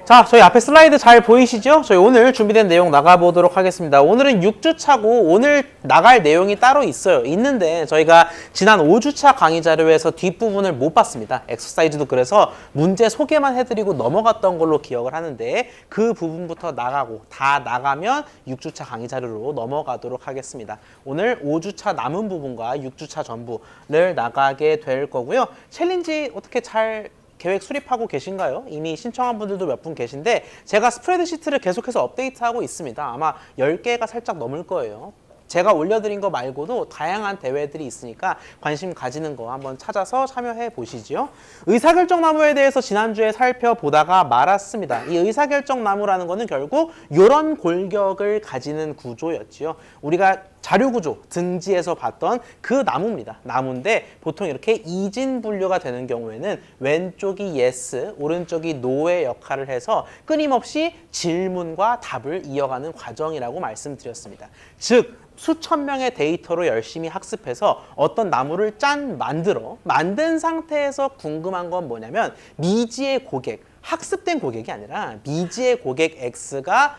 자, 저희 앞에 슬라이드 잘 보이시죠? 저희 오늘 준비된 내용 나가보도록 하겠습니다. 오늘은 6주차고 오늘 나갈 내용이 따로 있어요. 있는데 저희가 지난 5주차 강의 자료에서 뒷부분을 못 봤습니다. 엑서사이즈도 그래서 문제 소개만 해드리고 넘어갔던 걸로 기억을 하는데 그 부분부터 나가고 다 나가면 6주차 강의 자료로 넘어가도록 하겠습니다. 오늘 5주차 남은 부분과 6주차 전부를 나가게 될 거고요. 챌린지 어떻게 잘 계획 수립하고 계신가요? 이미 신청한 분들도 몇 분 계신데 제가 스프레드시트를 계속해서 업데이트하고 있습니다. 아마 10개가 살짝 넘을 거예요. 제가 올려드린 거 말고도 다양한 대회들이 있으니까 관심 가지는 거 한번 찾아서 참여해 보시죠. 의사결정나무에 대해서 지난주에 살펴보다가 말았습니다. 이 의사결정나무라는 거는 결국 이런 골격을 가지는 구조였지요. 우리가 자료구조 등지에서 봤던 그 나무입니다. 나무인데 보통 이렇게 이진 분류가 되는 경우에는 왼쪽이 yes, 오른쪽이 no의 역할을 해서 끊임없이 질문과 답을 이어가는 과정이라고 말씀드렸습니다. 즉 수천 명의 데이터로 열심히 학습해서 어떤 나무를 만든 상태에서 궁금한 건 뭐냐면 미지의 고객, 학습된 고객이 아니라 미지의 고객 X가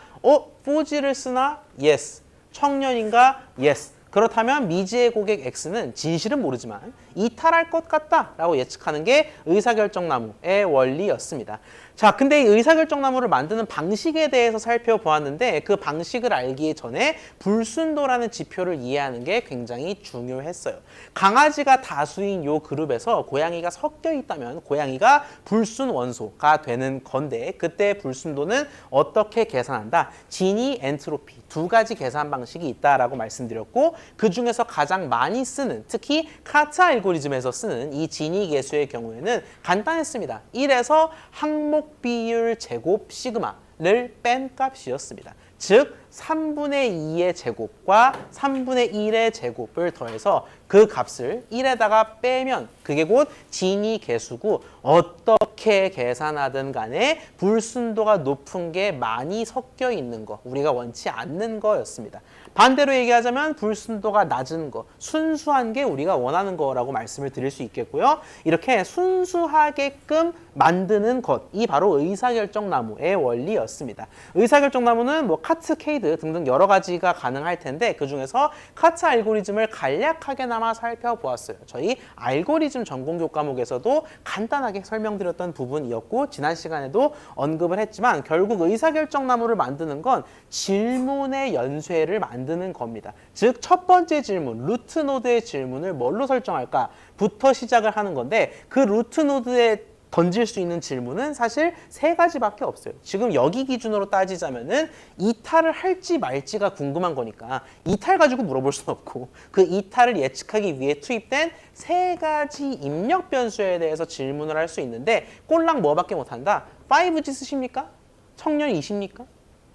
포지를 쓰나? Yes. 청년인가? Yes. 그렇다면 미지의 고객 X는 진실은 모르지만 이탈할 것 같다 라고 예측하는 게 의사결정나무의 원리였습니다. 자, 근데 이 의사결정나무를 만드는 방식에 대해서 살펴보았는데 그 방식을 알기 전에 불순도라는 지표를 이해하는 게 굉장히 중요했어요. 강아지가 다수인 요 그룹에서 고양이가 섞여 있다면 고양이가 불순 원소가 되는 건데 그때 불순도는 어떻게 계산한다? 진위, 엔트로피 두 가지 계산 방식이 있다라고 말씀드렸고 그 중에서 가장 많이 쓰는 특히 카트 알고리즘에서 쓰는 이 진위 계수의 경우에는 간단했습니다. 1에서 항목 비율 제곱 시그마를 뺀 값이었습니다. 즉 3분의 2의 제곱과 3분의 1의 제곱을 더해서 그 값을 1에다가 빼면 그게 곧 진위 계수고 어떻게 계산하든 간에 불순도가 높은 게 많이 섞여 있는 거, 우리가 원치 않는 거였습니다. 반대로 얘기하자면 불순도가 낮은 거, 순수한 게 우리가 원하는 거라고 말씀을 드릴 수 있겠고요. 이렇게 순수하게끔 만드는 것이 바로 의사결정나무의 원리였습니다. 의사결정나무는 뭐 카트, 케이드 등등 여러 가지가 가능할 텐데 그 중에서 카트 알고리즘을 간략하게나마 살펴보았어요. 저희 알고리즘 전공교 과목에서도 간단하게 설명드렸던 부분이었고 지난 시간에도 언급을 했지만 결국 의사결정나무를 만드는 건 질문의 연쇄를 만드는 겁니다. 즉 첫 번째 질문, 루트 노드의 질문을 뭘로 설정할까? 부터 시작을 하는 건데 그 루트 노드에 던질 수 있는 질문은 사실 세 가지밖에 없어요. 지금 여기 기준으로 따지자면은 이탈을 할지 말지가 궁금한 거니까 이탈 가지고 물어볼 수는 없고 그 이탈을 예측하기 위해 투입된 세 가지 입력 변수에 대해서 질문을 할 수 있는데 꼴랑 뭐밖에 못한다? 5G 쓰십니까? 청년이십니까?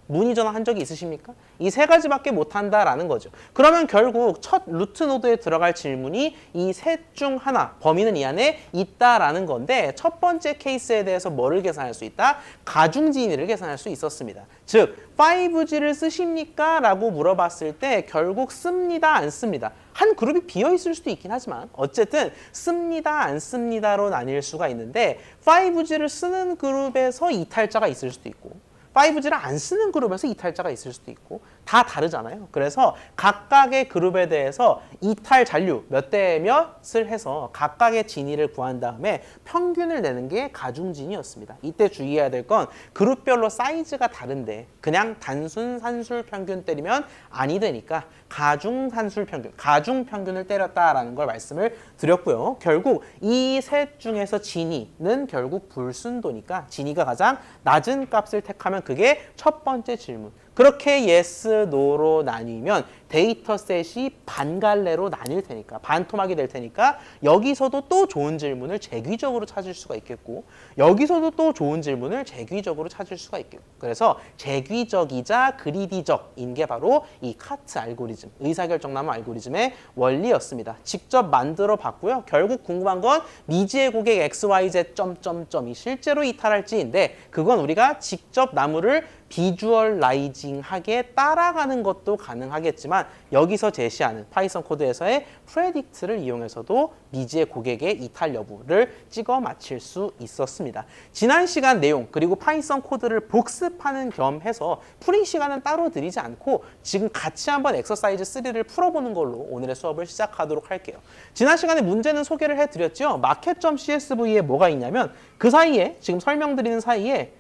문의 전화 한 적이 있으십니까? 이 세 가지밖에 못한다라는 거죠. 그러면 결국 첫 루트 노드에 들어갈 질문이 이 셋 중 하나, 범위는 이 안에 있다라는 건데 첫 번째 케이스에 대해서 뭐를 계산할 수 있다? 가중진위를 계산할 수 있었습니다. 즉 5G를 쓰십니까? 라고 물어봤을 때 결국 씁니다, 안 씁니다. 한 그룹이 비어 있을 수도 있긴 하지만 어쨌든 씁니다, 안 씁니다로 나뉠 수가 있는데 5G를 쓰는 그룹에서 이탈자가 있을 수도 있고 5G를 안 쓰는 그룹에서 이탈자가 있을 수도 있고 다 다르잖아요. 그래서 각각의 그룹에 대해서 이탈 잔류 몇 대 몇을 해서 각각의 진위를 구한 다음에 평균을 내는 게 가중진이었습니다. 이때 주의해야 될 건 그룹별로 사이즈가 다른데 그냥 단순 산술 평균 때리면 아니 되니까 가중산술 평균, 가중평균을 때렸다라는 걸 말씀을 드렸고요. 결국 이 셋 중에서 진위는 결국 불순도니까 진위가 가장 낮은 값을 택하면 그게 첫 번째 질문. 그렇게 yes, no로 나뉘면 데이터셋이 반갈래로 나뉠 테니까 반토막이 될 테니까 여기서도 또 좋은 질문을 재귀적으로 찾을 수가 있겠고 여기서도 또 좋은 질문을 재귀적으로 찾을 수가 있겠고 그래서 재귀적이자 그리디적인 게 바로 이 카트 알고리즘, 의사결정나무 알고리즘의 원리였습니다. 직접 만들어 봤고요. 결국 궁금한 건 미지의 고객 XYZ 점점점이 실제로 이탈할지인데 그건 우리가 직접 나무를 비주얼라이징하게 따라가는 것도 가능하겠지만 여기서 제시하는 파이썬 코드에서의 predict를 이용해서도 미지의 고객의 이탈 여부를 찍어 맞힐 수 있었습니다. 지난 시간 내용 그리고 파이썬 코드를 복습하는 겸 해서 풀이 시간은 따로 드리지 않고 지금 같이 한번 엑서사이즈 3를 풀어보는 걸로 오늘의 수업을 시작하도록 할게요. 지난 시간에 문제는 소개를 해드렸죠. 마켓.csv에 뭐가 있냐면 그 사이에 지금 설명드리는 사이에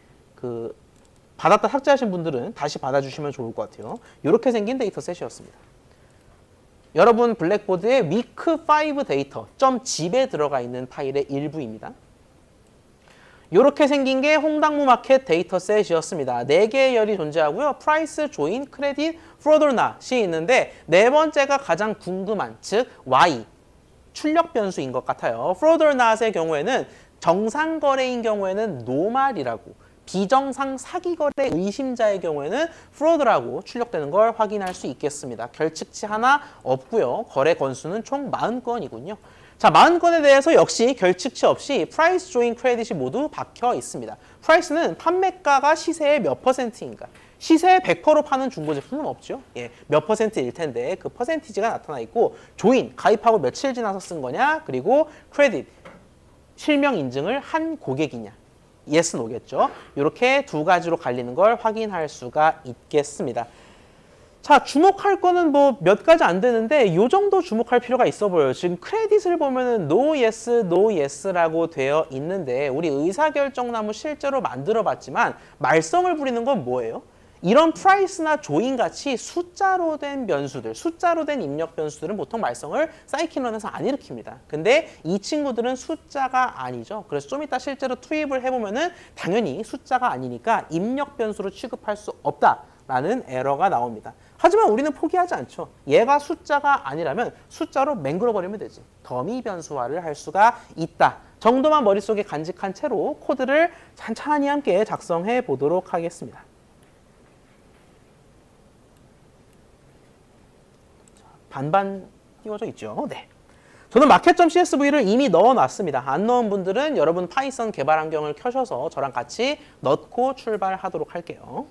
받았다 삭제하신 분들은 다시 받아주시면 좋을 것 같아요. 이렇게 생긴 데이터셋이었습니다. 여러분 블랙보드에 week5 데이터 .zip에 들어가 있는 파일의 일부입니다. 이렇게 생긴 게 홍당무 마켓 데이터셋이었습니다. 4개의 열이 존재하고요. price, join, credit, fraud or not이 있는데 네 번째가 가장 궁금한 즉 y 출력 변수인 것 같아요. fraud or not의 경우에는 정상 거래인 경우에는 노말이라고 비정상 사기 거래 의심자의 경우에는 fraud라고 출력되는 걸 확인할 수 있겠습니다. 결측치 하나 없고요. 거래 건수는 총 40건이군요. 자, 40건에 대해서 역시 결측치 없이 price, join, credit이 모두 박혀 있습니다. price는 판매가가 시세의 몇 %인가? 시세의 100%로 파는 중고 제품은 없죠. 예, 몇 %일 텐데 그 퍼센티지가 나타나 있고 join, 가입하고 며칠 지나서 쓴 거냐? 그리고 credit, 실명 인증을 한 고객이냐? yes, no겠죠. 이렇게 두 가지로 갈리는 걸 확인할 수가 있겠습니다. 자, 주목할 거는 뭐 몇 가지 안 되는데 이 정도 주목할 필요가 있어 보여요. 지금 크레딧을 보면은 no yes, no yes라고 되어 있는데 우리 의사결정나무 실제로 만들어 봤지만 말썽을 부리는 건 뭐예요? 이런 price나 join 같이 숫자로 된 변수들, 숫자로 된 입력 변수들은 보통 말썽을 사이클런에서 안 일으킵니다. 근데 이 친구들은 숫자가 아니죠. 그래서 좀 이따 실제로 투입을 해보면은 당연히 숫자가 아니니까 입력 변수로 취급할 수 없다라는 에러가 나옵니다. 하지만 우리는 포기하지 않죠. 얘가 숫자가 아니라면 숫자로 맹글어버리면 되지. 더미 변수화를 할 수가 있다. 정도만 머릿속에 간직한 채로 코드를 찬찬히 함께 작성해 보도록 하겠습니다. 반반 띄워져 있죠. 네. 저는 마켓.csv를 이미 넣어놨습니다. 안 넣은 분들은 여러분 파이썬 개발 환경을 켜셔서 저랑 같이 넣고 출발하도록 할게요.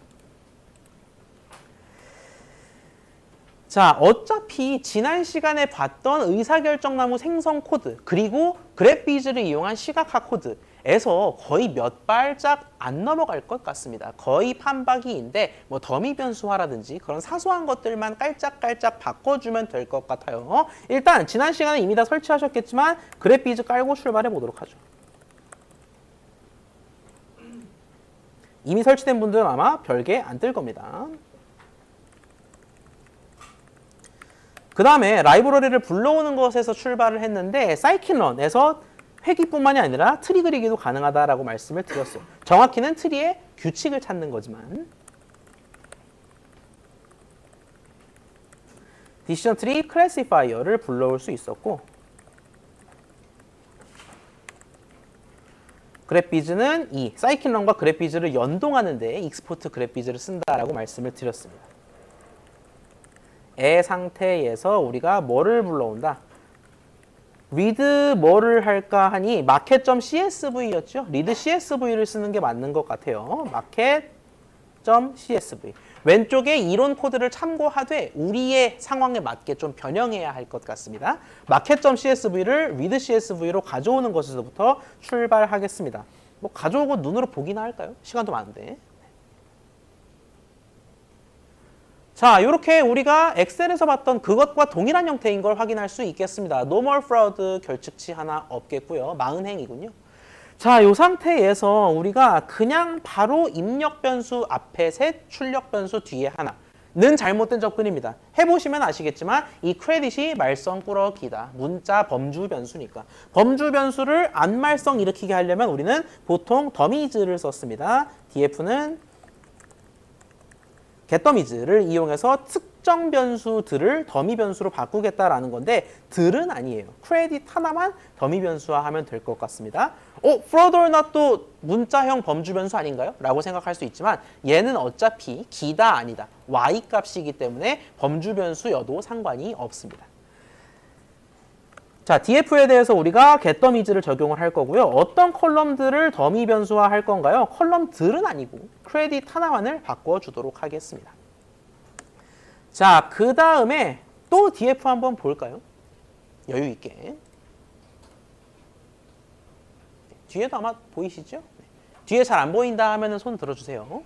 자, 어차피 지난 시간에 봤던 의사결정나무 생성 코드 그리고 그래피즈를 이용한 시각화 코드에서 거의 몇 발짝 안 넘어갈 것 같습니다. 거의 판박이인데 뭐 더미 변수화라든지 그런 사소한 것들만 깔짝깔짝 바꿔주면 될 것 같아요. 일단 지난 시간에 이미 다 설치하셨겠지만 그래피즈 깔고 출발해 보도록 하죠. 이미 설치된 분들은 아마 별게 안 뜰 겁니다. 그 다음에 라이브러리를 불러오는 것에서 출발을 했는데 사이클런에서 회귀뿐만이 아니라 트리 그리기도 가능하다라고 말씀을 드렸어요. 정확히는 트리의 규칙을 찾는 거지만 디시전 트리 클래시파이어를 불러올 수 있었고 그래피즈는 이 사이클런과 그래피즈를 연동하는 데 익스포트 그래피즈를 쓴다라고 말씀을 드렸습니다. 의 상태에서 우리가 뭐를 불러온다? read 뭐를 할까 하니 market.csv였죠. read csv를 쓰는 게 맞는 것 같아요. market.csv 왼쪽에 이론 코드를 참고하되 우리의 상황에 맞게 좀 변형해야 할 것 같습니다. market.csv를 read csv로 가져오는 것에서부터 출발하겠습니다. 뭐 가져오고 눈으로 보기나 할까요? 시간도 많은데. 자, 이렇게 우리가 엑셀에서 봤던 그것과 동일한 형태인 걸 확인할 수 있겠습니다. No more fraud 결측치 하나 없겠고요. 40행이군요. 자, 이 상태에서 우리가 그냥 바로 입력 변수 앞에 셋, 출력 변수 뒤에 하나는 잘못된 접근입니다. 해보시면 아시겠지만 이 크레딧이 말썽꾸러기다. 문자 범주 변수니까. 범주 변수를 안 말썽 일으키게 하려면 우리는 보통 더미즈를 썼습니다. df는 getDomies를 이용해서 특정 변수들을 더미 변수로 바꾸겠다라는 건데 들은 아니에요. 크레딧 하나만 더미 변수화하면 될 것 같습니다. fraud or not도 문자형 범주 변수 아닌가요? 라고 생각할 수 있지만 얘는 어차피 기다 아니다. y 값이기 때문에 범주 변수여도 상관이 없습니다. 자, df에 대해서 우리가 getDomies를 적용을 할 거고요. 어떤 컬럼들을 더미 변수화 할 건가요? 컬럼들은 아니고 크레딧 하나만을 바꿔주도록 하겠습니다. 자, 그 다음에 또 df 한번 볼까요? 여유 있게. 뒤에도 아마 보이시죠? 뒤에 잘 안 보인다 하면은 손 들어주세요.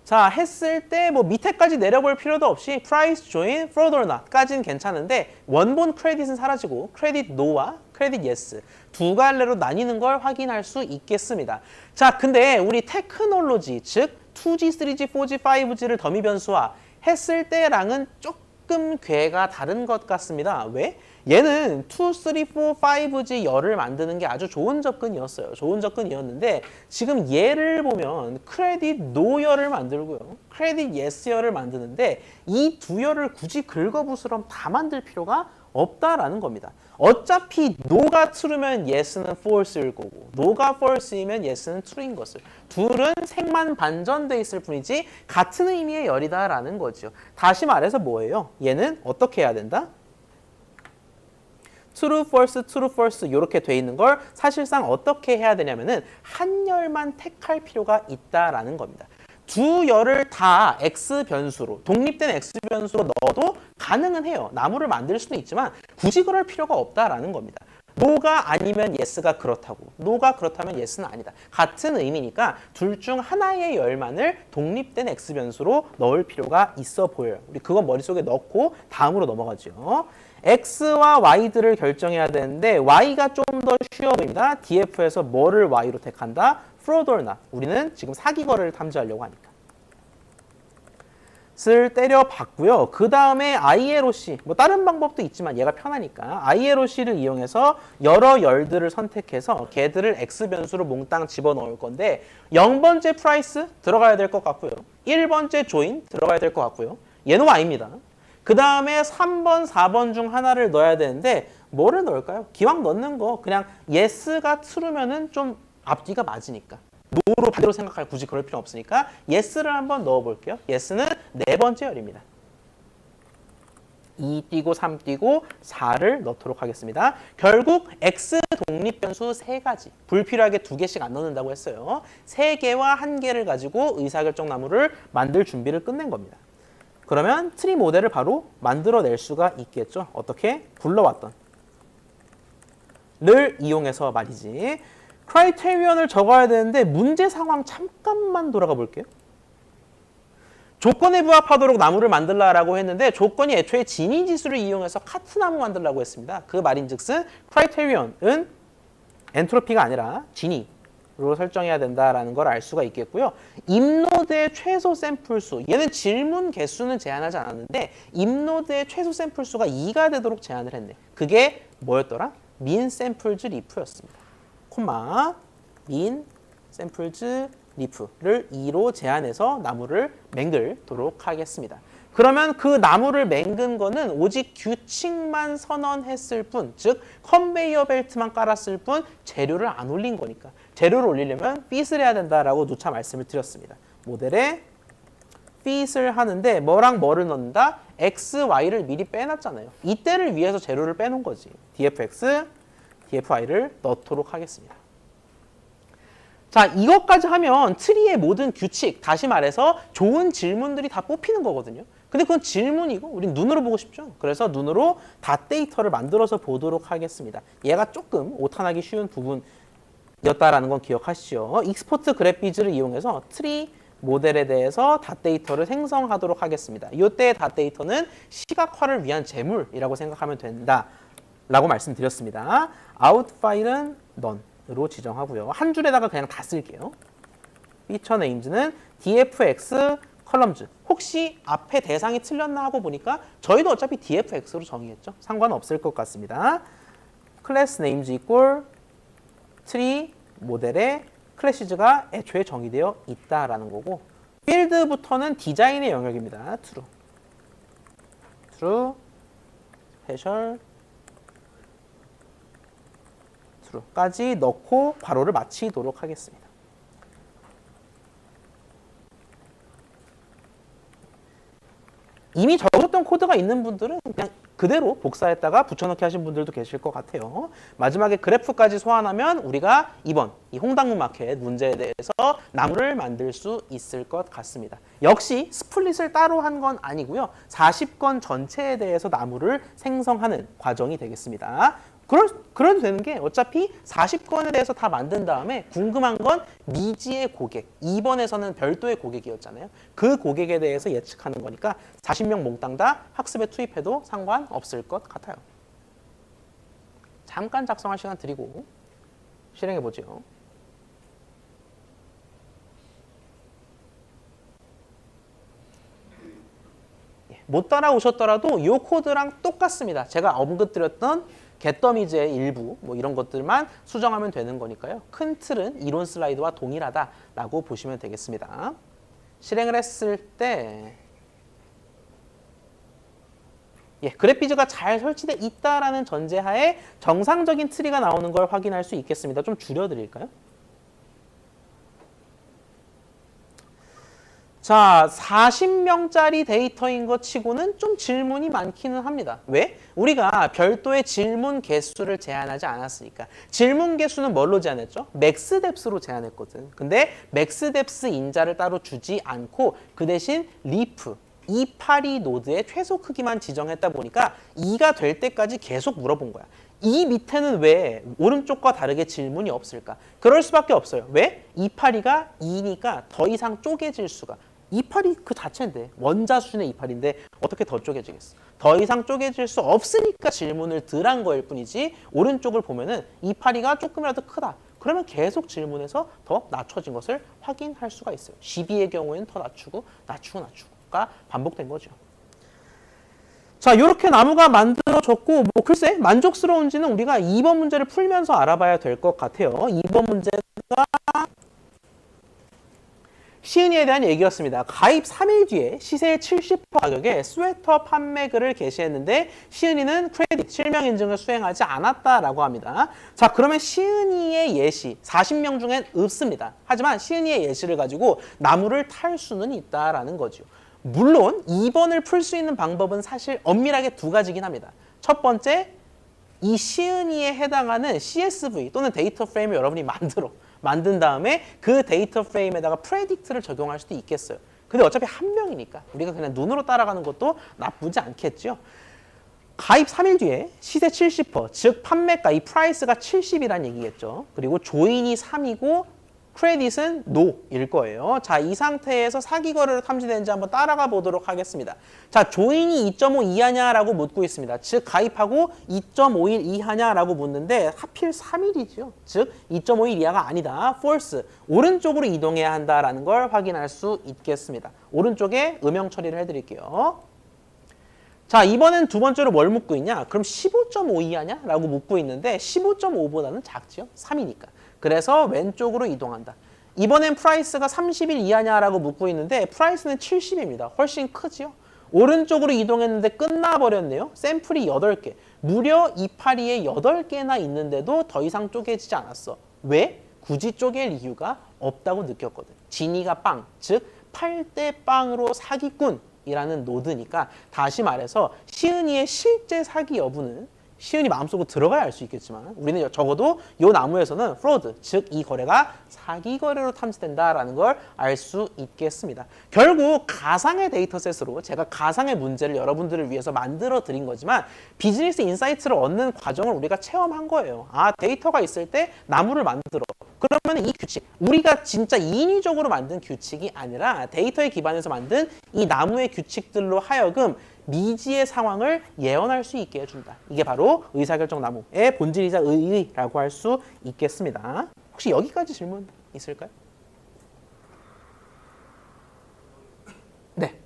자, 했을 때 뭐 밑에까지 내려볼 필요도 없이 price, join, fraud or not까지는 괜찮은데 원본 크레딧은 사라지고 크레딧 no와 크레딧 yes 두 갈래로 나뉘는 걸 확인할 수 있겠습니다. 자, 근데 우리 테크놀로지, 즉 2G, 3G, 4G, 5G를 더미 변수화 했을 때랑은 조금 궤가 다른 것 같습니다. 왜? 얘는 2, 3, 4, 5G 열을 만드는 게 아주 좋은 접근이었어요. 좋은 접근이었는데 지금 얘를 보면 크레딧 노 열을 만들고요. 크레딧 예스 열을 만드는데 이 두 열을 굳이 긁어부스럼 다 만들 필요가 없다라는 겁니다. 어차피 no가 true면 yes는 false일 거고 no가 false이면 yes는 true인 것을 둘은 색만 반전돼 있을 뿐이지 같은 의미의 열이다라는 거죠. 다시 말해서 뭐예요? 얘는 어떻게 해야 된다? true, false 이렇게 돼 있는 걸 사실상 어떻게 해야 되냐면은 한 열만 택할 필요가 있다라는 겁니다. 두 열을 다 x 변수로 독립된 x 변수로 넣어도 가능은 해요. 나무를 만들 수는 있지만 굳이 그럴 필요가 없다라는 겁니다. no가 아니면 yes가 그렇다고 no가 그렇다면 yes는 아니다. 같은 의미니까 둘 중 하나의 열만을 독립된 x 변수로 넣을 필요가 있어 보여요. 우리 그건 머릿속에 넣고 다음으로 넘어가죠. x와 y들을 결정해야 되는데 y가 좀 더 쉬워 보입니다. df에서 뭐를 y로 택한다? fraud or not. 우리는 지금 사기거래를 탐지하려고 하니까. 를 때려봤고요. 그 다음에 ILOC, 뭐 다른 방법도 있지만 얘가 편하니까 ILOC를 이용해서 여러 열들을 선택해서 걔들을 X 변수로 몽땅 집어넣을 건데 0번째 프라이스 들어가야 될 것 같고요. 1번째 조인 들어가야 될 것 같고요. 얘는 Y입니다. 그 다음에 3번, 4번 중 하나를 넣어야 되는데 뭐를 넣을까요? 기왕 넣는 거 그냥 yes가 true면은 좀 앞뒤가 맞으니까. no로 반대로 생각할 굳이 그럴 필요 없으니까 yes를 한번 넣어볼게요. yes는 네 번째 열입니다. 2 띄고 3 띄고 4를 넣도록 하겠습니다. 결국 x 독립 변수 3가지, 불필요하게 2개씩 안 넣는다고 했어요. 3개와 1개를 가지고 의사결정 나무를 만들 준비를 끝낸 겁니다. 그러면 트리 모델을 바로 만들어낼 수가 있겠죠. 어떻게? 불러왔던 를 이용해서 말이지. 크라이테리언을 적어야 되는데 문제 상황 잠깐만 돌아가 볼게요. 조건에 부합하도록 나무를 만들라라고 했는데 조건이 애초에 지니 지수를 이용해서 카트 나무 만들라고 했습니다. 그 말인즉슨 크라이테리언은 엔트로피가 아니라 지니로 설정해야 된다라는 걸 알 수가 있겠고요. 입노드의 최소 샘플 수, 얘는 질문 개수는 제한하지 않았는데 입노드의 최소 샘플 수가 2가 되도록 제한을 했네. 그게 뭐였더라? 민 샘플즈 리프였습니다. 콤마 민 샘플즈 리프를 2로 제한해서 나무를 맹글도록 하겠습니다. 그러면 그 나무를 맹근 거는 오직 규칙만 선언했을 뿐, 즉 컨베이어 벨트만 깔았을 뿐 재료를 안 올린 거니까. 재료를 올리려면 핏을 해야 된다라고 누차 말씀을 드렸습니다. 모델에 핏을 하는데 뭐랑 뭐를 넣는다? x, y를 미리 빼놨잖아요. 이때를 위해서 재료를 빼놓은 거지. dfx, dfy를 넣도록 하겠습니다. 자, 이것까지 하면 트리의 모든 규칙, 다시 말해서 좋은 질문들이 다 뽑히는 거거든요. 근데 그건 질문이고 우린 눈으로 보고 싶죠. 그래서 눈으로 닷 데이터를 만들어서 보도록 하겠습니다. 얘가 조금 오탄하기 쉬운 부분이었다라는 건 기억하시죠. 익스포트 그래피즈를 이용해서 트리 모델에 대해서 닷 데이터를 생성하도록 하겠습니다. 이때의 닷 데이터는 시각화를 위한 재물이라고 생각하면 된다라고 말씀드렸습니다. 아웃 파일은 none으로 지정하고요. 한 줄에다가 그냥 다 쓸게요. feature names는 dfx columns. 혹시 앞에 대상이 틀렸나 하고 보니까 저희도 어차피 dfx로 정의했죠. 상관없을 것 같습니다. class names equal tree 모델에 클래시즈가 애초에 정의되어 있다라는 거고 필드부터는 디자인의 영역입니다. true, true, special, true까지 넣고 괄호를 마치도록 하겠습니다. 이미 적었던 코드가 있는 분들은 그냥 그대로 복사했다가 붙여넣기 하신 분들도 계실 것 같아요. 마지막에 그래프까지 소환하면 우리가 이번 이 홍당무 마켓 문제에 대해서 나무를 만들 수 있을 것 같습니다. 역시 스플릿을 따로 한 건 아니고요. 40건 전체에 대해서 나무를 생성하는 과정이 되겠습니다. 그래도 되는 게 어차피 40건에 대해서 다 만든 다음에 궁금한 건 미지의 고객, 2번에서는 별도의 고객이었잖아요. 그 고객에 대해서 예측하는 거니까 40명 몽땅 다 학습에 투입해도 상관없을 것 같아요. 잠깐 작성할 시간 드리고 실행해 보죠. 못 따라오셨더라도 이 코드랑 똑같습니다. 제가 언급드렸던 겟더미즈의 일부 뭐 이런 것들만 수정하면 되는 거니까요. 큰 틀은 이론 슬라이드와 동일하다라고 보시면 되겠습니다. 실행을 했을 때 그래피즈가 잘 설치되어 있다라는 전제하에 정상적인 트리가 나오는 걸 확인할 수 있겠습니다. 좀 줄여드릴까요? 자, 40명짜리 데이터인 것 치고는 좀 질문이 많기는 합니다. 왜? 우리가 별도의 질문 개수를 제한하지 않았으니까. 질문 개수는 뭘로 제한했죠? 맥스뎁스로 제한했거든. 근데 맥스뎁스 인자를 따로 주지 않고 그 대신 리프, 282 노드의 최소 크기만 지정했다 보니까 2가 될 때까지 계속 물어본 거야. 이 밑에는 왜 오른쪽과 다르게 질문이 없을까? 그럴 수밖에 없어요. 왜? 282가 2니까 더 이상 쪼개질 수가. 282 그 자체인데 원자 수준의 282인데 어떻게 더 쪼개지겠어? 더 이상 쪼개질 수 없으니까 질문을 덜 한 거일 뿐이지 오른쪽을 보면은 282가 조금이라도 크다. 그러면 계속 질문해서 더 낮춰진 것을 확인할 수가 있어요. 12의 경우에는 더 낮추고가 반복된 거죠. 자, 이렇게 나무가 만들어졌고 뭐 글쎄 만족스러운지는 우리가 2번 문제를 풀면서 알아봐야 될 것 같아요. 2번 문제가 시은이에 대한 얘기였습니다. 가입 3일 뒤에 시세의 70% 가격에 스웨터 판매글을 게시했는데 시은이는 크레딧, 실명 인증을 수행하지 않았다라고 합니다. 자, 그러면 시은이의 예시 40명 중엔 없습니다. 하지만 시은이의 예시를 가지고 나무를 탈 수는 있다라는 거죠. 물론 2번을 풀 수 있는 방법은 사실 엄밀하게 두 가지긴 합니다. 첫 번째, 이 시은이에 해당하는 CSV 또는 데이터 프레임을 여러분이 만든 다음에 그 데이터 프레임에다가 프레딕트를 적용할 수도 있겠어요. 근데 어차피 한 명이니까 우리가 그냥 눈으로 따라가는 것도 나쁘지 않겠죠. 가입 3일 뒤에 시세 70%, 즉 판매가 이 프라이스가 70이란 얘기겠죠. 그리고 조인이 3이고 크레딧은 NO일 거예요. 자, 이 상태에서 사기 거래로 탐지되는지 한번 따라가 보도록 하겠습니다. 자, 조인이 2.5 이하냐라고 묻고 있습니다. 즉, 가입하고 2.5일 이하냐라고 묻는데 하필 3일이죠. 즉, 2.5일 이하가 아니다. false. 오른쪽으로 이동해야 한다라는 걸 확인할 수 있겠습니다. 오른쪽에 음영 처리를 해드릴게요. 자, 이번엔 두 번째로 뭘 묻고 있냐? 그럼 15.5 이하냐? 라고 묻고 있는데 15.5보다는 작지요? 3이니까. 그래서 왼쪽으로 이동한다. 이번엔 프라이스가 30일 이하냐라고 묻고 있는데 프라이스는 70입니다. 훨씬 크지요? 오른쪽으로 이동했는데 끝나버렸네요. 샘플이 8개. 무려 282에 8개나 있는데도 더 이상 쪼개지지 않았어. 왜? 굳이 쪼갤 이유가 없다고 느꼈거든. 진이가 빵, 즉 8대 빵으로 사기꾼이라는 노드니까 다시 말해서 시은이의 실제 사기 여부는 시은이 마음속으로 들어가야 알 수 있겠지만 우리는 적어도 이 나무에서는 프로드, 즉 이 거래가 사기 거래로 탐지된다라는 걸 알 수 있겠습니다. 결국 가상의 데이터셋으로 제가 가상의 문제를 여러분들을 위해서 만들어 드린 거지만 비즈니스 인사이트를 얻는 과정을 우리가 체험한 거예요. 아, 데이터가 있을 때 나무를 만들어. 그러면 이 규칙, 우리가 진짜 인위적으로 만든 규칙이 아니라 데이터에 기반해서 만든 이 나무의 규칙들로 하여금 미지의 상황을 예언할 수 있게 해준다. 이게 바로 의사결정 나무의 본질이자 의의라고 할 수 있겠습니다. 혹시 여기까지 질문 있을까요? 네.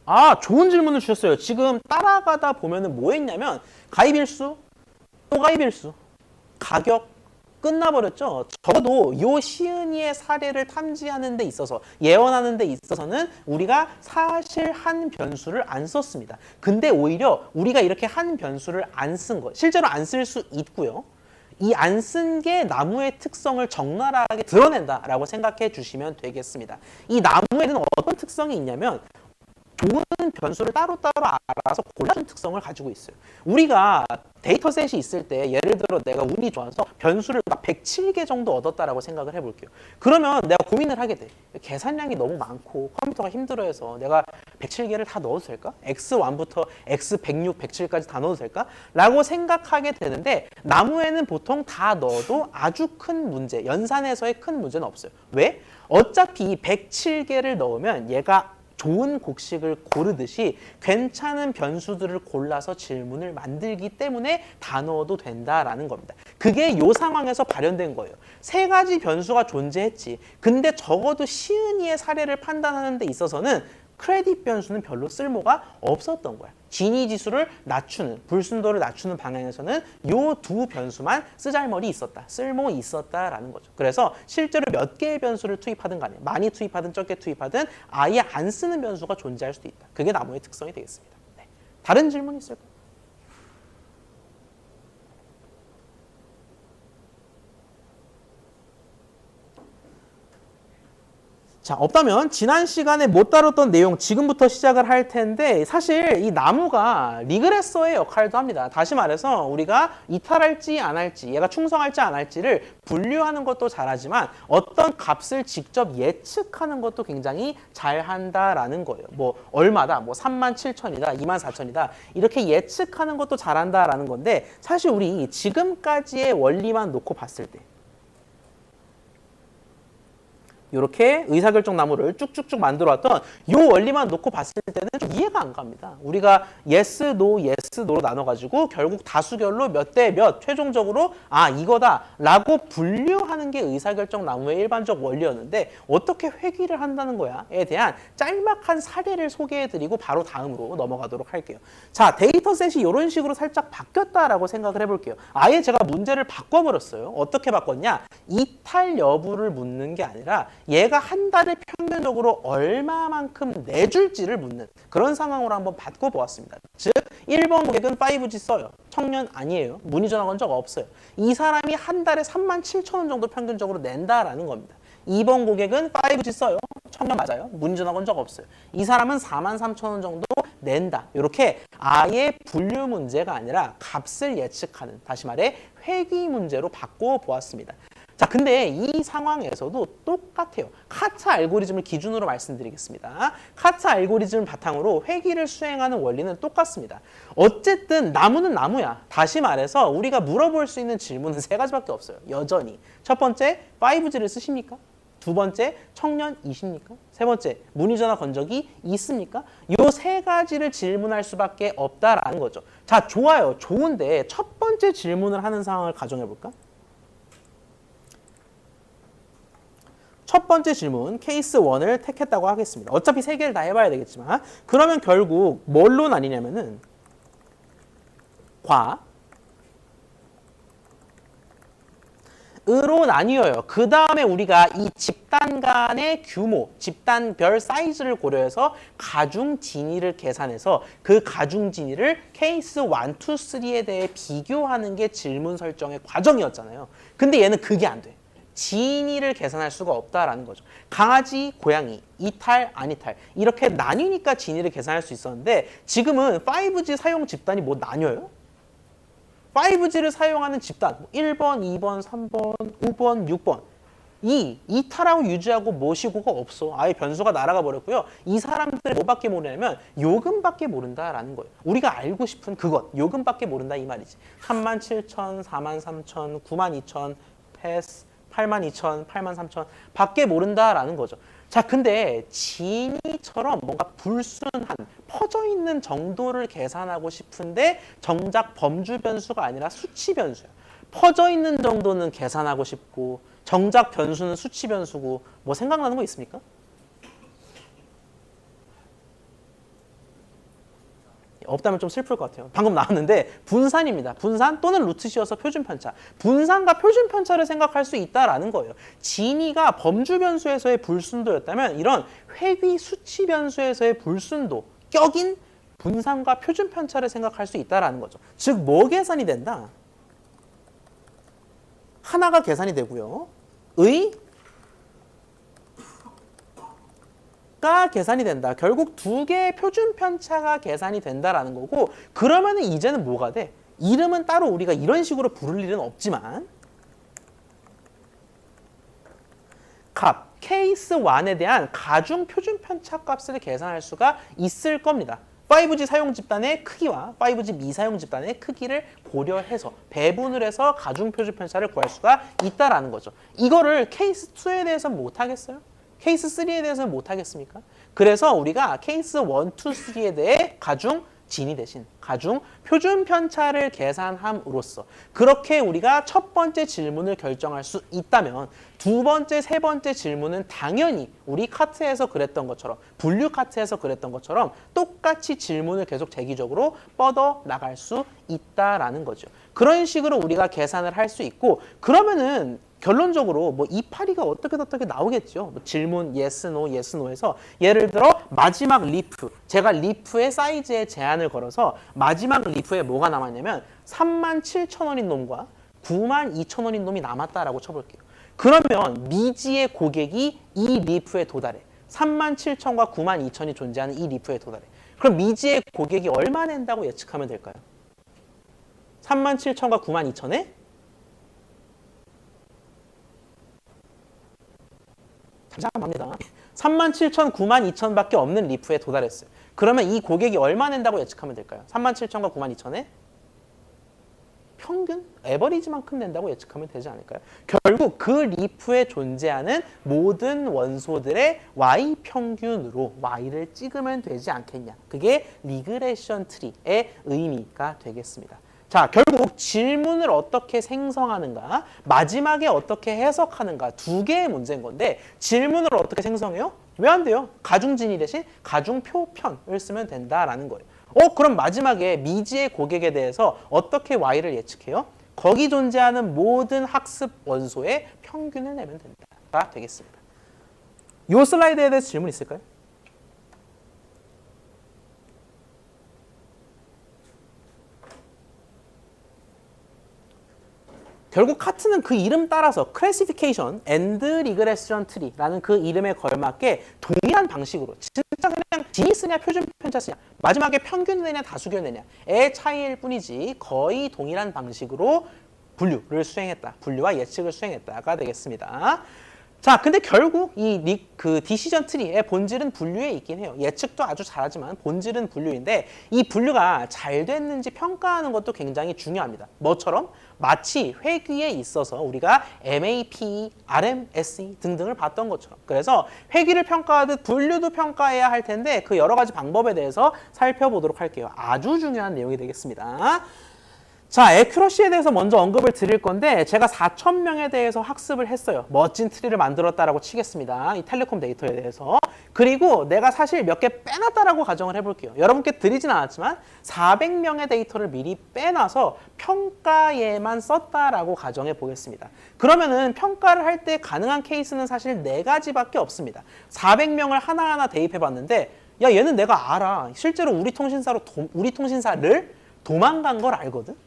아, 좋은 질문을 주셨어요. 지금 따라가다 보면은 뭐 했냐면 가입일수, 또 가입일수, 가격, 끝나버렸죠. 적어도 요 시은이의 사례를 탐지하는 데 있어서 예언하는 데 있어서는 우리가 사실 한 변수를 안 썼습니다. 근데 오히려 우리가 이렇게 한 변수를 안 쓴 거, 실제로 안 쓸 수 있고요. 이 안 쓴 게 나무의 특성을 적나라하게 드러낸다라고 생각해 주시면 되겠습니다. 이 나무에는 어떤 특성이 있냐면 좋은 변수를 따로따로 알아서 골라주는 특성을 가지고 있어요. 우리가 데이터셋이 있을 때 예를 들어 내가 운이 좋아서 변수를 막 107개 정도 얻었다라고 생각을 해볼게요. 그러면 내가 고민을 하게 돼. 계산량이 너무 많고 컴퓨터가 힘들어해서 내가 107개를 다 넣어도 될까? X1부터 X106, 107까지 다 넣어도 될까? 라고 생각하게 되는데 나무에는 보통 다 넣어도 아주 큰 문제, 연산에서의 큰 문제는 없어요. 왜? 어차피 107개를 넣으면 얘가 좋은 곡식을 고르듯이 괜찮은 변수들을 골라서 질문을 만들기 때문에 다 넣어도 된다라는 겁니다. 그게 이 상황에서 발현된 거예요. 세 가지 변수가 존재했지. 근데 적어도 시은이의 사례를 판단하는 데 있어서는 크레딧 변수는 별로 쓸모가 없었던 거야. 지니 지수를 낮추는, 불순도를 낮추는 방향에서는 요 두 변수만 쓰잘머리 있었다, 쓸모 있었다라는 거죠. 그래서 실제로 몇 개의 변수를 투입하든 간에 많이 투입하든 적게 투입하든 아예 안 쓰는 변수가 존재할 수도 있다. 그게 나무의 특성이 되겠습니다. 네. 다른 질문 있을까요? 자, 없다면 지난 시간에 못 다뤘던 내용 지금부터 시작을 할 텐데 사실 이 나무가 리그레서의 역할도 합니다. 다시 말해서 우리가 이탈할지 안 할지, 얘가 충성할지 안 할지를 분류하는 것도 잘하지만 어떤 값을 직접 예측하는 것도 굉장히 잘한다라는 거예요. 뭐 얼마다, 뭐 37,000이다, 24,000이다 이렇게 예측하는 것도 잘한다라는 건데 사실 우리 지금까지의 원리만 놓고 봤을 때 이렇게 의사결정 나무를 쭉쭉쭉 만들어 왔던 이 원리만 놓고 봤을 때는 좀 이해가 안 갑니다. 우리가 yes, no, yes, no로 나눠가지고 결국 다수결로 몇 대 몇 최종적으로 아 이거다 라고 분류하는 게 의사결정 나무의 일반적 원리였는데 어떻게 회귀를 한다는 거야에 대한 짤막한 사례를 소개해드리고 바로 다음으로 넘어가도록 할게요. 자, 데이터셋이 이런 식으로 살짝 바뀌었다라고 생각을 해볼게요. 아예 제가 문제를 바꿔버렸어요. 어떻게 바꿨냐? 이탈 여부를 묻는 게 아니라 얘가 한 달에 평균적으로 얼마만큼 내줄지를 묻는 그런 상황으로 한번 바꿔보았습니다. 즉 1번 고객은 5G 써요. 청년 아니에요. 문의 전화 건 적 없어요. 이 사람이 한 달에 37,000원 정도 평균적으로 낸다라는 겁니다. 2번 고객은 5G 써요. 청년 맞아요. 문의 전화 건 적 없어요. 이 사람은 43,000원 정도 낸다. 이렇게 아예 분류 문제가 아니라 값을 예측하는, 다시 말해 회귀 문제로 바꿔보았습니다. 자, 근데 이 상황에서도 똑같아요. 카트 알고리즘을 기준으로 말씀드리겠습니다. 카트 알고리즘을 바탕으로 회귀를 수행하는 원리는 똑같습니다. 어쨌든 나무는 나무야. 다시 말해서 우리가 물어볼 수 있는 질문은 세 가지밖에 없어요. 여전히. 첫 번째, 5G를 쓰십니까? 두 번째, 청년이십니까? 세 번째, 문의 전화 건 적이 있습니까? 요 세 가지를 질문할 수밖에 없다라는 거죠. 자, 좋아요. 좋은데 첫 번째 질문을 하는 상황을 가정해 볼까? 첫 번째 질문, 케이스 1을 택했다고 하겠습니다. 어차피 세 개를 다 해봐야 되겠지만 그러면 결국 뭘로 나뉘냐면은 으로 나뉘어요. 그 다음에 우리가 이 집단 간의 규모, 집단별 사이즈를 고려해서 가중 진위를 계산해서 그 가중 진위를 케이스 1, 2, 3에 대해 비교하는 게 질문 설정의 과정이었잖아요. 근데 얘는 그게 안 돼. 진위를 계산할 수가 없다라는 거죠. 강아지, 고양이, 이탈, 안 이탈 이렇게 나뉘니까 진위를 계산할 수 있었는데 지금은 5G 사용 집단이 뭐 나뉘어요? 5G를 사용하는 집단 1번, 2번, 3번, 5번, 6번 이탈하고 유지하고 모시고가 없어. 아예 변수가 날아가 버렸고요. 이 사람들을 뭐밖에 모르냐면 요금밖에 모른다라는 거예요. 우리가 알고 싶은 그것, 요금밖에 모른다 이 말이지. 37,000, 43,000, 92,000, 패스 82,000, 83,000 밖에 모른다라는 거죠. 자, 근데 진위처럼 뭔가 불순한 퍼져 있는 정도를 계산하고 싶은데 정작 범주 변수가 아니라 수치 변수야. 퍼져 있는 정도는 계산하고 싶고 정작 변수는 수치 변수고 뭐 생각나는 거 있습니까? 없다면 좀 슬플 것 같아요. 방금 나왔는데 분산입니다. 분산 또는 루트 씌워서 표준 편차. 분산과 표준 편차를 생각할 수 있다라는 거예요. 진위가 범주 변수에서의 불순도였다면 이런 회귀 수치 변수에서의 불순도, 격인 분산과 표준 편차를 생각할 수 있다라는 거죠. 즉, 뭐 계산이 된다? 하나가 계산이 되고요. 가 계산이 된다. 결국 두 개의 표준 편차가 계산이 된다라는 거고, 그러면은 이제는 뭐가 돼? 이름은 따로 우리가 이런 식으로 부를 일은 없지만 값 케이스 1에 대한 가중 표준 편차 값을 계산할 수가 있을 겁니다. 5G 사용 집단의 크기와 5G 미사용 집단의 크기를 고려해서 배분을 해서 가중 표준 편차를 구할 수가 있다라는 거죠. 이거를 케이스 2에 대해서는 못 하겠어요? 케이스 3에 대해서는 못 하겠습니까? 그래서 우리가 케이스 1, 2, 3에 대해 가중 진위 대신 가중 표준 편차를 계산함으로써 그렇게 우리가 첫 번째 질문을 결정할 수 있다면 두 번째, 세 번째 질문은 당연히 우리 카트에서 그랬던 것처럼 분류 카트에서 그랬던 것처럼 똑같이 질문을 계속 재기적으로 뻗어 나갈 수 있다라는 거죠. 그런 식으로 우리가 계산을 할 수 있고, 그러면은 결론적으로 뭐 이파리가 어떻게 나오겠죠. 뭐 질문 yes, no, yes, no에서 예를 들어 마지막 리프, 제가 리프의 사이즈에 제한을 걸어서 마지막 리프에 뭐가 남았냐면 37,000원인 놈과 92,000원인 놈이 남았다라고 쳐볼게요. 그러면 미지의 고객이 이 리프에 도달해. 37,000과 92,000이 존재하는 이 리프에 도달해. 그럼 미지의 고객이 얼마 낸다고 예측하면 될까요? 37,000과 92,000에 잠깐만입니다. 37,000, 92,000밖에 없는 리프에 도달했어요. 그러면 이 고객이 얼마 낸다고 예측하면 될까요? 37,000과 92,000에 평균, 에버리지만큼 낸다고 예측하면 되지 않을까요? 결국 그 리프에 존재하는 모든 원소들의 Y 평균으로 Y를 찍으면 되지 않겠냐. 그게 리그레션 트리의 의미가 되겠습니다. 자, 결국 질문을 어떻게 생성하는가, 마지막에 어떻게 해석하는가 두 개의 문제인 건데, 질문을 어떻게 생성해요? 왜 안 돼요? 가중진위 대신 가중표편을 쓰면 된다라는 거예요. 그럼 마지막에 미지의 고객에 대해서 어떻게 Y를 예측해요? 거기 존재하는 모든 학습 원소의 평균을 내면 된다가 되겠습니다. 이 슬라이드에 대해서 질문 있을까요? 결국 카트는 그 이름 따라서 Classification and Regression Tree라는 그 이름에 걸맞게 동일한 방식으로 진짜 그냥 진위 쓰냐 표준 편차 쓰냐 마지막에 평균 내냐 다수결 내냐의 차이일 뿐이지 거의 동일한 방식으로 분류를 수행했다. 분류와 예측을 수행했다가 되겠습니다. 자, 근데 결국 이 디시전 트리의 본질은 분류에 있긴 해요. 예측도 아주 잘하지만 본질은 분류인데 이 분류가 잘 됐는지 평가하는 것도 굉장히 중요합니다. 뭐처럼? 마치 회귀에 있어서 우리가 MAP, RMSE 등등을 봤던 것처럼. 그래서 회귀를 평가하듯 분류도 평가해야 할 텐데 그 여러 가지 방법에 대해서 살펴보도록 할게요. 아주 중요한 내용이 되겠습니다. 자, 에큐러시에 대해서 먼저 언급을 드릴 건데 제가 4,000명에 대해서 학습을 했어요. 멋진 트리를 만들었다라고 치겠습니다. 이 텔레콤 데이터에 대해서. 그리고 내가 사실 몇 개 빼놨다라고 가정을 해볼게요. 여러분께 드리진 않았지만 400명의 데이터를 미리 빼놔서 평가에만 썼다라고 가정해 보겠습니다. 그러면은 평가를 할 때 가능한 케이스는 사실 4가지밖에 없습니다. 400명을 하나하나 대입해 봤는데 야, 얘는 내가 알아. 실제로 우리 통신사를 도망간 걸 알거든.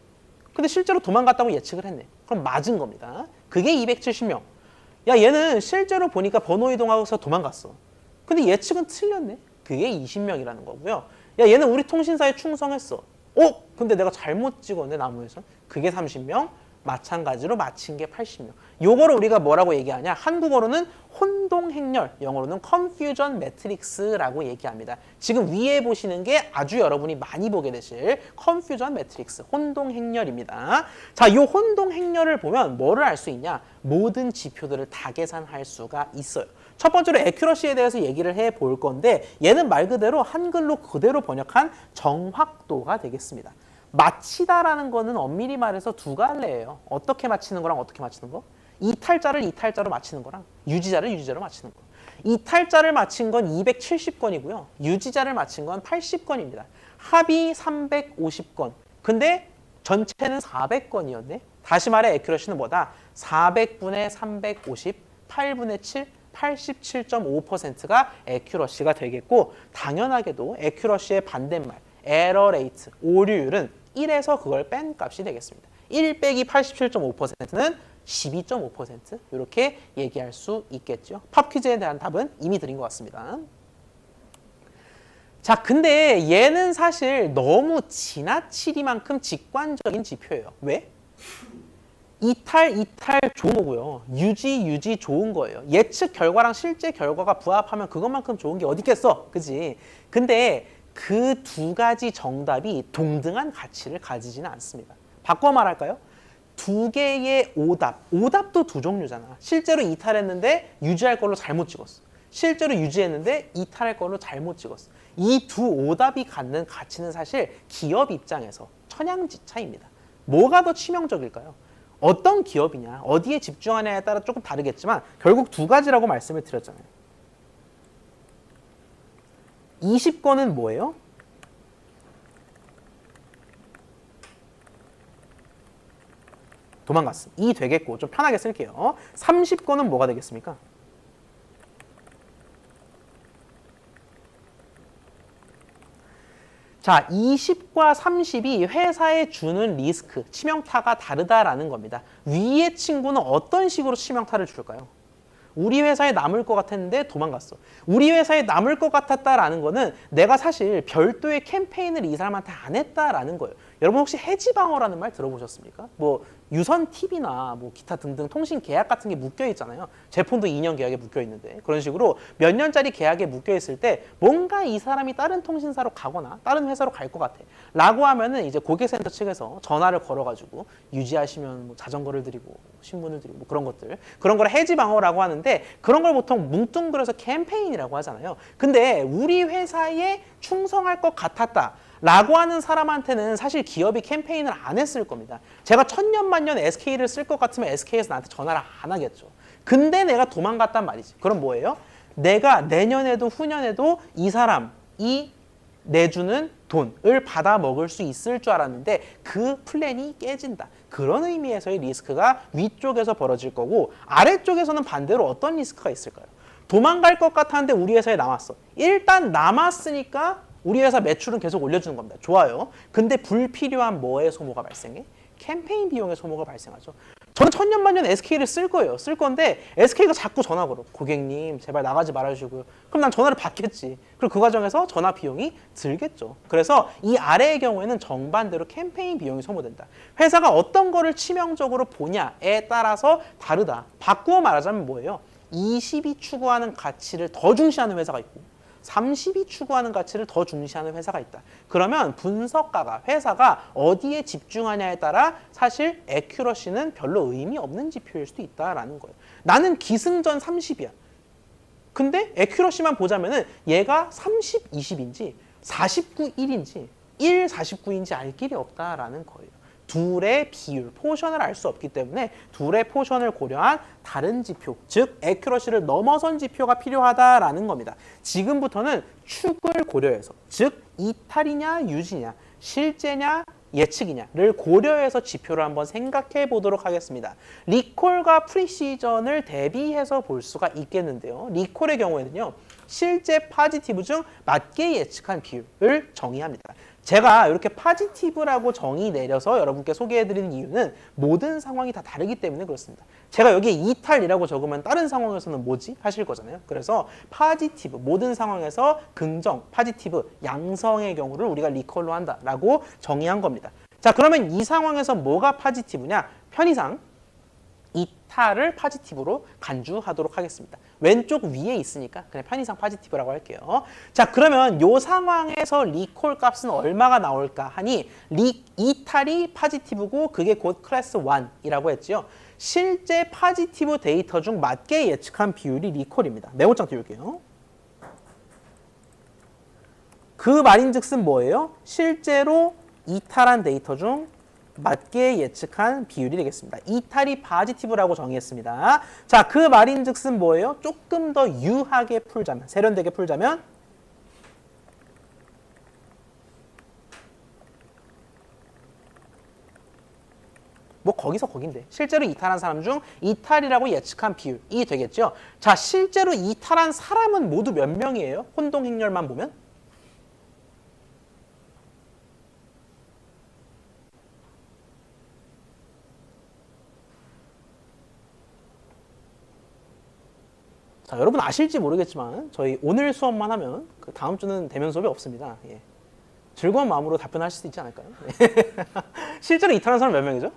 근데 실제로 도망갔다고 예측을 했네. 그럼 맞은 겁니다. 그게 270명. 야, 얘는 실제로 보니까 번호 이동하고서 도망갔어. 근데 예측은 틀렸네. 그게 20명이라는 거고요. 야, 얘는 우리 통신사에 충성했어. 근데 내가 잘못 찍었네, 나무에서. 그게 30명. 마찬가지로 맞힌 게 80명. 요거를 우리가 뭐라고 얘기하냐? 한국어로는 혼동행렬, 영어로는 confusion matrix라고 얘기합니다. 지금 위에 보시는 게 아주 여러분이 많이 보게 되실 confusion matrix, 혼동행렬입니다. 자, 이 혼동행렬을 보면 뭐를 알 수 있냐? 모든 지표들을 다 계산할 수가 있어요. 첫 번째로 accuracy에 대해서 얘기를 해볼 건데 얘는 말 그대로 한글로 그대로 번역한 정확도가 되겠습니다. 맞히다라는 거는 엄밀히 말해서 두 갈래예요. 어떻게 맞히는 거랑 어떻게 맞히는 거? 이탈자를 이탈자로 맞히는 거랑 유지자를 유지자로 맞히는 거. 이탈자를 맞힌 건 270건이고요. 유지자를 맞힌 건 80건입니다. 합이 350건. 근데 전체는 400건이었네. 다시 말해 액큐러시는 뭐다? 400분의 350, 8분의 7, 87.5%가 액큐러시가 되겠고 당연하게도 액큐러시의 반대말 에러 레이트, 오류율은 1에서 그걸 뺀 값이 되겠습니다. 1 빼기 87.5%는 12.5% 이렇게 얘기할 수 있겠죠. 팝 퀴즈에 대한 답은 이미 드린 것 같습니다. 자, 근데 얘는 사실 너무 지나치리만큼 직관적인 지표예요. 왜? 이탈 좋은 거고요. 유지 좋은 거예요. 예측 결과랑 실제 결과가 부합하면 그것만큼 좋은 게 어디 있겠어. 그지? 근데 그 두 가지 정답이 동등한 가치를 가지지는 않습니다. 바꿔 말할까요? 두 개의 오답도 두 종류잖아. 실제로 이탈했는데 유지할 걸로 잘못 찍었어. 실제로 유지했는데 이탈할 걸로 잘못 찍었어. 이 두 오답이 갖는 가치는 사실 기업 입장에서 천양지차입니다. 뭐가 더 치명적일까요? 어떤 기업이냐, 어디에 집중하냐에 따라 조금 다르겠지만 결국 두 가지라고 말씀을 드렸잖아요. 20건은 뭐예요? 도망갔어. 이 되겠고 좀 편하게 쓸게요. 30건은 뭐가 되겠습니까? 자, 20과 30이 회사에 주는 리스크, 치명타가 다르다라는 겁니다. 위의 친구는 어떤 식으로 치명타를 줄까요? 우리 회사에 남을 것 같았는데 도망갔어. 우리 회사에 남을 것 같았다라는 거는 내가 사실 별도의 캠페인을 이 사람한테 안 했다라는 거예요. 여러분 혹시 해지방어라는 말 들어보셨습니까? 뭐 유선 TV나 뭐 기타 등등 통신 계약 같은 게 묶여 있잖아요. 제 폰도 2년 계약에 묶여 있는데 그런 식으로 몇 년짜리 계약에 묶여 있을 때 뭔가 이 사람이 다른 통신사로 가거나 다른 회사로 갈 것 같아 라고 하면은 이제 고객센터 측에서 전화를 걸어가지고 유지하시면 뭐 자전거를 드리고 신문을 드리고 뭐 그런 것들, 그런 걸 해지방어라고 하는데 그런 걸 보통 뭉뚱그려서 캠페인이라고 하잖아요. 근데 우리 회사에 충성할 것 같았다 라고 하는 사람한테는 사실 기업이 캠페인을 안 했을 겁니다. 제가 천년만년 SK를 쓸 것 같으면 SK에서 나한테 전화를 안 하겠죠. 근데 내가 도망갔단 말이지. 그럼 뭐예요? 내가 내년에도 후년에도 이 사람이 내주는 돈을 받아 먹을 수 있을 줄 알았는데 그 플랜이 깨진다. 그런 의미에서의 리스크가 위쪽에서 벌어질 거고 아래쪽에서는 반대로 어떤 리스크가 있을까요? 도망갈 것 같았는데 우리 회사에 남았어. 일단 남았으니까 우리 회사 매출은 계속 올려주는 겁니다. 좋아요. 근데 불필요한 뭐의 소모가 발생해? 캠페인 비용의 소모가 발생하죠. 저는 천년만년 SK를 쓸 거예요. 쓸 건데 SK가 자꾸 전화 걸어. 고객님 제발 나가지 말아주시고요. 그럼 난 전화를 받겠지. 그리고 그 과정에서 전화 비용이 들겠죠. 그래서 이 아래의 경우에는 정반대로 캠페인 비용이 소모된다. 회사가 어떤 거를 치명적으로 보냐에 따라서 다르다. 바꾸어 말하자면 뭐예요? 20이 추구하는 가치를 더 중시하는 회사가 있고 30이 추구하는 가치를 더 중시하는 회사가 있다. 그러면 분석가가 회사가 어디에 집중하냐에 따라 사실 애큐러시는 별로 의미 없는 지표일 수도 있다라는 거예요. 나는 기승전 30이야. 근데 애큐러시만 보자면은 얘가 30, 20인지 49, 1인지 1, 49인지 알 길이 없다라는 거예요. 둘의 비율, 포션을 알 수 없기 때문에 둘의 포션을 고려한 다른 지표, 즉 애큐러시를 넘어선 지표가 필요하다라는 겁니다. 지금부터는 축을 고려해서, 즉 이탈이냐 유지냐, 실제냐 예측이냐를 고려해서 지표를 한번 생각해 보도록 하겠습니다. 리콜과 프리시전을 대비해서 볼 수가 있겠는데요. 리콜의 경우에는요. 실제 파지티브 중 맞게 예측한 비율을 정의합니다. 제가 이렇게 파지티브라고 정의 내려서 여러분께 소개해드리는 이유는 모든 상황이 다 다르기 때문에 그렇습니다. 제가 여기에 이탈이라고 적으면 다른 상황에서는 뭐지? 하실 거잖아요. 그래서 파지티브, 모든 상황에서 긍정, 파지티브, 양성의 경우를 우리가 리콜로 한다라고 정의한 겁니다. 자, 그러면 이 상황에서 뭐가 파지티브냐? 편의상 이탈을 파지티브로 간주하도록 하겠습니다. 왼쪽 위에 있으니까 그냥 편의상 파지티브라고 할게요. 자, 그러면 이 상황에서 리콜 값은 얼마가 나올까 하니 이탈이 파지티브고 그게 곧 클래스 1이라고 했죠. 실제 파지티브 데이터 중 맞게 예측한 비율이 리콜입니다. 메모장 띄울게요. 그 말인즉슨 뭐예요? 실제로 이탈한 데이터 중 맞게 예측한 비율이 되겠습니다. 이탈이 파지티브라고 정의했습니다. 자, 그 말인즉슨 뭐예요? 조금 더 유하게 풀자면, 세련되게 풀자면 뭐 거기서 거긴데 실제로 이탈한 사람 중 이탈이라고 예측한 비율이 되겠죠. 자, 실제로 이탈한 사람은 모두 몇 명이에요? 혼동행렬만 보면? 자, 여러분 아실지 모르겠지만 저희 오늘 수업만 하면 그 다음 주는 대면 수업이 없습니다. 예. 즐거운 마음으로 답변하실 수 있지 않을까요? 실제로 이탈한 사람 몇 명이죠?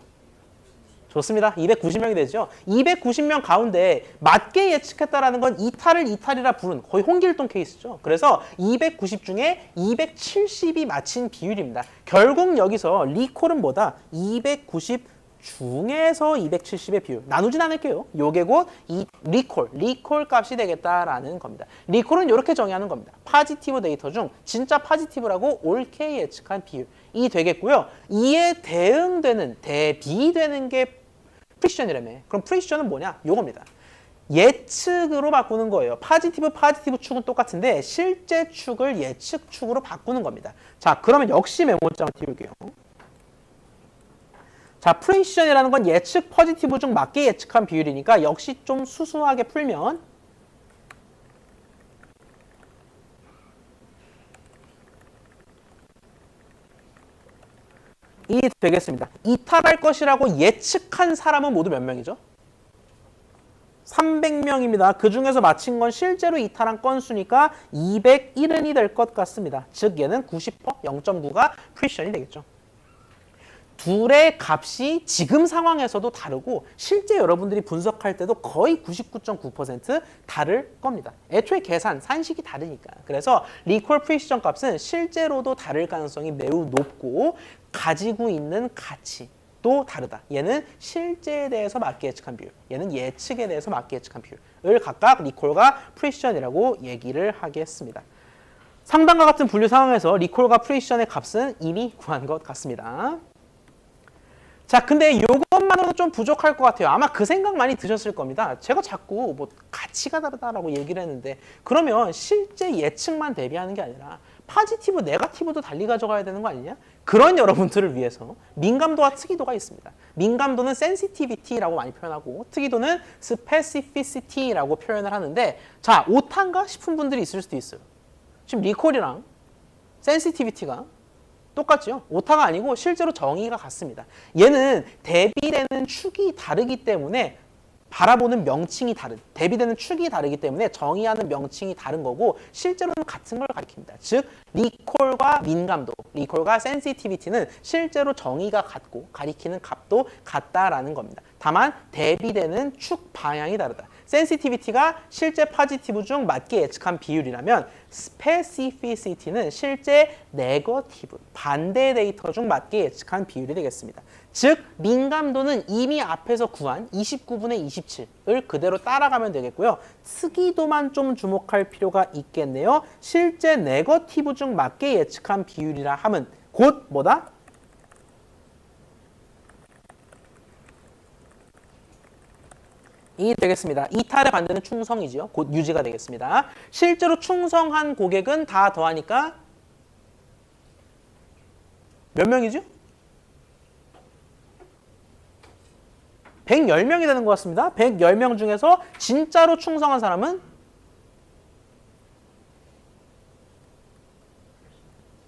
좋습니다. 290명이 되죠. 290명 가운데 맞게 예측했다라는 건 이탈을 이탈이라 부른 거의 홍길동 케이스죠. 그래서 290 중에 270이 맞힌 비율입니다. 결국 여기서 리콜은 뭐다? 290 중에서 270의 비율. 나누진 않을게요. 요게 곧 이 리콜 값이 되겠다라는 겁니다. 리콜은 이렇게 정의하는 겁니다. 파지티브 데이터 중 진짜 파지티브라고 옳게 예측한 비율이 되겠고요. 이에 대응되는, 대비되는 게 프리시전이라며. 그럼 프리시전은 뭐냐? 요겁니다. 예측으로 바꾸는 거예요. 파지티브 축은 똑같은데 실제 축을 예측 축으로 바꾸는 겁니다. 자, 그러면 역시 메모장을 띄울게요. 자, 프리시전이라는 건 예측 포지티브 중 맞게 예측한 비율이니까 역시 좀 수수하게 풀면 이 되겠습니다. 이탈할 것이라고 예측한 사람은 모두 몇 명이죠? 300명입니다. 그 중에서 맞힌 건 실제로 이탈한 건수니까 201이 될 것 같습니다. 즉 얘는 90%, 0.9가 프리시전이 되겠죠. 둘의 값이 지금 상황에서도 다르고 실제 여러분들이 분석할 때도 거의 99.9% 다를 겁니다. 애초에 산식이 다르니까. 그래서 리콜 프리시전 값은 실제로도 다를 가능성이 매우 높고 가지고 있는 가치도 다르다. 얘는 실제에 대해서 맞게 예측한 비율, 얘는 예측에 대해서 맞게 예측한 비율을 각각 리콜과 프리시전이라고 얘기를 하겠습니다. 상단과 같은 분류 상황에서 리콜과 프리시전의 값은 이미 구한 것 같습니다. 자, 근데 이것만으로는 좀 부족할 것 같아요. 아마 그 생각 많이 드셨을 겁니다. 제가 자꾸 뭐 가치가 다르다라고 얘기를 했는데 그러면 실제 예측만 대비하는 게 아니라 파지티브, 네거티브도 달리 가져가야 되는 거 아니냐? 그런 여러분들을 위해서 민감도와 특이도가 있습니다. 민감도는 sensitivity라고 많이 표현하고 특이도는 specificity라고 표현을 하는데 자, 오타인가 싶은 분들이 있을 수도 있어요. 지금 리콜이랑 sensitivity가 똑같죠? 오타가 아니고 실제로 정의가 같습니다. 얘는 대비되는 축이 다르기 때문에 바라보는 명칭이 대비되는 축이 다르기 때문에 정의하는 명칭이 다른 거고 실제로는 같은 걸 가리킵니다. 즉 리콜과 민감도, 리콜과 센시티비티는 실제로 정의가 같고 가리키는 값도 같다라는 겁니다. 다만 대비되는 축 방향이 다르다. 센시티비티가 실제 파지티브 중 맞게 예측한 비율이라면 스페시피시티는 실제 네거티브, 반대 데이터 중 맞게 예측한 비율이 되겠습니다. 즉 민감도는 이미 앞에서 구한 29분의 27을 그대로 따라가면 되겠고요. 특이도만 좀 주목할 필요가 있겠네요. 실제 네거티브 중 맞게 예측한 비율이라 함은 곧 뭐다? 이 되겠습니다. 이탈에 반대는 충성이지요. 곧 유지가 되겠습니다. 실제로 충성한 고객은 다 더하니까 몇 명이죠? 110명이 되는 것 같습니다. 110명 중에서 진짜로 충성한 사람은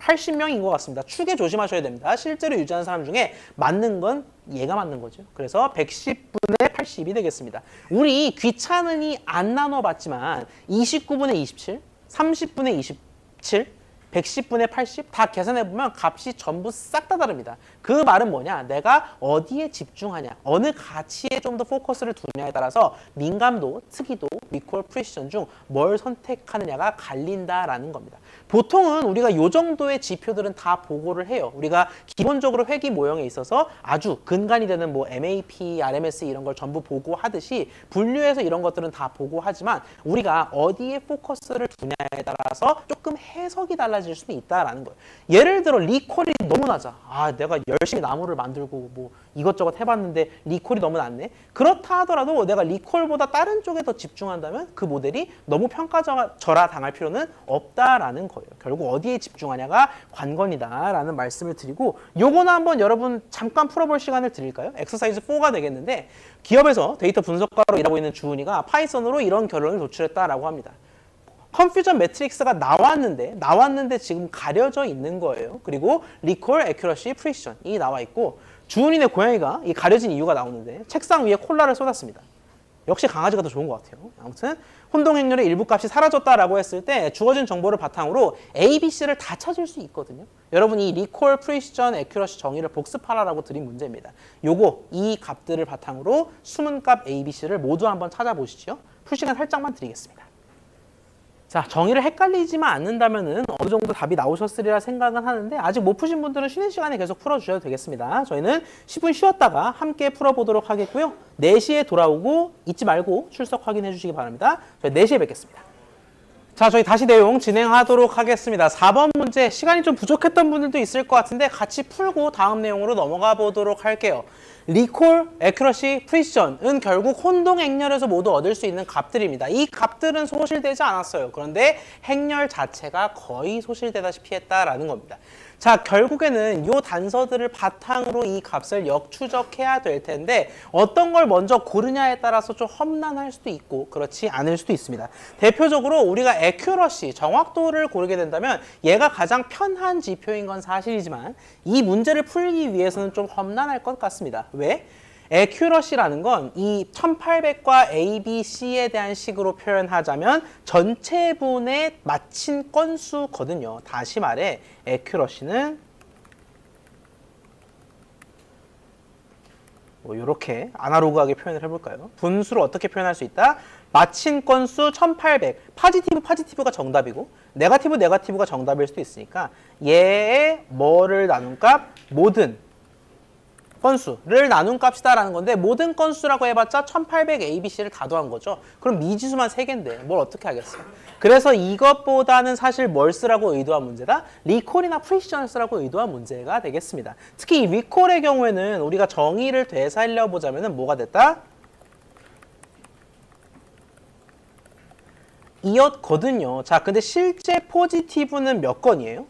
80명인 것 같습니다. 축에 조심하셔야 됩니다. 실제로 유지하는 사람 중에 맞는 건 얘가 맞는 거죠. 그래서 110분의 80이 되겠습니다. 우리 귀찮으니 안 나눠봤지만 29분의 27, 30분의 27, 110분의 80 다 계산해보면 값이 전부 싹 다 다릅니다. 그 말은 뭐냐? 내가 어디에 집중하냐, 어느 가치에 좀 더 포커스를 두냐에 따라서 민감도, 특이도, 리콜, 프리시전 중 뭘 선택하느냐가 갈린다라는 겁니다. 보통은 우리가 이 정도의 지표들은 다 보고를 해요. 우리가 기본적으로 회계 모형에 있어서 아주 근간이 되는 뭐 MAP, RMS 이런 걸 전부 보고하듯이 분류해서 이런 것들은 다 보고하지만 우리가 어디에 포커스를 두냐에 따라서 조금 해석이 달라질 수도 있다라는 거예요. 예를 들어 리콜이 너무 낮아. 아, 내가 열심히 나무를 만들고 뭐 이것저것 해봤는데 리콜이 너무 낮네. 그렇다 하더라도 내가 리콜보다 다른 쪽에 더 집중한다면 그 모델이 너무 평가절하 당할 필요는 없다라는 거예요. 결국 어디에 집중하냐가 관건이다라는 말씀을 드리고 요거는 한번 여러분 잠깐 풀어볼 시간을 드릴까요? 엑서사이즈 4가 되겠는데 기업에서 데이터 분석가로 일하고 있는 주은이가 파이썬으로 이런 결론을 도출했다라고 합니다. 컨퓨전 매트릭스가 나왔는데 지금 가려져 있는 거예요. 그리고 리콜, 애큐러시, 프리시전이 나와 있고 주은이네 고양이가 이 가려진 이유가 나오는데 책상 위에 콜라를 쏟았습니다. 역시 강아지가 더 좋은 것 같아요. 아무튼 혼동행렬의 일부 값이 사라졌다라고 했을 때 주어진 정보를 바탕으로 A, B, C를 다 찾을 수 있거든요. 여러분 이 리콜, 프리시전, 애큐러시 정의를 복습하라라고 드린 문제입니다. 요거 이 값들을 바탕으로 숨은 값 A, B, C를 모두 한번 찾아보시죠. 풀 시간 살짝만 드리겠습니다. 자, 정의를 헷갈리지만 않는다면은 어느 정도 답이 나오셨으리라 생각은 하는데 아직 못 푸신 분들은 쉬는 시간에 계속 풀어주셔도 되겠습니다. 저희는 10분 쉬었다가 함께 풀어보도록 하겠고요. 4시에 돌아오고 잊지 말고 출석 확인해 주시기 바랍니다. 저희 4시에 뵙겠습니다. 자, 저희 다시 내용 진행하도록 하겠습니다. 4번 문제, 시간이 좀 부족했던 분들도 있을 것 같은데 같이 풀고 다음 내용으로 넘어가 보도록 할게요. 리콜, 애큐러시, 프리시전은 결국 혼동 행렬에서 모두 얻을 수 있는 값들입니다. 이 값들은 소실되지 않았어요. 그런데 행렬 자체가 거의 소실되다시피 했다라는 겁니다. 자, 결국에는 이 단서들을 바탕으로 이 값을 역추적해야 될 텐데 어떤 걸 먼저 고르냐에 따라서 좀 험난할 수도 있고 그렇지 않을 수도 있습니다. 대표적으로 우리가 애큐러시, 정확도를 고르게 된다면 얘가 가장 편한 지표인 건 사실이지만 이 문제를 풀기 위해서는 좀 험난할 것 같습니다. 왜? 애큐러시라는 건 이 1800과 A, B, C에 대한 식으로 표현하자면 전체분의 맞힌 건수거든요. 다시 말해 애큐러시는 뭐 이렇게 아날로그하게 표현을 해볼까요? 분수를 어떻게 표현할 수 있다? 맞힌 건수 1800, 파지티브가 정답이고 네거티브가 정답일 수도 있으니까 얘의 뭐를 나눈 값? 모든 건수를 나눈 값이다라는 건데 모든 건수라고 해봤자 1800 A, B, C를 다 더한 거죠. 그럼 미지수만 3개인데 뭘 어떻게 하겠어요. 그래서 이것보다는 사실 뭘 쓰라고 의도한 문제다? 리콜이나 프리시전을 쓰라고 의도한 문제가 되겠습니다. 특히 이 리콜의 경우에는 우리가 정의를 되살려보자면 뭐가 됐다? 이었거든요. 자, 근데 실제 포지티브는 몇 건이에요?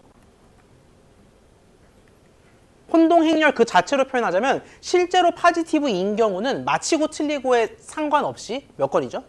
혼동 행렬 그 자체로 표현하자면 실제로 파지티브인 경우는 맞히고 틀리고에 상관없이 몇 건이죠?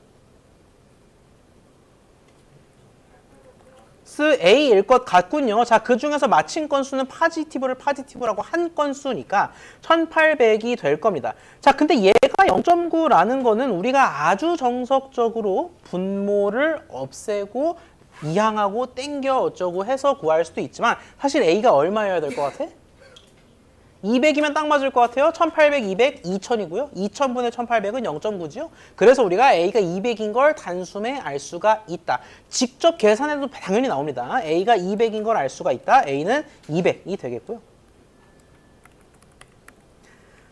A일 것 같군요. 자, 그 중에서 맞힌 건수는 파지티브를 파지티브라고 한 건수니까 1800이 될 겁니다. 자, 근데 얘가 0.9라는 거는 우리가 아주 정석적으로 분모를 없애고 이항하고 땡겨 어쩌고 해서 구할 수도 있지만 사실 A가 얼마여야 될 것 같아? 200이면 딱 맞을 것 같아요. 1800, 200, 2000이고요. 2000분의 1800은 0.9죠. 그래서 우리가 A가 200인 걸 단숨에 알 수가 있다. 직접 계산해도 당연히 나옵니다. A가 200인 걸 알 수가 있다. A는 200이 되겠고요.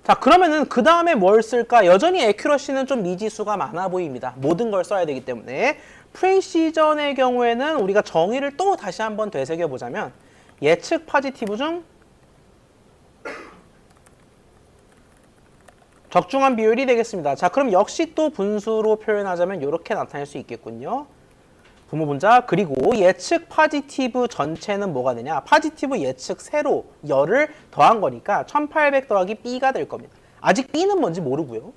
자, 그러면은 그 다음에 뭘 쓸까? 여전히 애큐러시는 좀 미지수가 많아 보입니다. 모든 걸 써야 되기 때문에. 프리시전의 경우에는 우리가 정의를 또 다시 한번 되새겨보자면 예측 파지티브 중 적중한 비율이 되겠습니다. 자, 그럼 역시 또 분수로 표현하자면 이렇게 나타낼 수 있겠군요. 분모 분자 그리고 예측 파지티브 전체는 뭐가 되냐? 파지티브 예측 세로 열을 더한 거니까 1800 더하기 B가 될 겁니다. 아직 B는 뭔지 모르고요.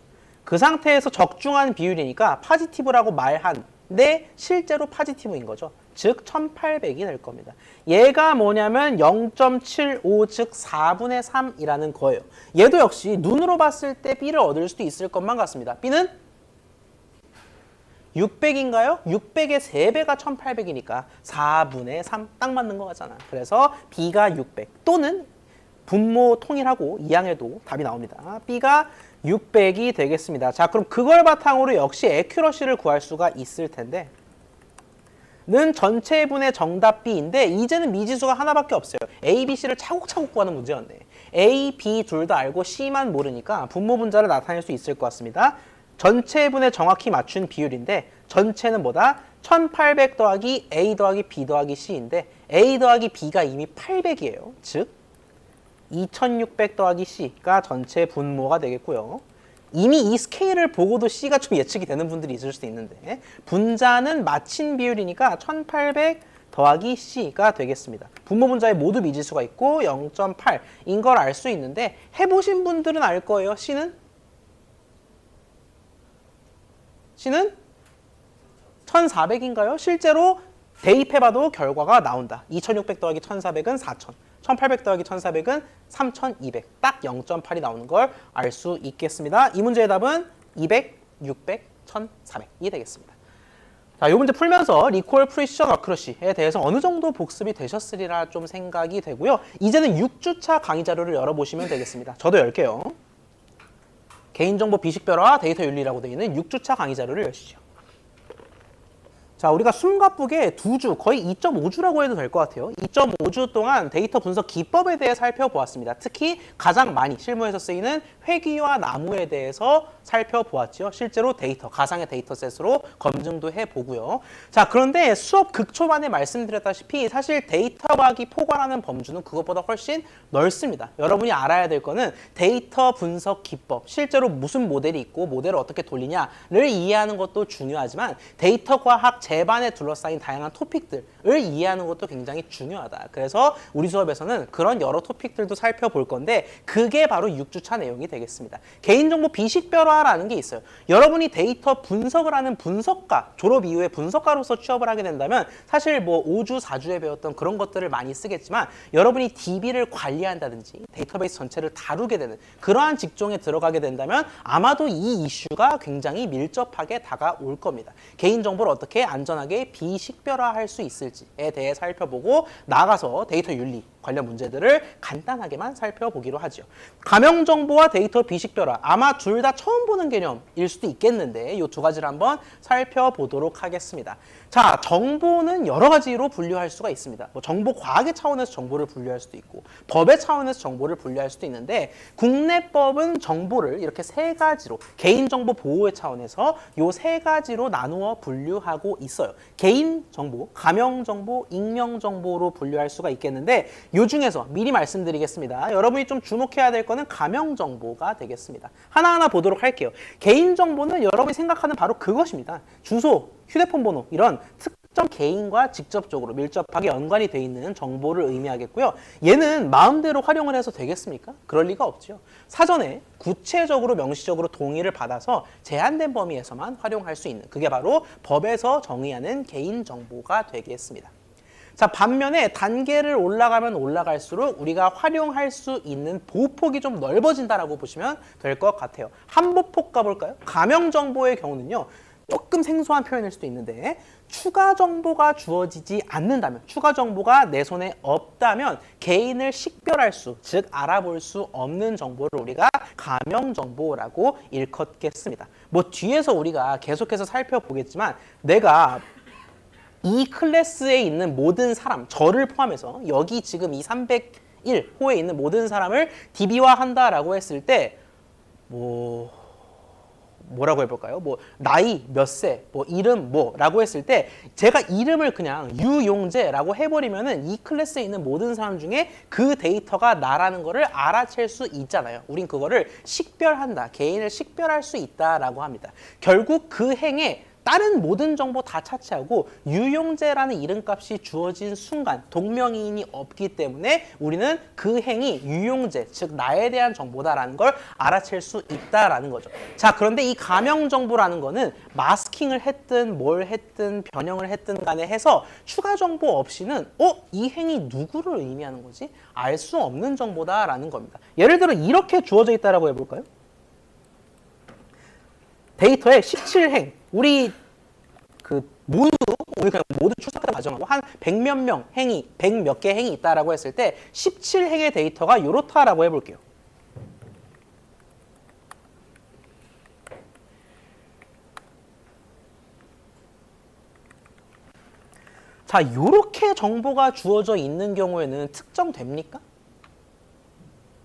그 상태에서 적중한 비율이니까 파지티브라고 말한데 실제로 파지티브인 거죠. 즉 1800이 될 겁니다. 얘가 뭐냐면 0.75 즉 4분의 3이라는 거예요. 얘도 역시 눈으로 봤을 때 B를 얻을 수도 있을 것만 같습니다. B는 600인가요? 600의 3배가 1800이니까 4분의 3 딱 맞는 거 같잖아. 그래서 B가 600 또는 분모 통일하고 이항해도 답이 나옵니다. B가 600이 되겠습니다. 자, 그럼 그걸 바탕으로 역시 애큐러시를 구할 수가 있을 텐데 는 전체분의 정답 B인데 이제는 미지수가 하나밖에 없어요. A, B, C를 차곡차곡 구하는 문제였네. A, B 둘 다 알고 C만 모르니까 분모 분자를 나타낼 수 있을 것 같습니다. 전체분에 정확히 맞춘 비율인데 전체는 뭐다? 1800 더하기 A 더하기 B 더하기 C인데 A 더하기 B가 이미 800이에요. 즉 2600 더하기 C가 전체 분모가 되겠고요. 이미 이 스케일을 보고도 C가 좀 예측이 되는 분들이 있을 수도 있는데 분자는 맞힌 비율이니까 1800 더하기 C가 되겠습니다. 분모 분자에 모두 미지수가 있고 0.8인 걸 알 수 있는데 해보신 분들은 알 거예요. C는 1400인가요? 실제로 대입해봐도 결과가 나온다. 2600 더하기 1400은 4000. 1800 더하기 1400은 3200. 딱 0.8이 나오는 걸 알 수 있겠습니다. 이 문제의 답은 200, 600, 1,400이 되겠습니다. 자, 이 문제 풀면서 리콜 프리시전 어크러시에 대해서 어느 정도 복습이 되셨으리라 좀 생각이 되고요. 이제는 6주차 강의 자료를 열어보시면 되겠습니다. 저도 열게요. 개인정보 비식별화 데이터 윤리라고 되어 있는 6주차 강의 자료를 여시죠. 자, 우리가 숨가쁘게 2주, 거의 2.5주라고 해도 될 것 같아요. 2.5주 동안 데이터 분석 기법에 대해 살펴보았습니다. 특히 가장 많이 실무에서 쓰이는 회귀와 나무에 대해서 살펴보았죠. 실제로 데이터, 가상의 데이터셋으로 검증도 해보고요. 자, 그런데 수업 극초반에 말씀드렸다시피 사실 데이터 과학이 포괄하는 범주는 그것보다 훨씬 넓습니다. 여러분이 알아야 될 거는 데이터 분석 기법, 실제로 무슨 모델이 있고 모델을 어떻게 돌리냐를 이해하는 것도 중요하지만 데이터 과학 제반에 둘러싸인 다양한 토픽들을 이해하는 것도 굉장히 중요하다. 그래서 우리 수업에서는 그런 여러 토픽들도 살펴볼 건데 그게 바로 6주차 내용이 되겠습니다. 개인정보 비식별화라는 게 있어요. 여러분이 데이터 분석을 하는 분석가, 졸업 이후에 분석가로서 취업을 하게 된다면 사실 뭐 5주, 4주에 배웠던 그런 것들을 많이 쓰겠지만 여러분이 DB를 관리한다든지 데이터베이스 전체를 다루게 되는 그러한 직종에 들어가게 된다면 아마도 이 이슈가 굉장히 밀접하게 다가올 겁니다. 개인정보를 어떻게 안전하게 비식별화할 수 있을지에 대해 살펴보고 나가서 데이터 윤리 관련 문제들을 간단하게만 살펴보기로 하죠. 가명정보와 데이터 비식별화, 아마 둘 다 처음 보는 개념일 수도 있겠는데 이 두 가지를 한번 살펴보도록 하겠습니다. 자, 정보는 여러 가지로 분류할 수가 있습니다. 뭐 정보 과학의 차원에서 정보를 분류할 수도 있고 법의 차원에서 정보를 분류할 수도 있는데 국내법은 정보를 이렇게 세 가지로 개인정보 보호의 차원에서 이 세 가지로 나누어 분류하고 있어요. 개인정보, 가명정보, 익명정보로 분류할 수가 있겠는데 이 중에서 미리 말씀드리겠습니다. 여러분이 좀 주목해야 될 거는 가명정보가 되겠습니다. 하나하나 보도록 할게요. 개인정보는 여러분이 생각하는 바로 그것입니다. 주소, 휴대폰 번호 이런 특정 개인과 직접적으로 밀접하게 연관이 돼 있는 정보를 의미하겠고요. 얘는 마음대로 활용을 해서 되겠습니까? 그럴 리가 없죠. 사전에 구체적으로 명시적으로 동의를 받아서 제한된 범위에서만 활용할 수 있는 그게 바로 법에서 정의하는 개인정보가 되겠습니다. 자, 반면에 단계를 올라가면 올라갈수록 우리가 활용할 수 있는 보호폭이 좀 넓어진다라고 보시면 될 것 같아요. 한보폭 가볼까요? 가명정보의 경우는요. 조금 생소한 표현일 수도 있는데 추가 정보가 주어지지 않는다면, 추가 정보가 내 손에 없다면 개인을 식별할 수, 즉 알아볼 수 없는 정보를 우리가 가명정보라고 일컫겠습니다. 뭐 뒤에서 우리가 계속해서 살펴보겠지만 내가 이 클래스에 있는 모든 사람, 저를 포함해서 여기 지금 이 301호에 있는 모든 사람을 DB화한다라고 했을 때 뭐라고 해볼까요? 뭐 나이 몇 세, 뭐 이름 뭐라고 했을 때 제가 이름을 그냥 유용재라고 해버리면은 이 클래스에 있는 모든 사람 중에 그 데이터가 나라는 거를 알아챌 수 있잖아요. 우린 그거를 식별한다, 개인을 식별할 수 있다라고 합니다. 결국 그 행에 다른 모든 정보 다 차치하고 유용재라는 이름값이 주어진 순간 동명이인이 없기 때문에 우리는 그 행이 유용재, 즉 나에 대한 정보다라는 걸 알아챌 수 있다라는 거죠. 자, 그런데 이 가명정보라는 거는 마스킹을 했든 뭘 했든 변형을 했든 간에 해서 추가 정보 없이는 이 행이 누구를 의미하는 거지? 알 수 없는 정보다라는 겁니다. 예를 들어 이렇게 주어져 있다라고 해볼까요? 데이터에 17행, 우리 오늘 그냥 모두 출석하다 가정하고 한 100몇 명 행이, 100 몇 개 행이 있다라고 했을 때 17행의 데이터가 요렇다라고 해볼게요. 자, 요렇게 정보가 주어져 있는 경우에는 특정됩니까?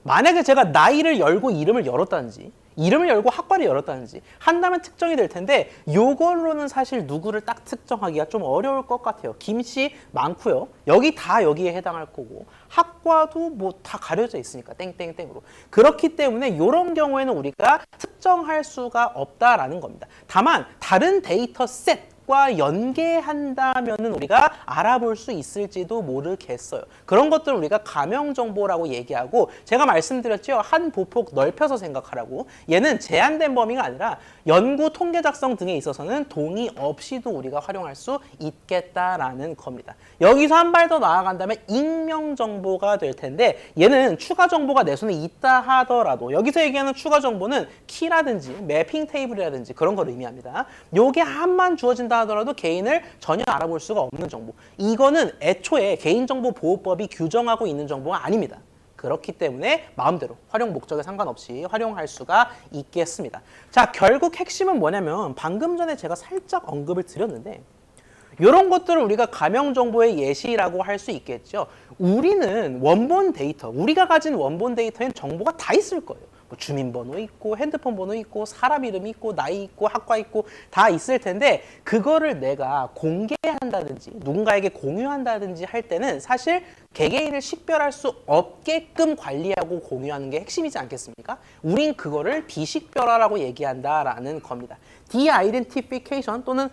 만약에 제가 나이를 열고 이름을 열었다든지 이름을 열고 학과를 열었다든지 한다면 특정이 될 텐데 요걸로는 사실 누구를 딱 특정하기가 좀 어려울 것 같아요. 김씨 많고요. 여기 다 여기에 해당할 거고 학과도 뭐 다 가려져 있으니까 땡땡땡으로. 그렇기 때문에 이런 경우에는 우리가 특정할 수가 없다라는 겁니다. 다만 다른 데이터 셋 이것과 연계한다면은 우리가 알아볼 수 있을지도 모르겠어요. 그런 것들을 우리가 가명 정보라고 얘기하고, 제가 말씀드렸죠. 한 보폭 넓혀서 생각하라고. 얘는 제한된 범위가 아니라 연구 통계 작성 등에 있어서는 동의 없이도 우리가 활용할 수 있겠다라는 겁니다. 여기서 한 발 더 나아간다면 익명 정보가 될 텐데, 얘는 추가 정보가 내 손에 있다 하더라도, 여기서 얘기하는 추가 정보는 키라든지 매핑 테이블이라든지 그런 걸 의미합니다. 요게 한만 주어진다 하더라도 개인을 전혀 알아볼 수가 없는 정보. 이거는 애초에 개인정보보호법이 규정하고 있는 정보가 아닙니다. 그렇기 때문에 마음대로 활용 목적에 상관없이 활용할 수가 있겠습니다. 자, 결국 핵심은 뭐냐면 방금 전에 제가 살짝 언급을 드렸는데, 이런 것들을 우리가 가명 정보의 예시라고 할 수 있겠죠. 우리는 원본 데이터, 우리가 가진 원본 데이터엔 정보가 다 있을 거예요. 뭐 주민번호 있고 핸드폰 번호 있고 사람 이름 있고 나이 있고 학과 있고 다 있을 텐데, 그거를 내가 공개한다든지 누군가에게 공유한다든지 할 때는 사실 개개인을 식별할 수 없게끔 관리하고 공유하는 게 핵심이지 않겠습니까? 우린 그거를 비식별화라고 얘기한다라는 겁니다. de-identification 또는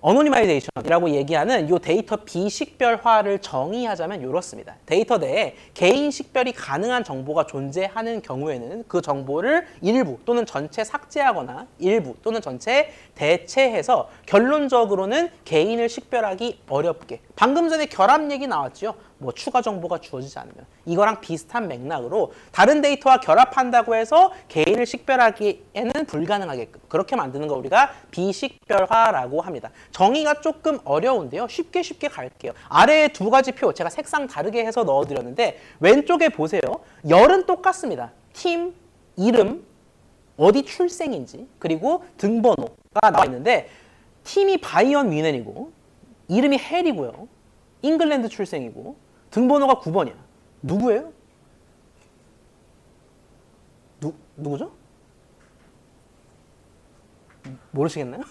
어노니마이제이션이라고 얘기하는 이 데이터 비식별화를 정의하자면 이렇습니다. 데이터 내에 개인 식별이 가능한 정보가 존재하는 경우에는 그 정보를 일부 또는 전체 삭제하거나 일부 또는 전체 대체해서 결론적으로는 개인을 식별하기 어렵게, 방금 전에 결합 얘기 나왔죠. 뭐 추가 정보가 주어지지 않으면, 이거랑 비슷한 맥락으로 다른 데이터와 결합한다고 해서 개인을 식별하기에는 불가능하게끔 그렇게 만드는 거 우리가 비식별화라고 합니다. 정의가 조금 어려운데요. 쉽게 갈게요. 아래에 두 가지 표 제가 색상 다르게 해서 넣어드렸는데, 왼쪽에 보세요. 열은 똑같습니다. 팀, 이름, 어디 출생인지, 그리고 등번호가 나와 있는데, 팀이 바이언 뮤넨이고 이름이 헬이고요. 잉글랜드 출생이고 등번호가 9번이야. 누구예요? 누구죠? 모르시겠나요?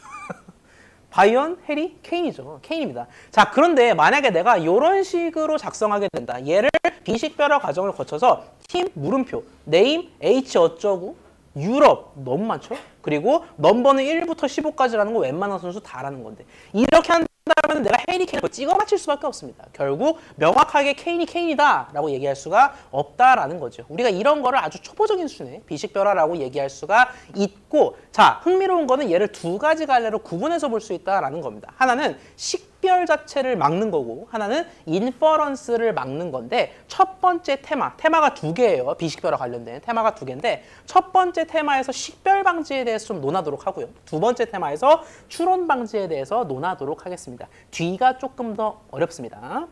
바이언, 해리, 케인이죠. 케인입니다. 자, 그런데 만약에 내가 이런 식으로 작성하게 된다. 얘를 비식별화 과정을 거쳐서 팀, 물음표, 네임, H 어쩌고, 유럽, 너무 많죠? 그리고 넘버는 1부터 15까지라는 거 웬만한 선수 다 아는 건데, 이렇게 한다면 내가 해리 케인을 찍어 맞힐 수밖에 없습니다. 결국 명확하게 케인이 케인이다 라고 얘기할 수가 없다라는 거죠. 우리가 이런 거를 아주 초보적인 수준의 비식별화라고 얘기할 수가 있고, 자, 흥미로운 거는 얘를 두 가지 갈래로 구분해서 볼 수 있다라는 겁니다. 하나는 식별 자체를 막는 거고, 하나는 인퍼런스를 막는 건데, 첫 번째 테마가 두 개예요. 비식별화 관련된 테마가 두 개인데, 첫 번째 테마에서 식별 방지에 대해서 좀 논하도록 하고요. 두 번째 테마에서 추론 방지에 대해서 논하도록 하겠습니다. 뒤가 조금 더 어렵습니다.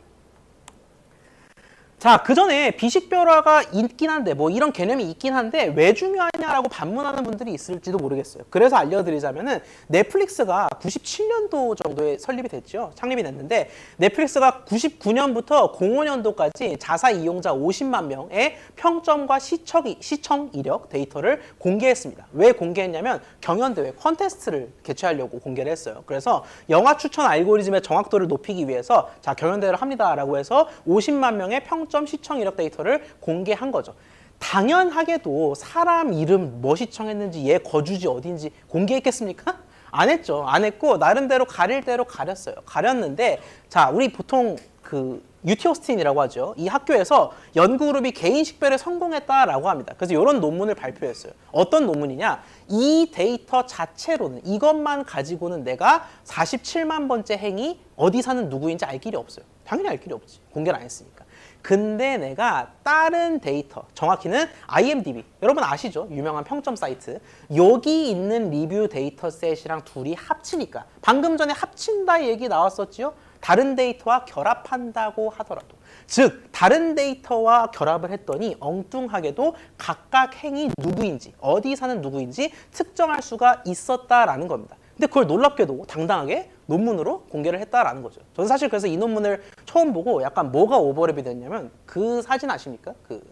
자, 그 전에 비식별화가 있긴 한데, 뭐 이런 개념이 있긴 한데 왜 중요하냐라고 반문하는 분들이 있을지도 모르겠어요. 그래서 알려드리자면은, 넷플릭스가 97년도 정도에 설립이 됐죠. 창립이 됐는데, 넷플릭스가 99년부터 05년도까지 자사 이용자 50만 명의 평점과 시청 이력 데이터를 공개했습니다. 왜 공개했냐면 경연대회 콘테스트를 개최하려고 공개를 했어요. 그래서 영화 추천 알고리즘의 정확도를 높이기 위해서 자, 경연대회를 합니다라고 해서 50만 명의 평점 시청 이력 데이터를 공개한 거죠. 당연하게도 사람 이름 뭐 시청했는지, 얘 거주지 어딘지 공개했겠습니까? 안 했죠. 안 했고 나름대로 가릴 대로 가렸어요. 가렸는데, 자, 우리 보통 그 UT 오스틴이라고 하죠. 이 학교에서 연구그룹이 개인 식별에 성공했다라고 합니다. 그래서 이런 논문을 발표했어요. 어떤 논문이냐? 이 데이터 자체로는, 이것만 가지고는 내가 47만 번째 행이 어디 사는 누구인지 알 길이 없어요. 당연히 알 길이 없지. 공개를 안 했으니까. 근데 내가 다른 데이터, 정확히는 IMDb, 여러분 아시죠? 유명한 평점 사이트. 여기 있는 리뷰 데이터셋이랑 둘이 합치니까, 방금 전에 합친다 얘기 나왔었지요? 다른 데이터와 결합한다고 하더라도, 즉 다른 데이터와 결합을 했더니 엉뚱하게도 각각 행이 누구인지, 어디 사는 누구인지 특정할 수가 있었다라는 겁니다. 근데 그걸 놀랍게도 당당하게 논문으로 공개를 했다라는 거죠. 저는 사실 그래서 이 논문을 처음 보고 약간 뭐가 오버랩이 됐냐면, 그 사진 아십니까? 그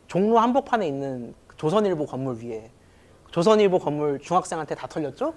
종로 한복판에 있는 조선일보 건물 위에, 조선일보 건물 중학생한테 다 털렸죠?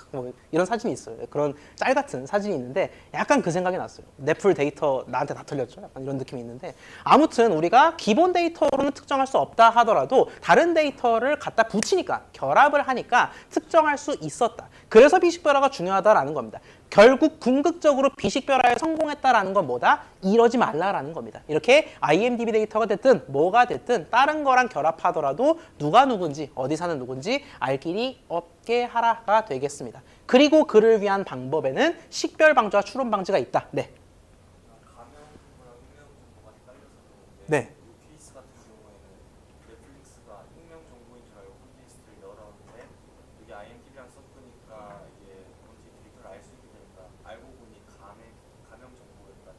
뭐 이런 사진이 있어요. 그런 짤 같은 사진이 있는데 약간 그 생각이 났어요. 넷플 데이터 나한테 다 털렸죠? 약간 이런 느낌이 있는데, 아무튼 우리가 기본 데이터로는 특정할 수 없다 하더라도 다른 데이터를 갖다 붙이니까, 결합을 하니까 특정할 수 있었다. 그래서 비식별화가 중요하다라는 겁니다. 결국 궁극적으로 비식별화에 성공했다라는 건 뭐다? 이러지 말라라는 겁니다. 이렇게 IMDb 데이터가 됐든 뭐가 됐든 다른 거랑 결합하더라도 누가 누군지 어디 사는 누군지 알 길이 없게 하라가 되겠습니다. 그리고 그를 위한 방법에는 식별 방지와 추론 방지가 있다. 네. 네. 케이스 같은 경우에는 넷플릭스가 익명 정보인 줄 알고 콘테스트를 열었는데 여기 IMDb랑 섞으니까 이게 뭔지 데이터를 알 수 있게 되니까 알고 보니 감염 정보였다.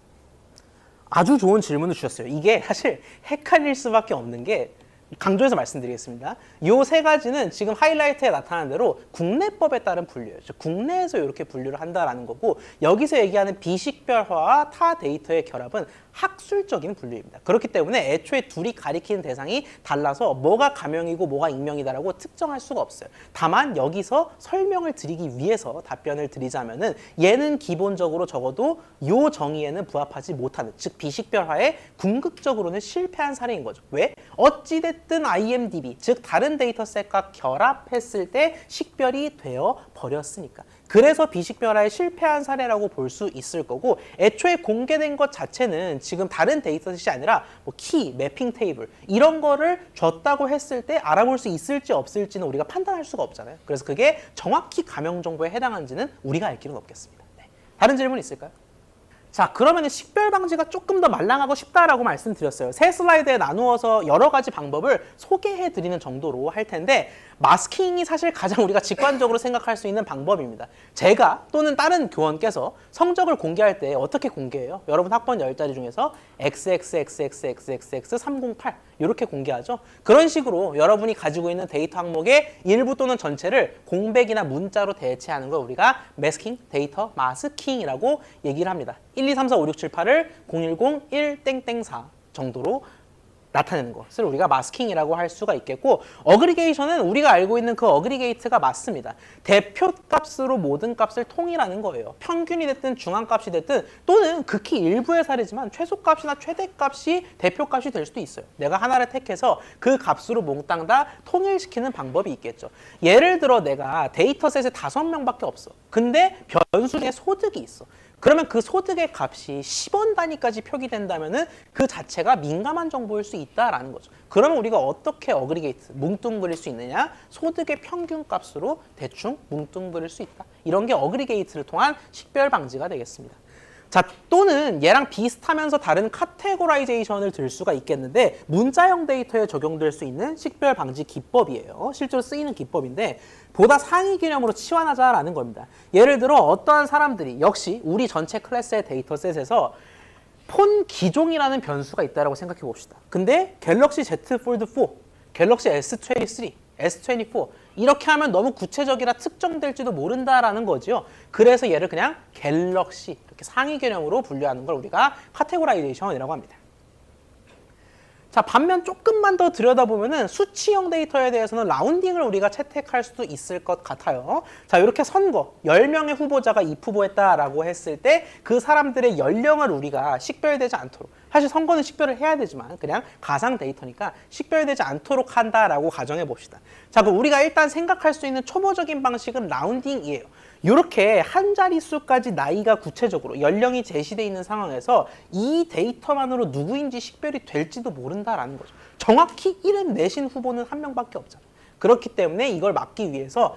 아주 좋은 질문을 주셨어요. 이게 사실 헷갈릴 수밖에 없는 게 강조해서 말씀드리겠습니다. 요 세 가지는 지금 하이라이트에 나타난 대로 국내법에 따른 분류예요. 즉 국내에서 이렇게 분류를 한다라는 거고 여기서 얘기하는 비식별화와 타 데이터의 결합은 학술적인 분류입니다. 그렇기 때문에 애초에 둘이 가리키는 대상이 달라서 뭐가 감염이고 뭐가 익명이다라고 특정할 수가 없어요. 다만 여기서 설명을 드리기 위해서 답변을 드리자면은 얘는 기본적으로 적어도 요 정의에는 부합하지 못하는, 즉 비식별화에 궁극적으로는 실패한 사례인 거죠. 왜? 어찌됐든 IMDb, 즉 다른 데이터셋과 결합했을 때 식별이 되어 버렸으니까. 그래서 비식별화에 실패한 사례라고 볼 수 있을 거고 애초에 공개된 것 자체는 지금 다른 데이터셋이 아니라 뭐 키, 매핑 테이블 이런 거를 줬다고 했을 때 알아볼 수 있을지 없을지는 우리가 판단할 수가 없잖아요. 그래서 그게 정확히 감염 정보에 해당하는지는 우리가 알 길은 없겠습니다. 네. 다른 질문 있을까요? 자, 그러면 식별 방지가 조금 더 말랑하고 쉽다라고 말씀드렸어요. 세 슬라이드에 나누어서 여러 가지 방법을 소개해드리는 정도로 할 텐데 마스킹이 사실 가장 우리가 직관적으로 생각할 수 있는 방법입니다. 제가 또는 다른 교원께서 성적을 공개할 때 어떻게 공개해요? 여러분 학번 10자리 중에서 XXXXXXX308 이렇게 공개하죠. 그런 식으로 여러분이 가지고 있는 데이터 항목의 일부 또는 전체를 공백이나 문자로 대체하는 걸 우리가 마스킹, 데이터 마스킹이라고 얘기를 합니다. 1, 2, 3, 4, 5, 6, 7, 8을 010, 1, 땡땡4 정도로 나타내는 것을 우리가 마스킹이라고 할 수가 있겠고 어그리게이션은 우리가 알고 있는 그 어그리게이트가 맞습니다. 대표 값으로 모든 값을 통일하는 거예요. 평균이 됐든 중앙값이 됐든 또는 극히 일부의 사례지만 최소값이나 최대값이 대표값이 될 수도 있어요. 내가 하나를 택해서 그 값으로 몽땅 다 통일시키는 방법이 있겠죠. 예를 들어 내가 데이터셋에 5명밖에 없어. 근데 변수 중에 소득이 있어. 그러면 그 소득의 값이 10원 단위까지 표기된다면은 그 자체가 민감한 정보일 수 있다라는 거죠. 그러면 우리가 어떻게 어그리게이트, 뭉뚱그릴 수 있느냐? 소득의 평균 값으로 대충 뭉뚱그릴 수 있다. 이런 게 어그리게이트를 통한 식별 방지가 되겠습니다. 자, 또는 얘랑 비슷하면서 다른 카테고라이제이션을 들 수가 있겠는데 문자형 데이터에 적용될 수 있는 식별 방지 기법이에요. 실제로 쓰이는 기법인데 보다 상위 개념으로 치환하자라는 겁니다. 예를 들어 어떠한 사람들이 역시 우리 전체 클래스의 데이터셋에서 폰 기종이라는 변수가 있다고 생각해 봅시다. 근데 갤럭시 Z 폴드 4, 갤럭시 S23, S24 이렇게 하면 너무 구체적이라 특정될지도 모른다라는 거죠. 그래서 얘를 그냥 갤럭시 이렇게 상위 개념으로 분류하는 걸 우리가 카테고라이제이션이라고 합니다. 자, 반면 조금만 더 들여다보면은 수치형 데이터에 대해서는 라운딩을 우리가 채택할 수도 있을 것 같아요. 자, 이렇게 선거 10명의 후보자가 입후보했다라고 했을 때 그 사람들의 연령을 우리가 식별되지 않도록, 사실 선거는 식별을 해야 되지만 그냥 가상 데이터니까 식별되지 않도록 한다라고 가정해 봅시다. 자, 그럼 우리가 일단 생각할 수 있는 초보적인 방식은 라운딩이에요. 이렇게 한 자릿수까지 나이가 구체적으로 연령이 제시되어 있는 상황에서 이 데이터만으로 누구인지 식별이 될지도 모른다라는 거죠. 정확히 이름 내신 후보는 한 명밖에 없잖아요. 그렇기 때문에 이걸 막기 위해서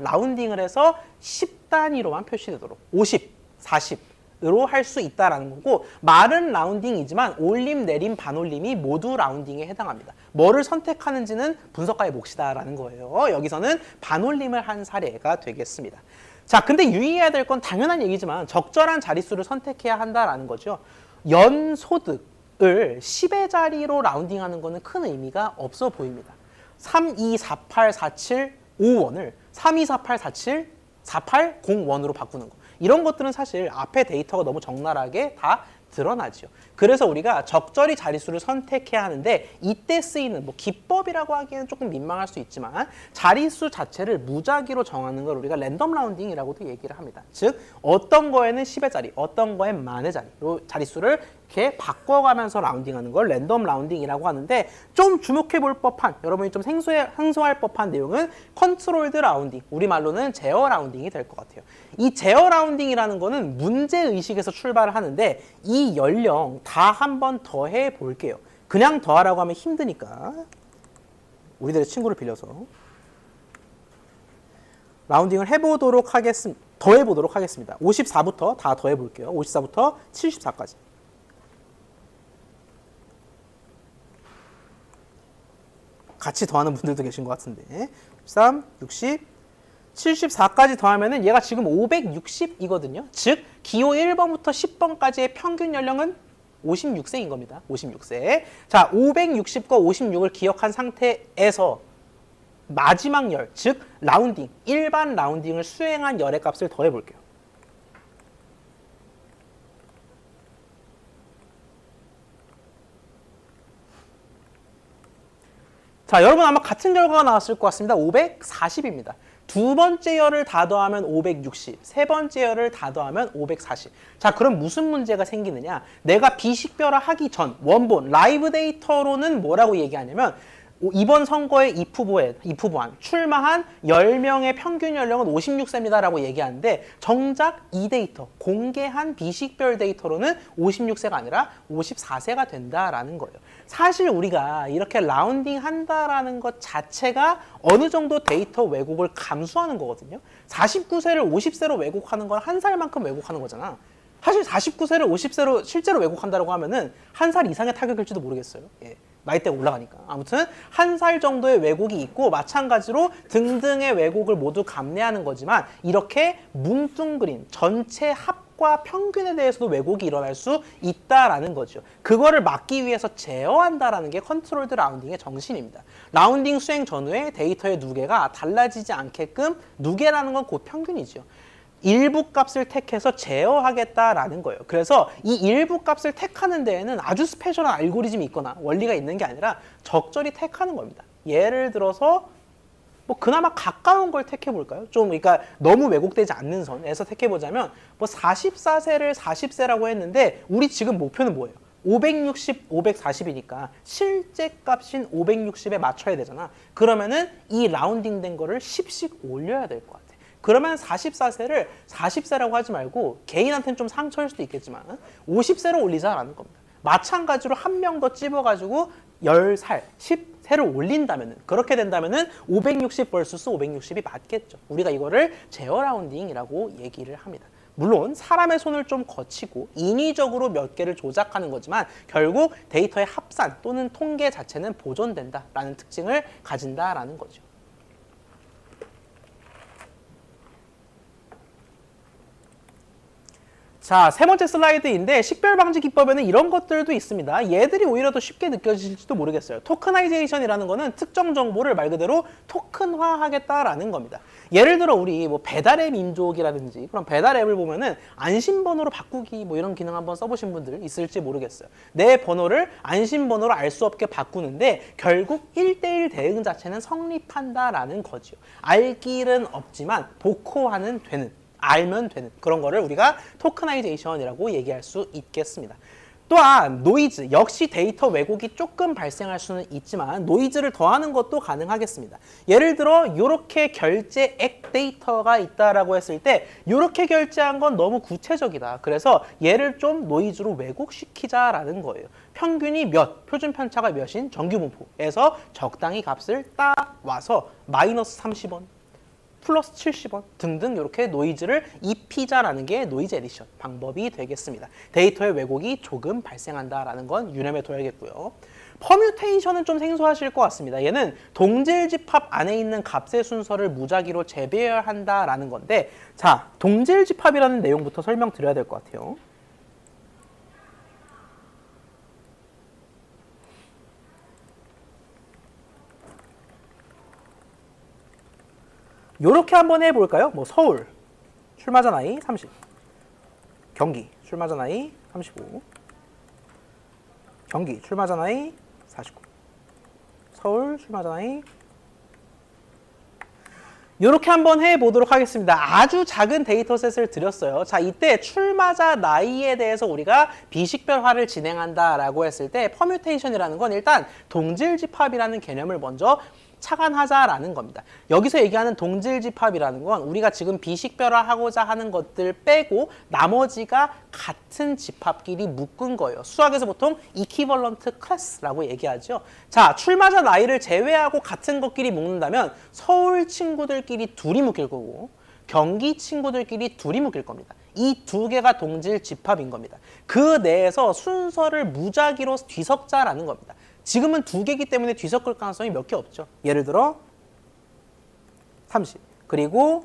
라운딩을 해서 10단위로만 표시되도록 50, 40으로 할 수 있다라는 거고 말은 라운딩이지만 올림, 내림, 반올림이 모두 라운딩에 해당합니다. 뭐를 선택하는지는 분석가의 몫이다라는 거예요. 여기서는 반올림을 한 사례가 되겠습니다. 자, 근데 유의해야 될 건 당연한 얘기지만 적절한 자릿수를 선택해야 한다라는 거죠. 연소득을 10의 자리로 라운딩하는 거는 큰 의미가 없어 보입니다. 3, 2, 4, 8, 4, 7, 5원을 3, 2, 4, 8, 4, 7, 4, 8, 0, 1으로 바꾸는 거. 이런 것들은 사실 앞에 데이터가 너무 적나라하게 다 드러나죠. 그래서 우리가 적절히 자릿수를 선택해야 하는데 이때 쓰이는 기법이라고 하기에는 조금 민망할 수 있지만 자릿수 자체를 무작위로 정하는 걸 우리가 랜덤 라운딩이라고도 얘기를 합니다. 즉 어떤 거에는 10의 자리, 어떤 거엔 만의 자리로 자릿수를 이렇게 바꿔가면서 라운딩하는 걸 랜덤 라운딩이라고 하는데 좀 주목해볼 법한 여러분이 좀 생소할 법한 내용은 컨트롤드 라운딩 우리말로는 제어 라운딩이 될 것 같아요. 이 제어 라운딩이라는 거는 문제의식에서 출발을 하는데 이 연령 다 한번 더 해볼게요. 그냥 더하라고 하면 힘드니까 우리들의 친구를 빌려서 라운딩을 해보도록 하겠습니다. 더해보도록 하겠습니다. 54부터 다 더해볼게요. 54부터 74까지. 같이 더하는 분들도 계신 것 같은데 13, 60, 74까지 더하면은 얘가 지금 560이거든요. 즉 기호 1번부터 10번까지의 평균 연령은 56세인 겁니다. 56세. 자, 560과 56을 기억한 상태에서 마지막 열, 즉 라운딩, 일반 라운딩을 수행한 열의 값을 더해볼게요. 자, 여러분 아마 같은 결과가 나왔을 것 같습니다. 540입니다. 두 번째 열을 다 더하면 560, 세 번째 열을 다 더하면 540. 자, 그럼 무슨 문제가 생기느냐? 내가 비식별화 하기 전 원본 라이브 데이터로는 뭐라고 얘기하냐면 이번 선거에 입후보한 출마한 10명의 평균 연령은 56세입니다 라고 얘기하는데 정작 이 데이터, 공개한 비식별 데이터로는 56세가 아니라 54세가 된다라는 거예요. 사실 우리가 이렇게 라운딩 한다라는 것 자체가 어느 정도 데이터 왜곡을 감수하는 거거든요. 49세를 50세로 왜곡하는 건 한 살만큼 왜곡하는 거잖아. 사실 49세를 50세로 실제로 왜곡한다고 하면은 한 살 이상의 타격일지도 모르겠어요. 예. 나이대가 올라가니까. 아무튼 한 살 정도의 왜곡이 있고 마찬가지로 등등의 왜곡을 모두 감내하는 거지만 이렇게 뭉뚱그린 전체 합과 평균에 대해서도 왜곡이 일어날 수 있다라는 거죠. 그거를 막기 위해서 제어한다라는 게 컨트롤드 라운딩의 정신입니다. 라운딩 수행 전후에 데이터의 누계가 달라지지 않게끔 누계라는 건 곧 평균이죠. 일부 값을 택해서 제어하겠다라는 거예요. 그래서 이 일부 값을 택하는 데에는 아주 스페셜한 알고리즘이 있거나 원리가 있는 게 아니라 적절히 택하는 겁니다. 예를 들어서 뭐 그나마 가까운 걸 택해 볼까요? 좀 그러니까 너무 왜곡되지 않는 선에서 택해 보자면 뭐 44세를 40세라고 했는데 우리 지금 목표는 뭐예요? 560, 540이니까 실제 값인 560에 맞춰야 되잖아. 그러면은 이 라운딩 된 거를 10씩 올려야 될 것 같아. 그러면 44세를 40세라고 하지 말고 개인한테는 좀 상처일 수도 있겠지만 50세로 올리자라는 겁니다. 마찬가지로 한 명 더 찝어가지고 10살, 10세를 올린다면은 그렇게 된다면은 560 vs 560이 맞겠죠. 우리가 이거를 제어 라운딩이라고 얘기를 합니다. 물론 사람의 손을 좀 거치고 인위적으로 몇 개를 조작하는 거지만 결국 데이터의 합산 또는 통계 자체는 보존된다라는 특징을 가진다라는 거죠. 자, 세 번째 슬라이드인데 식별 방지 기법에는 이런 것들도 있습니다. 얘들이 오히려 더 쉽게 느껴질지도 모르겠어요. 토크나이제이션이라는 거는 특정 정보를 말 그대로 토큰화하겠다라는 겁니다. 예를 들어 우리 뭐 배달의 민족이라든지 그런 배달 앱을 보면은 안심번호로 바꾸기 뭐 이런 기능 한번 써보신 분들 있을지 모르겠어요. 내 번호를 안심번호로 알 수 없게 바꾸는데 결국 1:1 대응 자체는 성립한다라는 거죠. 알 길은 없지만 복호화는 되는. 알면 되는 그런 거를 우리가 토크나이제이션이라고 얘기할 수 있겠습니다. 또한 노이즈, 역시 데이터 왜곡이 조금 발생할 수는 있지만 노이즈를 더하는 것도 가능하겠습니다. 예를 들어 이렇게 결제액 데이터가 있다라고 했을 때 이렇게 결제한 건 너무 구체적이다. 그래서 얘를 좀 노이즈로 왜곡시키자라는 거예요. 평균이 몇, 표준 편차가 몇인 정규분포에서 적당히 값을 따와서 마이너스 30원, 플러스 70원 등등 이렇게 노이즈를 입히자라는 게 노이즈 에디션 방법이 되겠습니다. 데이터의 왜곡이 조금 발생한다라는 건 유념해 둬야겠고요. 퍼뮤테이션은 좀 생소하실 것 같습니다. 얘는 동질 집합 안에 있는 값의 순서를 무작위로 재배열한다라는 건데 자, 동질 집합이라는 내용부터 설명드려야 될 것 같아요. 요렇게 한번 해볼까요? 뭐 서울 출마자 나이 30, 경기 출마자 나이 35, 경기 출마자 나이 49, 서울 출마자 나이 이렇게 한번 해보도록 하겠습니다. 아주 작은 데이터셋을 드렸어요. 자, 이때 출마자 나이에 대해서 우리가 비식별화를 진행한다라고 했을 때 퍼뮤테이션이라는 건 일단 동질집합이라는 개념을 먼저 착안하자라는 겁니다. 여기서 얘기하는 동질집합이라는 건 우리가 지금 비식별화하고자 하는 것들 빼고 나머지가 같은 집합끼리 묶은 거예요. 수학에서 보통 이퀴벌런트 클래스라고 얘기하죠. 자, 출마자 나이를 제외하고 같은 것끼리 묶는다면 서울 친구들끼리 둘이 묶일 거고 경기 친구들끼리 둘이 묶일 겁니다. 이 두 개가 동질 집합인 겁니다. 그 내에서 순서를 무작위로 뒤섞자라는 겁니다. 지금은 두 개이기 때문에 뒤섞을 가능성이 몇 개 없죠. 예를 들어 30. 그리고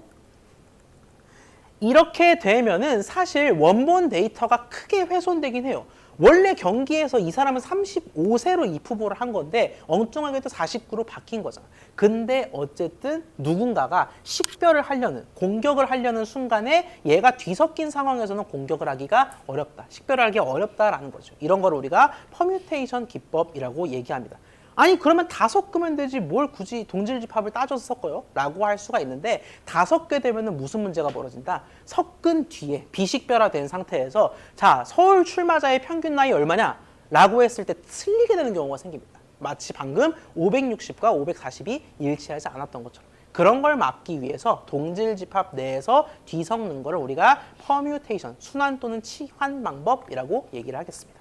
이렇게 되면은 사실 원본 데이터가 크게 훼손되긴 해요. 원래 경기에서 이 사람은 35세로 입 후보를 한 건데 엉뚱하게도 49로 바뀐 거잖아. 근데 어쨌든 누군가가 식별을 하려는, 공격을 하려는 순간에 얘가 뒤섞인 상황에서는 공격을 하기가 어렵다. 식별을 하기 어렵다라는 거죠. 이런 걸 우리가 퍼뮤테이션 기법이라고 얘기합니다. 아니 그러면 다 섞으면 되지 뭘 굳이 동질집합을 따져서 섞어요? 라고 할 수가 있는데 다 섞게 되면 무슨 문제가 벌어진다? 섞은 뒤에 비식별화된 상태에서 자 서울 출마자의 평균 나이 얼마냐? 라고 했을 때 틀리게 되는 경우가 생깁니다. 마치 방금 560과 540이 일치하지 않았던 것처럼. 그런 걸 막기 위해서 동질집합 내에서 뒤섞는 거를 우리가 퍼뮤테이션, 순환 또는 치환 방법이라고 얘기를 하겠습니다.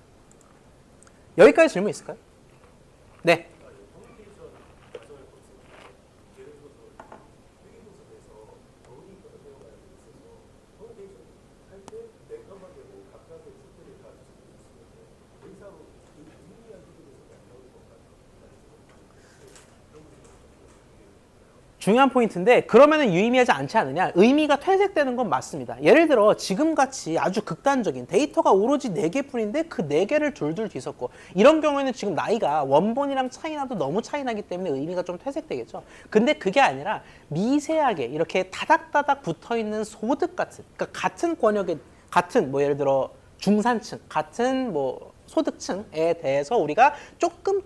여기까지 질문 있을까요? 네. 중요한 포인트인데 그러면은 유의미하지 않지 않느냐? 의미가 퇴색되는 건 맞습니다. 예를 들어 지금같이 아주 극단적인 데이터가 오로지 4개뿐인데 그 4개를 둘둘 뒤섞고 이런 경우에는 지금 나이가 원본이랑 차이나도 너무 차이나기 때문에 의미가 좀 퇴색되겠죠. 근데 그게 아니라 미세하게 이렇게 다닥다닥 붙어있는 소득 같은 그러니까 같은 권역의 같은 뭐 예를 들어 중산층 같은 뭐 소득층에 대해서 우리가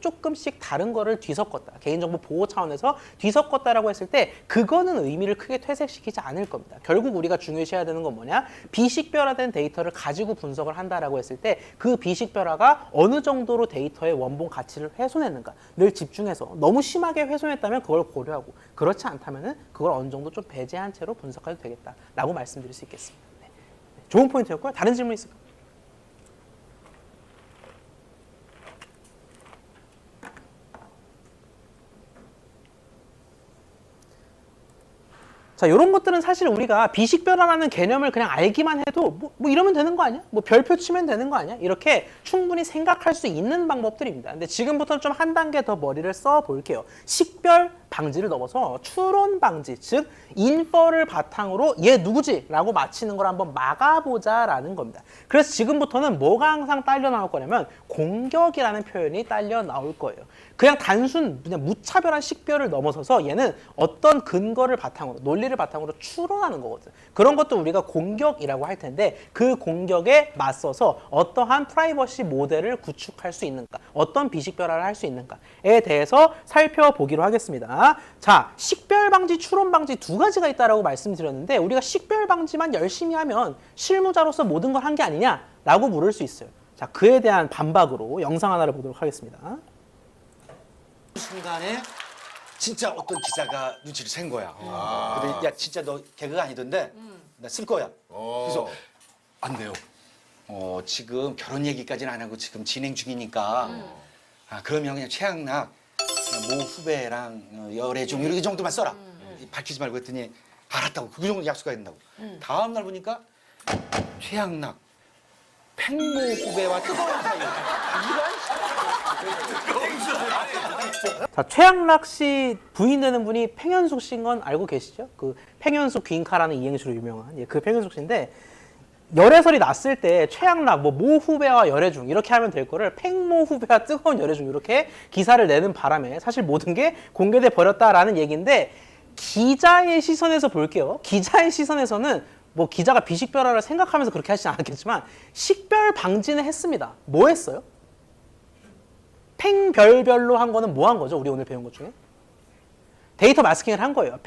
조금씩 다른 거를 뒤섞었다. 개인정보 보호 차원에서 뒤섞었다라고 했을 때 그거는 의미를 크게 퇴색시키지 않을 겁니다. 결국 우리가 중요시해야 되는 건 뭐냐? 비식별화된 데이터를 가지고 분석을 한다라고 했을 때 그 비식별화가 어느 정도로 데이터의 원본 가치를 훼손했는가를 집중해서 너무 심하게 훼손했다면 그걸 고려하고 그렇지 않다면 그걸 어느 정도 좀 배제한 채로 분석해도 되겠다라고 말씀드릴 수 있겠습니다. 네. 좋은 포인트였고요. 다른 질문 있을까요? 자, 이런 것들은 사실 우리가 비식별화라는 개념을 그냥 알기만 해도 뭐 이러면 되는 거 아니야? 뭐 별표 치면 되는 거 아니야? 이렇게 충분히 생각할 수 있는 방법들입니다. 근데 지금부터는 좀 한 단계 더 머리를 써 볼게요. 식별 방지를 넘어서 추론 방지, 즉 인퍼를 바탕으로 얘 누구지? 라고 맞히는 걸 한번 막아보자라는 겁니다. 그래서 지금부터는 뭐가 항상 딸려 나올 거냐면 공격이라는 표현이 딸려 나올 거예요. 그냥 단순 그냥 무차별한 식별을 넘어서서 얘는 어떤 근거를 바탕으로 논리를 바탕으로 추론하는 거거든. 그런 것도 우리가 공격이라고 할 텐데 그 공격에 맞서서 어떠한 프라이버시 모델을 구축할 수 있는가, 어떤 비식별화를 할 수 있는가에 대해서 살펴보기로 하겠습니다. 자, 식별 방지, 추론 방지 두 가지가 있다라고 말씀드렸는데 우리가 식별 방지만 열심히 하면 실무자로서 모든 걸 한 게 아니냐라고 물을 수 있어요. 자, 그에 대한 반박으로 영상 하나를 보도록 하겠습니다. 순간에 진짜 어떤 기자가 눈치를 챈 거야. 근데 야 진짜 너 개그가 아니던데 나 쓸 거야. 그래서 안 돼요. 지금 결혼 얘기까지는 안 하고 지금 진행 중이니까 그러면 그냥 최양락 그냥 모 후배랑 열애중 이렇게 정도만 써라. 밝히지 말고 했더니 알았다고 그 정도 약속해야 된다고. 다음 날 보니까 최양락 팽모 후배와 뜨거운 사이. 자, 최양락 씨 부인 되는 분이 팽현숙 씨인 건 알고 계시죠? 그 팽현숙 귀인카라는 이행시로 유명한 그 팽현숙 씨인데 열애설이 났을 때 최양락 모 후배와 열애 중 이렇게 하면 될 거를 팽모 후배와 뜨거운 열애 중 이렇게 기사를 내는 바람에 사실 모든 게 공개돼 버렸다라는 얘기인데 기자의 시선에서 볼게요. 기자의 시선에서는 뭐 기자가 비식별화를 생각하면서 그렇게 하시지 않았겠지만 식별 방지는 했습니다. 뭐 했어요? 팽별별로 한 거는 뭐 한 거죠? 우리 오늘 배운 것 중에? 데이터 마스킹을 한 거예요.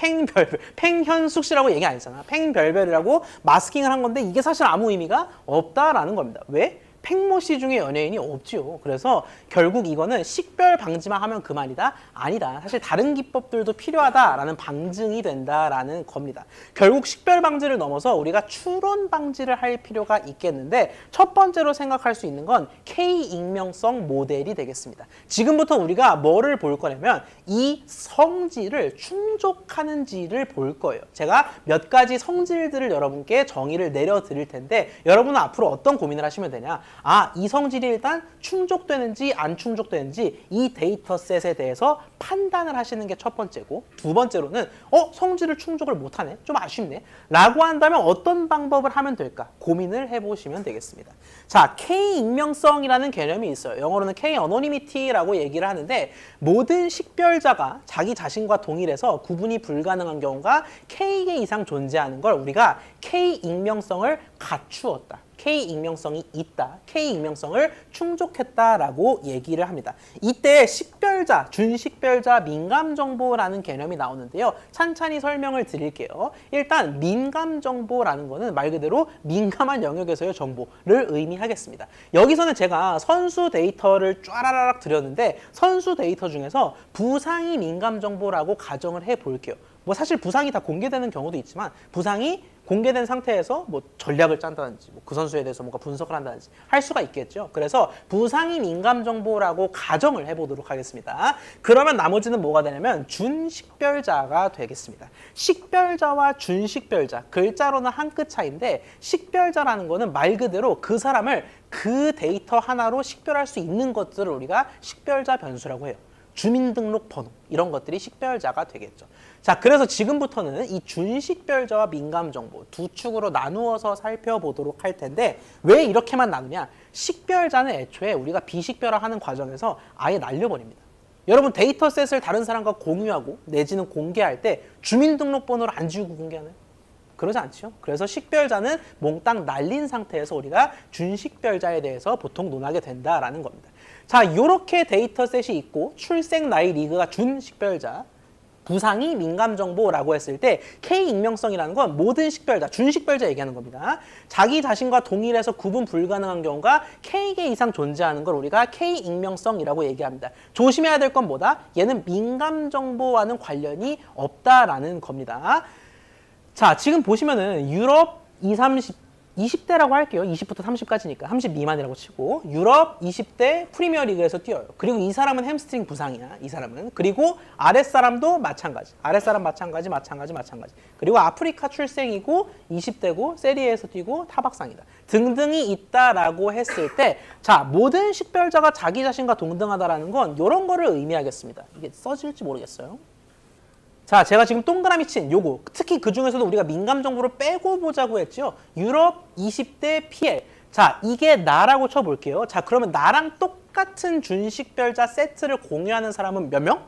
팽현숙 씨라고 얘기 안 했잖아. 팽별별이라고 마스킹을 한 건데 이게 사실 아무 의미가 없다라는 겁니다. 왜? 팽모 씨 중에 연예인이 없지요. 그래서 결국 이거는 식별 방지만 하면 그만이다? 아니다. 사실 다른 기법들도 필요하다라는 방증이 된다라는 겁니다. 결국 식별 방지를 넘어서 우리가 추론 방지를 할 필요가 있겠는데 첫 번째로 생각할 수 있는 건 K 익명성 모델이 되겠습니다. 지금부터 우리가 뭐를 볼 거냐면 이 성질을 충족하는지를 볼 거예요. 제가 몇 가지 성질들을 여러분께 정의를 내려드릴 텐데 여러분은 앞으로 어떤 고민을 하시면 되냐? 이 성질이 일단 충족되는지 안 충족되는지 이 데이터셋에 대해서 판단을 하시는 게 첫 번째고 두 번째로는 성질을 충족을 못하네? 좀 아쉽네? 라고 한다면 어떤 방법을 하면 될까? 고민을 해보시면 되겠습니다. 자, K 익명성이라는 개념이 있어요. 영어로는 K anonymity라고 얘기를 하는데 모든 식별자가 자기 자신과 동일해서 구분이 불가능한 경우가 K개 이상 존재하는 걸 우리가 K 익명성을 갖추었다. K 익명성이 있다. K 익명성을 충족했다라고 얘기를 합니다. 이때 식별자, 준식별자, 민감정보라는 개념이 나오는데요. 찬찬히 설명을 드릴게요. 일단 민감정보라는 거는 말 그대로 민감한 영역에서의 정보를 의미하겠습니다. 여기서는 제가 선수 데이터를 쫘라라락 드렸는데 선수 데이터 중에서 부상이 민감정보라고 가정을 해볼게요. 뭐 사실 부상이 다 공개되는 경우도 있지만 부상이 공개된 상태에서 뭐 전략을 짠다든지 그 선수에 대해서 뭔가 분석을 한다든지 할 수가 있겠죠. 그래서 부상이 민감 정보라고 가정을 해보도록 하겠습니다. 그러면 나머지는 뭐가 되냐면 준식별자가 되겠습니다. 식별자와 준식별자, 글자로는 한 끗 차이인데 식별자라는 거는 말 그대로 그 사람을 그 데이터 하나로 식별할 수 있는 것들을 우리가 식별자 변수라고 해요. 주민등록번호 이런 것들이 식별자가 되겠죠. 자, 그래서 지금부터는 이 준식별자와 민감정보 두 축으로 나누어서 살펴보도록 할 텐데 왜 이렇게만 나누냐? 식별자는 애초에 우리가 비식별화하는 과정에서 아예 날려버립니다. 여러분 데이터셋을 다른 사람과 공유하고 내지는 공개할 때 주민등록번호를 안 지우고 공개하나요? 그러지 않죠. 그래서 식별자는 몽땅 날린 상태에서 우리가 준식별자에 대해서 보통 논하게 된다라는 겁니다. 자, 이렇게 데이터셋이 있고 출생 나이 리그가 준식별자, 부상이 민감정보라고 했을 때 K 익명성이라는 건 모든 식별자, 준식별자 얘기하는 겁니다. 자기 자신과 동일해서 구분 불가능한 경우가 K개 이상 존재하는 걸 우리가 K 익명성이라고 얘기합니다. 조심해야 될 건 뭐다? 얘는 민감정보와는 관련이 없다라는 겁니다. 자, 지금 보시면은 유럽 20대라고 할게요. 20부터 30까지니까 30 미만이라고 치고 유럽 20대 프리미어 리그에서 뛰어요. 그리고 이 사람은 햄스트링 부상이야. 이 사람은. 그리고 아랫사람도 마찬가지. 아랫사람 마찬가지. 그리고 아프리카 출생이고 20대고 세리에에서 뛰고 타박상이다. 등등이 있다라고 했을 때 자, 모든 식별자가 자기 자신과 동등하다라는 건 이런 거를 의미하겠습니다. 이게 써질지 모르겠어요. 자, 제가 지금 동그라미 친 요거 특히 그 중에서도 우리가 민감 정보를 빼고 보자고 했죠. 유럽 20대 PL. 자, 이게 나라고 쳐볼게요. 자, 그러면 나랑 똑같은 준식별자 세트를 공유하는 사람은 몇 명?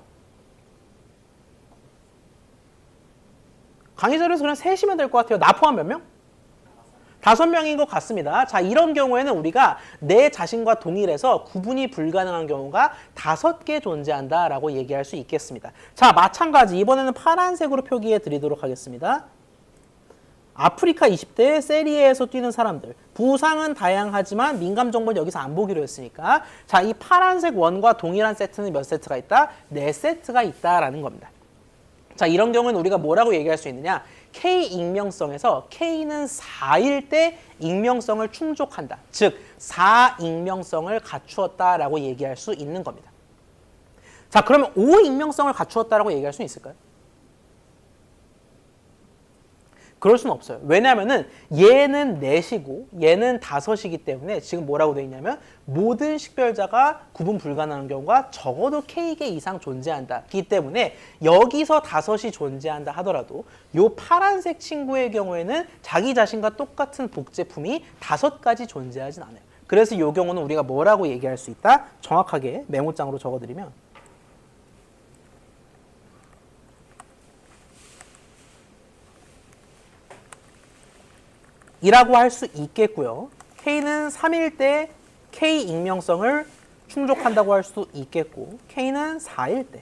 강의 자료에서 그냥 셋이면 될 것 같아요. 나 포함 몇 명? 5명인 것 같습니다. 자, 이런 경우에는 우리가 내 자신과 동일해서 구분이 불가능한 경우가 5개 존재한다라고 얘기할 수 있겠습니다. 자, 마찬가지 이번에는 파란색으로 표기해 드리도록 하겠습니다. 아프리카 20대 세리에에서 뛰는 사람들. 부상은 다양하지만 민감 정보는 여기서 안 보기로 했으니까 자, 이 파란색 원과 동일한 세트는 몇 세트가 있다? 4세트가 있다라는 겁니다. 자, 이런 경우는 우리가 뭐라고 얘기할 수 있느냐? K 익명성에서 K는 4일 때 익명성을 충족한다. 즉, 4 익명성을 갖추었다라고 얘기할 수 있는 겁니다. 자, 그러면 5 익명성을 갖추었다라고 얘기할 수 있을까요? 그럴 수는 없어요. 왜냐하면은 얘는 4시고 얘는 5이기 때문에 지금 뭐라고 되어 있냐면 모든 식별자가 구분 불가능한 경우가 적어도 K개 이상 존재한다기 때문에 여기서 5이 존재한다 하더라도 요 파란색 친구의 경우에는 자기 자신과 똑같은 복제품이 5가지 존재하진 않아요. 그래서 이 경우는 우리가 뭐라고 얘기할 수 있다? 정확하게 메모장으로 적어드리면 이라고 할 수 있겠고요. K는 3일 때 K 익명성을 충족한다고 할 수 있겠고 K는 4일 때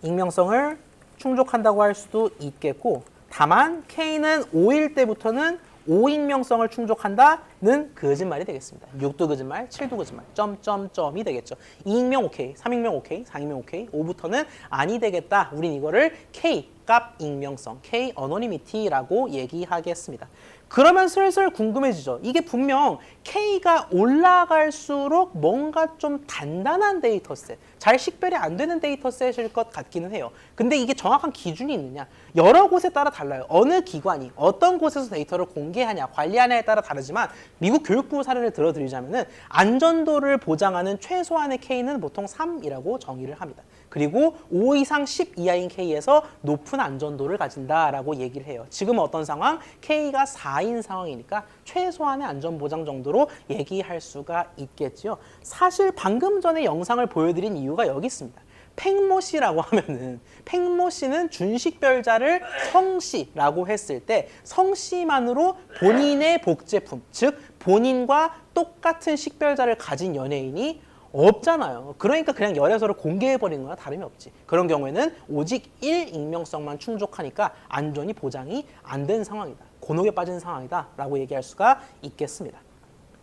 익명성을 충족한다고 할 수도 있겠고, 다만 K는 5일 때부터는 5익명성을 충족한다는 거짓말이 되겠습니다. 6도 거짓말, 7도 거짓말, 점점점이 되겠죠. 2익명 오케이, 3익명 오케이, 4익명 오케이, 5부터는 아니 되겠다. 우린 이거를 K 값 익명성, K 어노니미티라고 얘기하겠습니다. 그러면 슬슬 궁금해지죠. 이게 분명 K가 올라갈수록 뭔가 좀 단단한 데이터셋, 잘 식별이 안 되는 데이터셋일 것 같기는 해요. 근데 이게 정확한 기준이 있느냐? 여러 곳에 따라 달라요. 어느 기관이 어떤 곳에서 데이터를 공개하냐, 관리하냐에 따라 다르지만 미국 교육부 사례를 들어드리자면은 안전도를 보장하는 최소한의 K는 보통 3이라고 정의를 합니다. 그리고 5 이상 10 이하인 K에서 높은 안전도를 가진다라고 얘기를 해요. 지금 어떤 상황? K가 4인 상황이니까 최소한의 안전보장 정도로 얘기할 수가 있겠지요. 사실 방금 전에 영상을 보여드린 이유가 여기 있습니다. 팽모 씨라고 하면은 팽모 씨는 준식별자를 성씨라고 했을 때 성씨만으로 본인의 복제품, 즉 본인과 똑같은 식별자를 가진 연예인이 없잖아요. 그러니까 그냥 열애서를 공개해버리는 거나 다름이 없지. 그런 경우에는 오직 1익명성만 충족하니까 안전이 보장이 안 된 상황이다. 곤혹에 빠진 상황이다 라고 얘기할 수가 있겠습니다.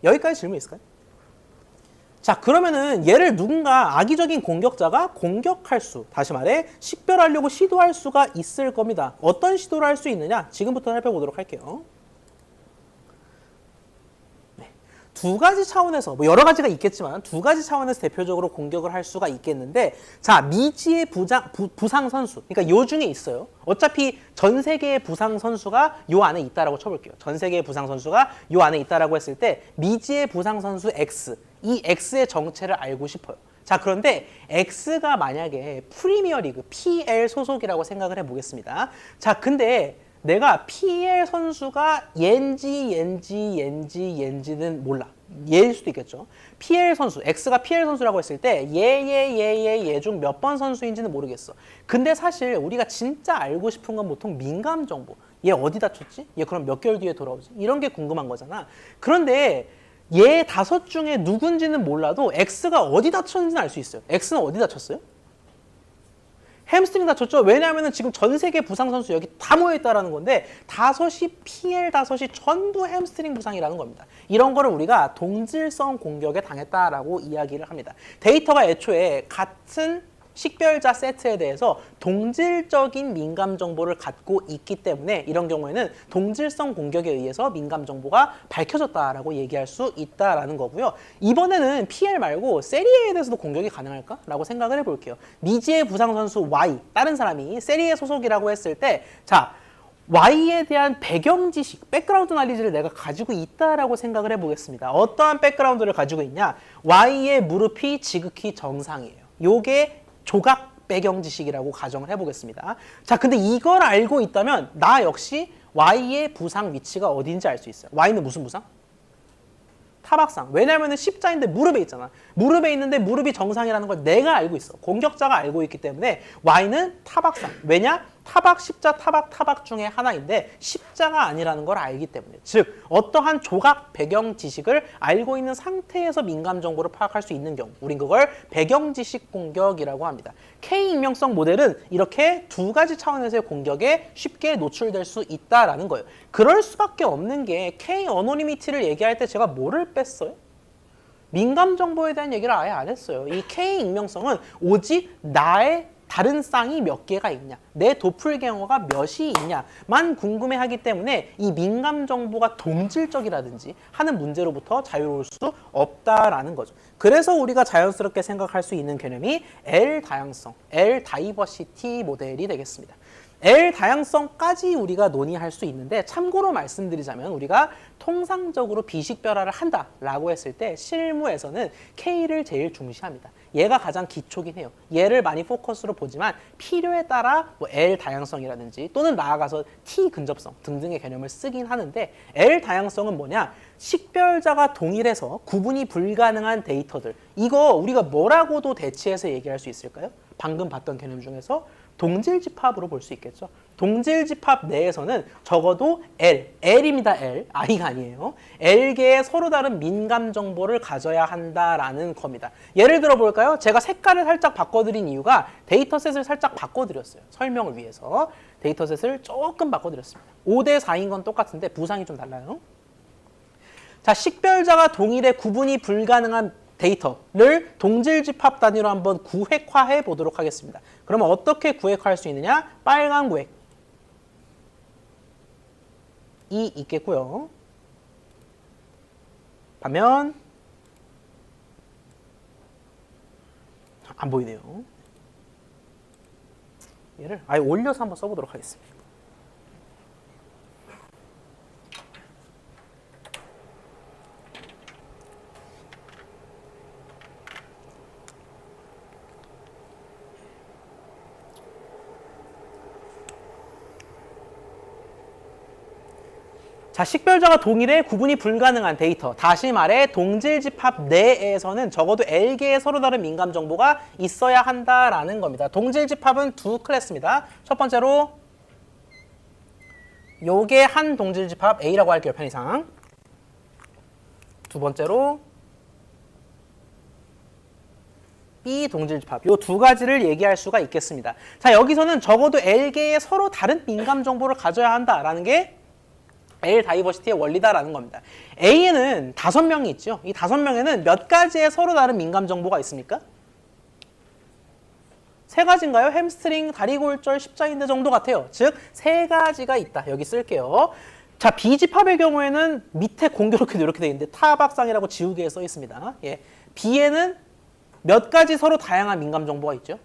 여기까지 질문 있을까요? 자, 그러면은 얘를 누군가 악의적인 공격자가 공격할 수, 다시 말해 식별하려고 시도할 수가 있을 겁니다. 어떤 시도를 할 수 있느냐? 지금부터 살펴보도록 할게요. 두 가지 차원에서, 뭐 여러 가지가 있겠지만 두 가지 차원에서 대표적으로 공격을 할 수가 있겠는데, 자, 미지의 부상 선수, 그러니까 요 중에 있어요. 어차피 전 세계의 부상 선수가 요 안에 있다라고 쳐볼게요. 전 세계의 부상 선수가 요 안에 있다라고 했을 때 미지의 부상 선수 X, 이 X의 정체를 알고 싶어요. 자, 그런데 X가 만약에 프리미어리그 PL 소속이라고 생각을 해보겠습니다. 자, 근데 내가 PL 선수가 옌지는 몰라. 얘일 수도 있겠죠. PL 선수, X가 PL 선수라고 했을 때 얘 중 몇 번 선수인지는 모르겠어. 근데 사실 우리가 진짜 알고 싶은 건 보통 민감 정보. 얘 어디 다쳤지? 얘 그럼 몇 개월 뒤에 돌아오지? 이런 게 궁금한 거잖아. 그런데 얘 5 중에 누군지는 몰라도 X가 어디 다쳤는지는 알 수 있어요. X는 어디 다쳤어요? 햄스트링 다쳤죠? 왜냐하면 지금 전 세계 부상 선수 여기 다 모여있다라는 건데 5이 PL 5이 전부 햄스트링 부상이라는 겁니다. 이런 거를 우리가 동질성 공격에 당했다라고 이야기를 합니다. 데이터가 애초에 같은 식별자 세트에 대해서 동질적인 민감 정보를 갖고 있기 때문에 이런 경우에는 동질성 공격에 의해서 민감 정보가 밝혀졌다라고 얘기할 수 있다라는 거고요. 이번에는 PL 말고 세리에에 대해서도 공격이 가능할까라고 생각을 해볼게요. 미지의 부상 선수 Y, 다른 사람이 세리에 소속이라고 했을 때, 자, Y에 대한 배경 지식, 백그라운드 날리지를 내가 가지고 있다라고 생각을 해보겠습니다. 어떠한 백그라운드를 가지고 있냐? Y의 무릎이 지극히 정상이에요. 요게 조각 배경 지식이라고 가정을 해보겠습니다. 자, 근데 이걸 알고 있다면 나 역시 Y의 부상 위치가 어딘지 알 수 있어요. Y는 무슨 부상? 타박상. 왜냐하면 십자인데 무릎에 있잖아. 무릎에 있는데 무릎이 정상이라는 걸 내가 알고 있어. 공격자가 알고 있기 때문에 Y는 타박상. 왜냐? 타박, 십자, 타박 중에 하나인데 십자가 아니라는 걸 알기 때문에. 즉, 어떠한 조각 배경 지식을 알고 있는 상태에서 민감 정보를 파악할 수 있는 경우, 우린 그걸 배경 지식 공격이라고 합니다. K 익명성 모델은 이렇게 두 가지 차원에서의 공격에 쉽게 노출될 수 있다라는 거예요. 그럴 수밖에 없는 게 K 어노니미티를 얘기할 때 제가 뭐를 뺐어요? 민감 정보에 대한 얘기를 아예 안 했어요. 이 K 익명성은 오직 나의 다른 쌍이 몇 개가 있냐, 내 도플갱어가 몇이 있냐만 궁금해하기 때문에 이 민감 정보가 동질적이라든지 하는 문제로부터 자유로울 수 없다라는 거죠. 그래서 우리가 자연스럽게 생각할 수 있는 개념이 L 다양성, L 다이버시티 모델이 되겠습니다. L 다양성까지 우리가 논의할 수 있는데, 참고로 말씀드리자면 우리가 통상적으로 비식별화를 한다라고 했을 때 실무에서는 K를 제일 중시합니다. 얘가 가장 기초긴 해요. 얘를 많이 포커스로 보지만 필요에 따라 뭐 L 다양성이라든지 또는 나아가서 T 근접성 등등의 개념을 쓰긴 하는데, L 다양성은 뭐냐? 식별자가 동일해서 구분이 불가능한 데이터들, 이거 우리가 뭐라고도 대체해서 얘기할 수 있을까요? 방금 봤던 개념 중에서 동질 집합으로 볼 수 있겠죠. 동질 집합 내에서는 적어도 L입니다. I가 아니에요. L개의 서로 다른 민감 정보를 가져야 한다라는 겁니다. 예를 들어 볼까요? 제가 색깔을 살짝 바꿔드린 이유가 데이터셋을 살짝 바꿔드렸어요. 설명을 위해서 데이터셋을 조금 바꿔드렸습니다. 5대 4인 건 똑같은데 부상이 좀 달라요. 자, 식별자가 동일해 구분이 불가능한 데이터를 동질 집합 단위로 한번 구획화해 보도록 하겠습니다. 그러면 어떻게 구획화할 수 있느냐? 빨간 구획이 있겠고요. 반면 안 보이네요. 얘를 아예 올려서 한번 써보도록 하겠습니다. 자, 식별자가 동일해 구분이 불가능한 데이터. 다시 말해 동질 집합 내에서는 적어도 L개의 서로 다른 민감 정보가 있어야 한다라는 겁니다. 동질 집합은 두 클래스입니다. 첫 번째로 요게 한 동질 집합 A라고 할게요. 편의상. 두 번째로 B 동질 집합. 요 두 가지를 얘기할 수가 있겠습니다. 자, 여기서는 적어도 L개의 서로 다른 민감 정보를 가져야 한다라는 게 L 다이버시티의 원리다라는 겁니다. A에는 5명이 있죠. 이 5명에는 몇 가지의 서로 다른 민감 정보가 있습니까? 3가지인가요? 햄스트링, 다리골절, 십자인대 정도 같아요. 즉 3가지가 있다. 여기 쓸게요. 자, B집합의 경우에는 밑에 공교롭게도 이렇게 되어 있는데 타박상이라고 지우개에 써 있습니다. 예. B에는 몇 가지 서로 다양한 민감 정보가 있죠?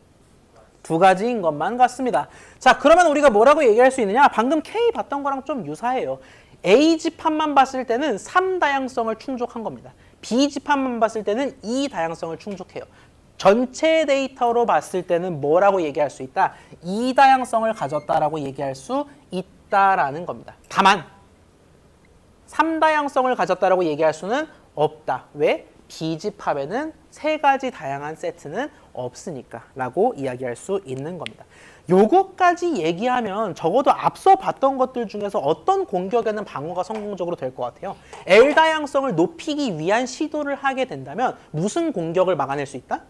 2가지인 것만 같습니다. 자, 그러면 우리가 뭐라고 얘기할 수 있느냐? 방금 K 봤던 거랑 좀 유사해요. A집합만 봤을 때는 3다양성을 충족한 겁니다. B집합만 봤을 때는 2다양성을 충족해요. 전체 데이터로 봤을 때는 뭐라고 얘기할 수 있다? 2다양성을 가졌다라고 얘기할 수 있다라는 겁니다. 다만 3다양성을 가졌다라고 얘기할 수는 없다. 왜? B집합에는 3가지 다양한 세트는 없으니까 라고 이야기할 수 있는 겁니다. 요거까지 얘기하면 적어도 앞서 봤던 것들 중에서 어떤 공격에는 방어가 성공적으로 될 것 같아요. L 다양성을 높이기 위한 시도를 하게 된다면 무슨 공격을 막아낼 수 있다?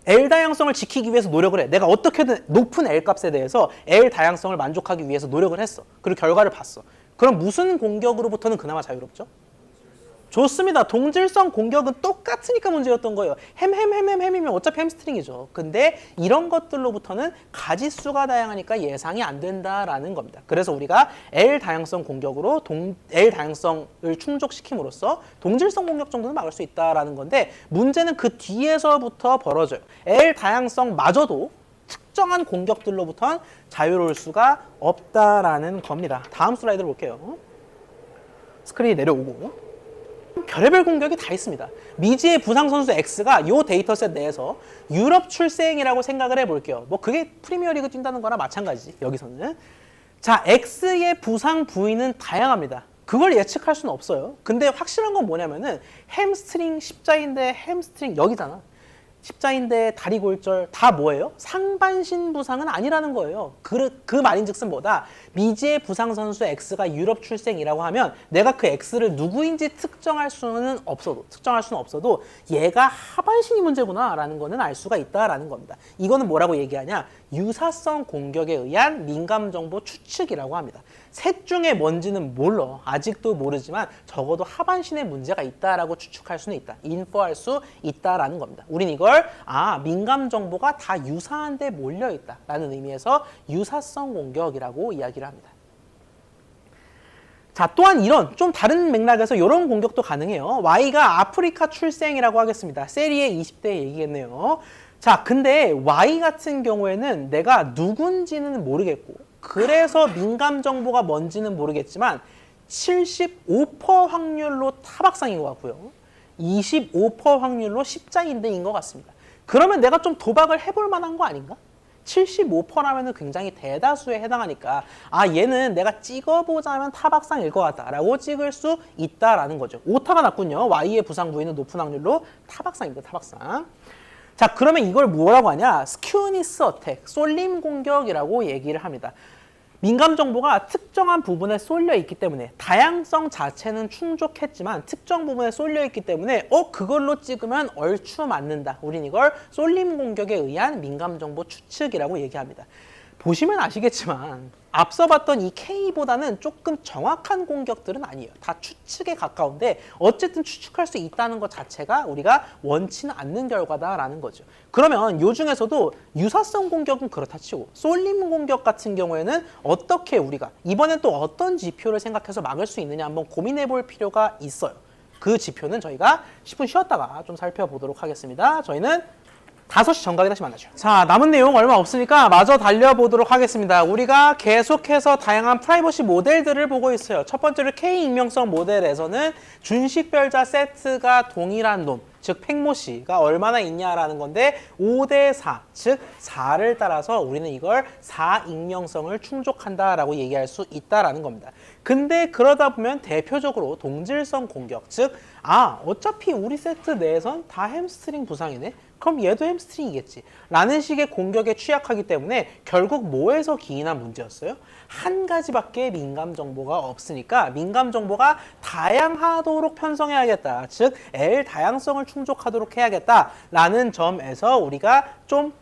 L 다양성을 지키기 위해서 노력을 해. 내가 어떻게든 높은 L 값에 대해서 L 다양성을 만족하기 위해서 노력을 했어. 그리고 결과를 봤어. 그럼 무슨 공격으로부터는 그나마 자유롭죠? 좋습니다. 동질성 공격은 똑같으니까 문제였던 거예요. 햄이면 어차피 햄스트링이죠. 근데 이런 것들로부터는 가지수가 다양하니까 예상이 안 된다라는 겁니다. 그래서 우리가 L 다양성 공격으로 L 다양성을 충족시킴으로써 동질성 공격 정도는 막을 수 있다라는 건데 문제는 그 뒤에서부터 벌어져요. L 다양성마저도 특정한 공격들로부터는 자유로울 수가 없다라는 겁니다. 다음 슬라이드를 볼게요. 스크린이 내려오고 별의별 공격이 다 있습니다. 미지의 부상 선수 X가 이 데이터셋 내에서 유럽 출생이라고 생각을 해볼게요. 뭐 그게 프리미어리그 뛴다는 거나 마찬가지지. 여기서는 자, X의 부상 부위는 다양합니다. 그걸 예측할 수는 없어요. 근데 확실한 건 뭐냐면은 햄스트링, 십자인대, 햄스트링 여기잖아. 십자인대, 다리골절 다 뭐예요? 상반신 부상은 아니라는 거예요. 그 말인즉슨 뭐다? 미지의 부상 선수 X가 유럽 출생이라고 하면 내가 그 X를 누구인지 특정할 수는 없어도 얘가 하반신이 문제구나라는 거는 알 수가 있다라는 겁니다. 이거는 뭐라고 얘기하냐? 유사성 공격에 의한 민감 정보 추측이라고 합니다. 셋 중에 뭔지는 몰라. 아직도 모르지만 적어도 하반신에 문제가 있다라고 추측할 수는 있다. 인포할 수 있다라는 겁니다. 우린 이걸 민감 정보가 다 유사한데 몰려 있다라는 의미에서 유사성 공격이라고 이야기를 합니다. 자, 또한 이런 좀 다른 맥락에서 이런 공격도 가능해요. Y가 아프리카 출생이라고 하겠습니다. 세리에 20대 얘기겠네요. 자, 근데 Y 같은 경우에는 내가 누군지는 모르겠고 그래서 민감 정보가 뭔지는 모르겠지만 75% 확률로 타박상인 것 같고요. 25% 확률로 십자인대인 것 같습니다. 그러면 내가 좀 도박을 해볼 만한 거 아닌가? 75%라면 굉장히 대다수에 해당하니까 얘는 내가 찍어보자면 타박상일 것 같다라고 찍을 수 있다라는 거죠. 오타가 났군요. Y의 부상 부위는 높은 확률로 타박상입니다. 타박상. 자, 그러면 이걸 뭐라고 하냐? 스큐니스 어택, 쏠림 공격이라고 얘기를 합니다. 민감 정보가 특정한 부분에 쏠려 있기 때문에 다양성 자체는 충족했지만 특정 부분에 쏠려 있기 때문에 그걸로 찍으면 얼추 맞는다. 우린 이걸 쏠림 공격에 의한 민감 정보 추측이라고 얘기합니다. 보시면 아시겠지만 앞서 봤던 이 K보다는 조금 정확한 공격들은 아니에요. 다 추측에 가까운데 어쨌든 추측할 수 있다는 것 자체가 우리가 원치는 않는 결과다라는 거죠. 그러면 이 중에서도 유사성 공격은 그렇다 치고 쏠림 공격 같은 경우에는 어떻게 우리가 이번엔 또 어떤 지표를 생각해서 막을 수 있느냐 한번 고민해 볼 필요가 있어요. 그 지표는 저희가 10분 쉬었다가 좀 살펴보도록 하겠습니다. 저희는 5시 정각에 다시 만나죠. 자, 남은 내용 얼마 없으니까 마저 달려보도록 하겠습니다. 우리가 계속해서 다양한 프라이버시 모델들을 보고 있어요. 첫 번째로 K-익명성 모델에서는 준식별자 세트가 동일한 놈, 즉 팽모씨가 얼마나 있냐라는 건데 5대4, 즉 4를 따라서 우리는 이걸 4익명성을 충족한다라고 얘기할 수 있다라는 겁니다. 근데 그러다 보면 대표적으로 동질성 공격, 즉 어차피 우리 세트 내에선 다 햄스트링 부상이네? 그럼 얘도 햄스트링이겠지 라는 식의 공격에 취약하기 때문에 결국 뭐에서 기인한 문제였어요? 한 가지밖에 민감 정보가 없으니까 민감 정보가 다양하도록 편성해야겠다. 즉 L 다양성을 충족하도록 해야겠다라는 점에서 우리가 좀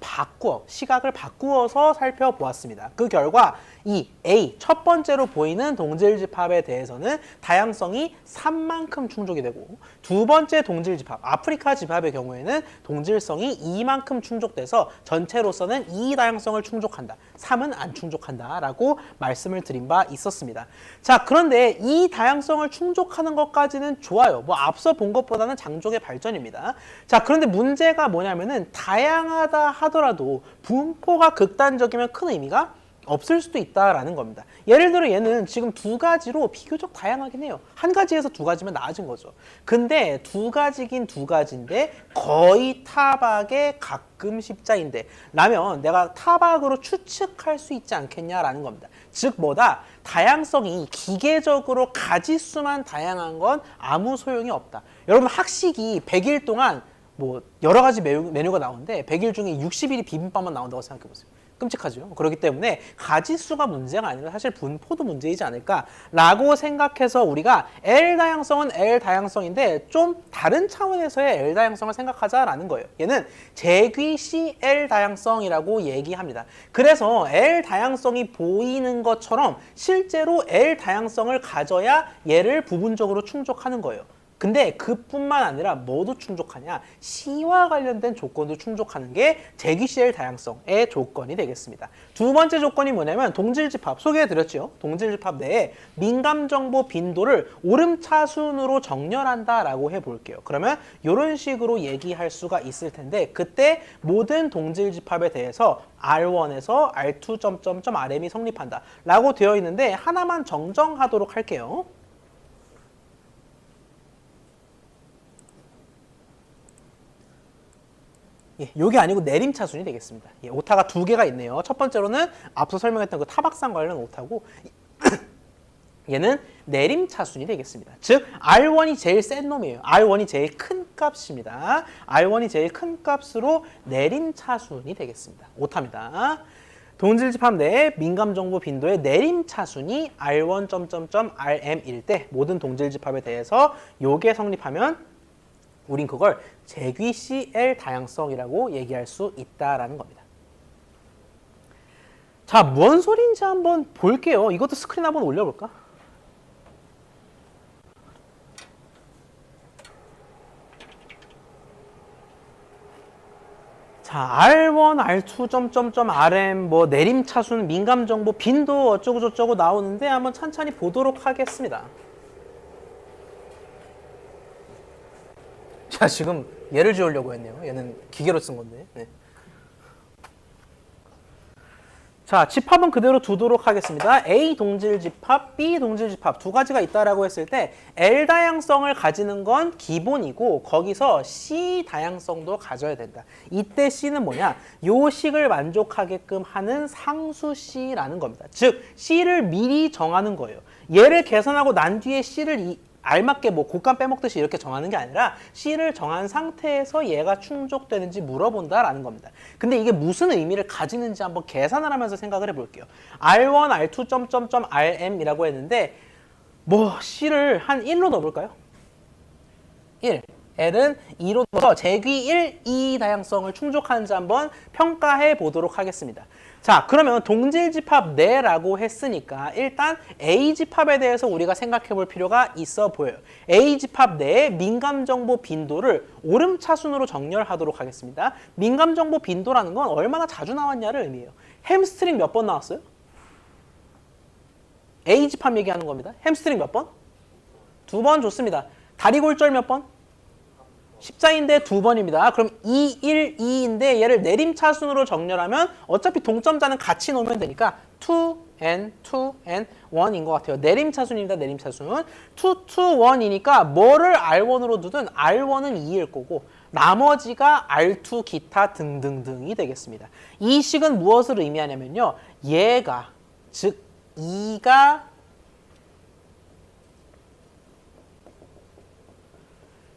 시각을 바꾸어서 살펴보았습니다. 그 결과 이 A 첫 번째로 보이는 동질 집합에 대해서는 다양성이 3만큼 충족이 되고 두 번째 동질 집합 아프리카 집합의 경우에는 동질성이 2만큼 충족돼서 전체로서는 2 다양성을 충족한다. 3은 안 충족한다 라고 말씀을 드린 바 있었습니다. 자, 그런데 이 다양성을 충족하는 것까지는 좋아요. 뭐 앞서 본 것보다는 장족의 발전입니다. 자, 그런데 문제가 뭐냐면은 다양하다 하더라도 분포가 극단적이면 큰 의미가 없을 수도 있다라는 겁니다. 예를 들어 얘는 지금 두 가지로 비교적 다양하긴 해요. 한 가지에서 두 가지면 나아진 거죠. 근데 두 가지긴 두 가지인데 거의 타박의 가끔 십자인데 라면 내가 타박으로 추측할 수 있지 않겠냐라는 겁니다. 즉 뭐다? 다양성이 기계적으로 가지수만 다양한 건 아무 소용이 없다. 여러분 학식이 100일 동안 뭐 여러 가지 메뉴가 나오는데 100일 중에 60일이 비빔밥만 나온다고 생각해 보세요. 끔찍하죠. 그렇기 때문에 가지수가 문제가 아니라 사실 분포도 문제이지 않을까라고 생각해서 우리가 L 다양성은 L 다양성인데 좀 다른 차원에서의 L 다양성을 생각하자라는 거예요. 얘는 재귀 CL 다양성이라고 얘기합니다. 그래서 L 다양성이 보이는 것처럼 실제로 L 다양성을 가져야 얘를 부분적으로 충족하는 거예요. 근데 그뿐만 아니라 뭐도 충족하냐? C와 관련된 조건도 충족하는 게 재귀 CL 다양성의 조건이 되겠습니다. 두 번째 조건이 뭐냐면 동질집합 소개해드렸죠. 동질집합 내에 민감정보 빈도를 오름차순으로 정렬한다라고 해볼게요. 그러면 이런 식으로 얘기할 수가 있을 텐데 그때 모든 동질집합에 대해서 R1에서 R2... RM이 성립한다 라고 되어 있는데 하나만 정정하도록 할게요. 요게 아니고 내림차순이 되겠습니다. 오타가 두 개가 있네요. 첫 번째로는 앞서 설명했던 그 타박상 관련 오타고 얘는 내림차순이 되겠습니다. 즉 R1이 제일 센 놈이에요. R1이 제일 큰 값입니다. R1이 제일 큰 값으로 내림차순이 되겠습니다. 오타입니다. 동질집합 내에 민감정보 빈도의 내림차순이 R1... RM일 때 모든 동질집합에 대해서 요게 성립하면 우린 그걸 재귀 CL 다양성이라고 얘기할 수 있다라는 겁니다. 자, 뭔 소리인지 한번 볼게요. 이것도 스크린 한번 올려볼까? 자, R1, R2... RM, 뭐 내림차순, 민감정보, 빈도 어쩌고저쩌고 나오는데 한번 천천히 보도록 하겠습니다. 자, 지금 얘를 지우려고 했네요. 얘는 기계로 쓴 건데. 네. 자, 집합은 그대로 두도록 하겠습니다. A 동질 집합, B 동질 집합 두 가지가 있다라고 했을 때 L 다양성을 가지는 건 기본이고 거기서 C 다양성도 가져야 된다. 이때 C는 뭐냐? 요 식을 만족하게끔 하는 상수 C라는 겁니다. 즉 C를 미리 정하는 거예요. 얘를 계산하고 난 뒤에 C를 알맞게 뭐 곶감 빼먹듯이 이렇게 정하는 게 아니라 C를 정한 상태에서 얘가 충족되는지 물어본다라는 겁니다. 근데 이게 무슨 의미를 가지는지 한번 계산을 하면서 생각을 해볼게요. R1, R2, RM이라고 했는데 뭐 C를 한 1로 넣어볼까요? 1. L은 2로 넣어서 제귀 1, 2 다양성을 충족하는지 한번 평가해 보도록 하겠습니다. 자, 그러면 동질집합 네라고 했으니까 일단 A집합에 대해서 우리가 생각해 볼 필요가 있어 보여요. A집합 내의 민감정보 빈도를 오름차순으로 정렬하도록 하겠습니다. 민감정보 빈도라는 건 얼마나 자주 나왔냐를 의미해요. 햄스트링 몇 번 나왔어요? A집합 얘기하는 겁니다. 햄스트링 몇 번? 2번 좋습니다. 다리골절 몇 번? 십자인데 2번입니다. 그럼 2, 1, 2인데 얘를 내림차순으로 정렬하면 어차피 동점자는 같이 놓으면 되니까 2n, 2n, 1인 것 같아요. 내림차순입니다. 내림차순. 2, 2, 1이니까 뭐를 R1으로 두든 R1은 2일 거고 나머지가 R2 기타 등등등이 되겠습니다. 이 식은 무엇을 의미하냐면요. 얘가 즉 2가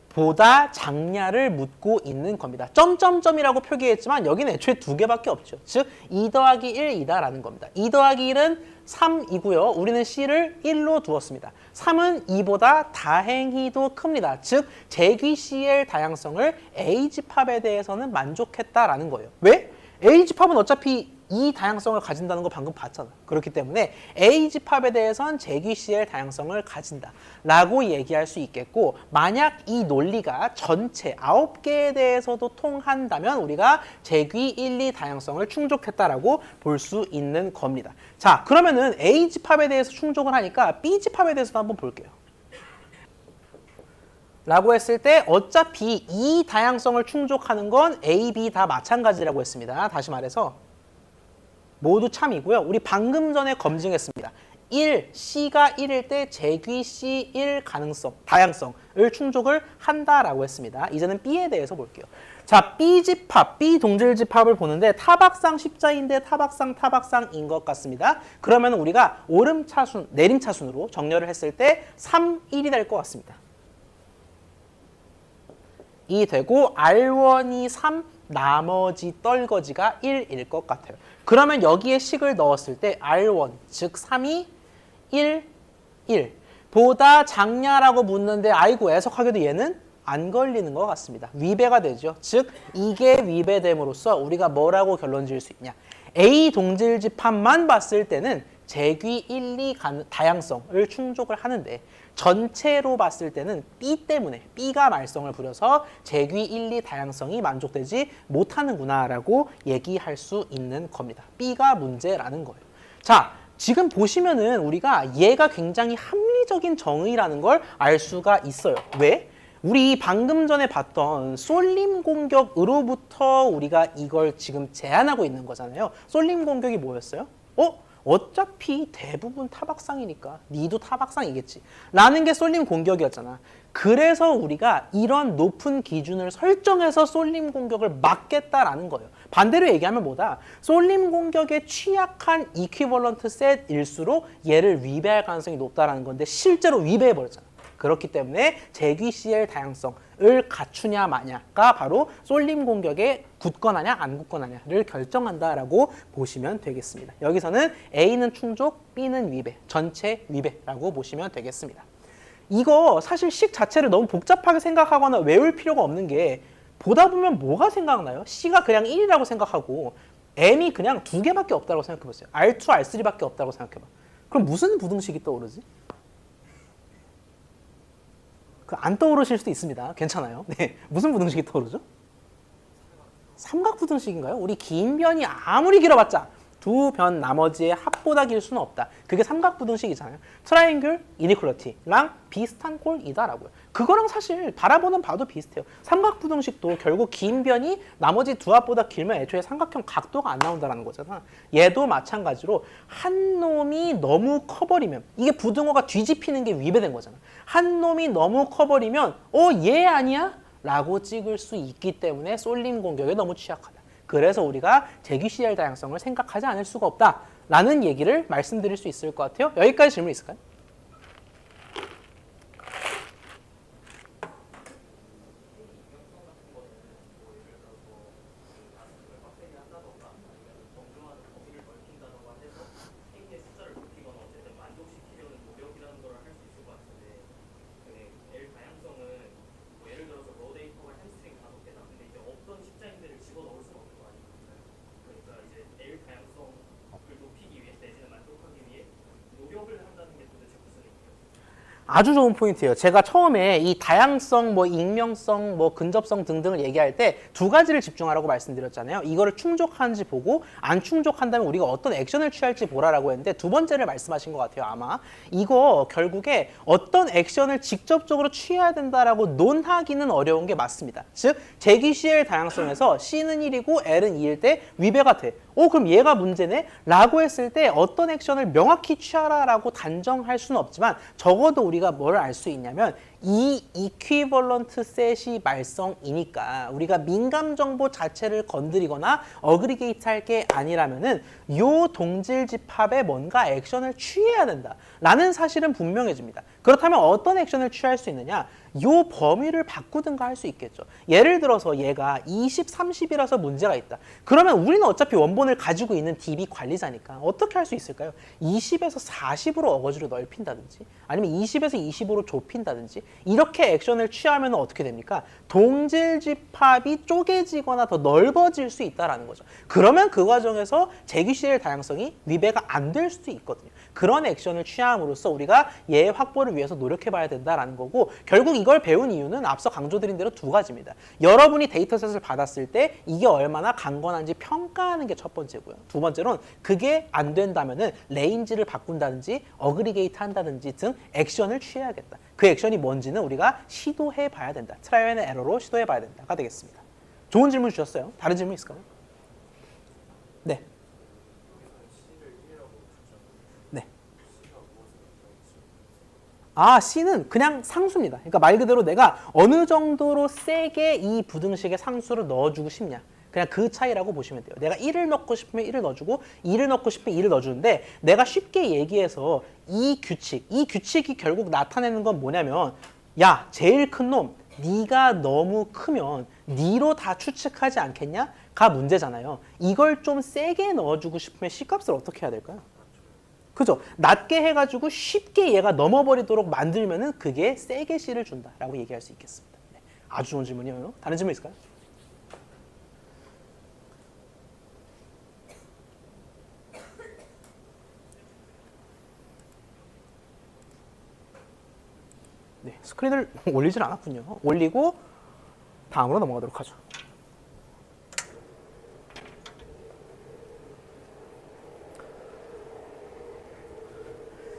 보다 작냐를 묻고 있는 겁니다. 점점점이라고 표기했지만 여기는 애초에 2개밖에 없죠. 즉 2 더하기 1이다라는 겁니다. 2 더하기 1은 3이고요. 우리는 C를 1로 두었습니다. 3은 2보다 다행히도 큽니다. 즉 제귀 CL 다양성을 A집합에 대해서는 만족했다라는 거예요. 왜? A집합은 어차피 이 다양성을 가진다는 거 방금 봤잖아. 그렇기 때문에 A집합에 대해선 제귀 CL 다양성을 가진다 라고 얘기할 수 있겠고 만약 이 논리가 전체 9개에 대해서도 통한다면 우리가 제귀 1, 2 다양성을 충족했다라고 볼 수 있는 겁니다. 자, 그러면은 A집합에 대해서 충족을 하니까 B집합에 대해서도 한번 볼게요. 라고 했을 때 어차피 이 다양성을 충족하는 건 A, B 다 마찬가지라고 했습니다. 다시 말해서 모두 참이고요. 우리 방금 전에 검증했습니다. 1, C가 1일 때 제귀 C1 가능성, 다양성을 충족을 한다라고 했습니다. 이제는 B에 대해서 볼게요. 자, B집합, B동질집합을 보는데 타박상 십자인데 타박상인 것 같습니다. 그러면 우리가 오름차순, 내림차순으로 정렬을 했을 때 3, 1이 될 것 같습니다. 이 되고 R1이 3, 나머지 떨거지가 1일 것 같아요. 그러면 여기에 식을 넣었을 때 R1, 즉 3이 1, 1 보다 작냐라고 묻는데 아이고 애석하게도 얘는 안 걸리는 것 같습니다. 위배가 되죠. 즉 이게 위배됨으로써 우리가 뭐라고 결론 지을 수 있냐. A 동질집합만 봤을 때는 제귀 1, 2 다양성을 충족을 하는데 전체로 봤을 때는 B 때문에 B가 말썽을 부려서 제귀 1, 2 다양성이 만족되지 못하는구나라고 얘기할 수 있는 겁니다. B가 문제라는 거예요. 자, 지금 보시면은 우리가 얘가 굉장히 합리적인 정의라는 걸 알 수가 있어요. 왜? 우리 방금 전에 봤던 쏠림 공격으로부터 우리가 이걸 지금 제안하고 있는 거잖아요. 쏠림 공격이 뭐였어요? 어차피 대부분 타박상이니까 니도 타박상이겠지 라는 게 쏠림 공격이었잖아. 그래서 우리가 이런 높은 기준을 설정해서 쏠림 공격을 막겠다라는 거예요. 반대로 얘기하면 뭐다? 쏠림 공격에 취약한 이퀴벌런트 셋일수록 얘를 위배할 가능성이 높다라는 건데 실제로 위배해버렸잖아. 그렇기 때문에 제귀 CL 다양성을 갖추냐 마냐가 바로 쏠림 공격에 굳건하냐 안 굳건하냐를 결정한다라고 보시면 되겠습니다. 여기서는 A는 충족, B는 위배, 전체 위배라고 보시면 되겠습니다. 이거 사실 식 자체를 너무 복잡하게 생각하거나 외울 필요가 없는 게 보다 보면 뭐가 생각나요? C가 그냥 1이라고 생각하고 M이 그냥 2개밖에 없다고 생각해보세요. R2, R3밖에 없다고 생각해봐. 그럼 무슨 부등식이 떠오르지? 안 떠오르실 수도 있습니다. 괜찮아요. 네, 무슨 부등식이 떠오르죠? 삼각부등식인가요? 우리 긴 변이 아무리 길어봤자 두 변 나머지의 합보다 길 수는 없다. 그게 삼각부등식이잖아요. 트라이앵글 이니퀄리티랑 비슷한 꼴이다라고요. 그거랑 사실 바라보는 바도 비슷해요. 삼각부등식도 결국 긴 변이 나머지 두 합보다 길면 애초에 삼각형 각도가 안 나온다는 거잖아. 얘도 마찬가지로 한 놈이 너무 커버리면 이게 부등호가 뒤집히는 게 위배된 거잖아. 한 놈이 너무 커버리면 얘 아니야? 라고 찍을 수 있기 때문에 쏠림 공격에 너무 취약하다. 그래서 우리가 제귀 CL 다양성을 생각하지 않을 수가 없다라는 얘기를 말씀드릴 수 있을 것 같아요. 여기까지 질문 있을까요? 아주 좋은 포인트예요. 제가 처음에 이 다양성, 뭐 익명성, 뭐 근접성 등등을 얘기할 때 두 가지를 집중하라고 말씀드렸잖아요. 이거를 충족하는지 보고 안 충족한다면 우리가 어떤 액션을 취할지 보라라고 했는데 두 번째를 말씀하신 것 같아요. 아마 이거 결국에 어떤 액션을 직접적으로 취해야 된다라고 논하기는 어려운 게 맞습니다. 즉 제기시의 다양성에서 C는 1이고 L은 2일 때 위배가 돼. 그럼 얘가 문제네? 라고 했을 때 어떤 액션을 명확히 취하라라고 단정할 수는 없지만 적어도 우리가 뭘 알 수 있냐면 이 이퀴벌런트 셋이 말썽이니까 우리가 민감 정보 자체를 건드리거나 어그리게이트 할 게 아니라면은 요 동질 집합에 뭔가 액션을 취해야 된다라는 사실은 분명해집니다. 그렇다면 어떤 액션을 취할 수 있느냐? 요 범위를 바꾸든가 할 수 있겠죠. 예를 들어서 얘가 20, 30이라서 문제가 있다. 그러면 우리는 어차피 원본을 가지고 있는 DB 관리자니까 어떻게 할 수 있을까요? 20에서 40으로 어거지로 넓힌다든지 아니면 20에서 20으로 좁힌다든지 이렇게 액션을 취하면 어떻게 됩니까? 동질 집합이 쪼개지거나 더 넓어질 수 있다는 거죠. 그러면 그 과정에서 제기시의 다양성이 위배가 안 될 수도 있거든요. 그런 액션을 취함으로써 우리가 얘의 확보를 위해서 노력해봐야 된다는 거고 결국 이걸 배운 이유는 앞서 강조드린 대로 두 가지입니다. 여러분이 데이터셋을 받았을 때 이게 얼마나 강건한지 평가하는 게 첫 번째고요. 두 번째로는 그게 안 된다면은 레인지를 바꾼다든지 어그리게이트 한다든지 등 액션을 취해야겠다. 그 액션이 뭔지는 우리가 시도해봐야 된다. 트라이얼 앤 에러로 시도해봐야 된다가 되겠습니다. 좋은 질문 주셨어요. 다른 질문 있을까요? 네. 네. C는 그냥 상수입니다. 그러니까 말 그대로 내가 어느 정도로 세게 이 부등식에 상수를 넣어주고 싶냐. 그냥 그 차이라고 보시면 돼요. 내가 1을 넣고 싶으면 1을 넣어주고 2를 넣고 싶으면 2를 넣어주는데 내가 쉽게 얘기해서 이 규칙이 결국 나타내는 건 뭐냐면 야, 제일 큰 놈, 네가 너무 크면 네로 다 추측하지 않겠냐? 가 문제잖아요. 이걸 좀 세게 넣어주고 싶으면 C값을 어떻게 해야 될까요? 그죠? 낮게 해가지고 쉽게 얘가 넘어버리도록 만들면은 그게 세게 C를 준다라고 얘기할 수 있겠습니다. 네. 아주 좋은 질문이에요. 다른 질문 있을까요? 네, 스크린을 올리질 않았군요. 올리고 다음으로 넘어가도록 하죠.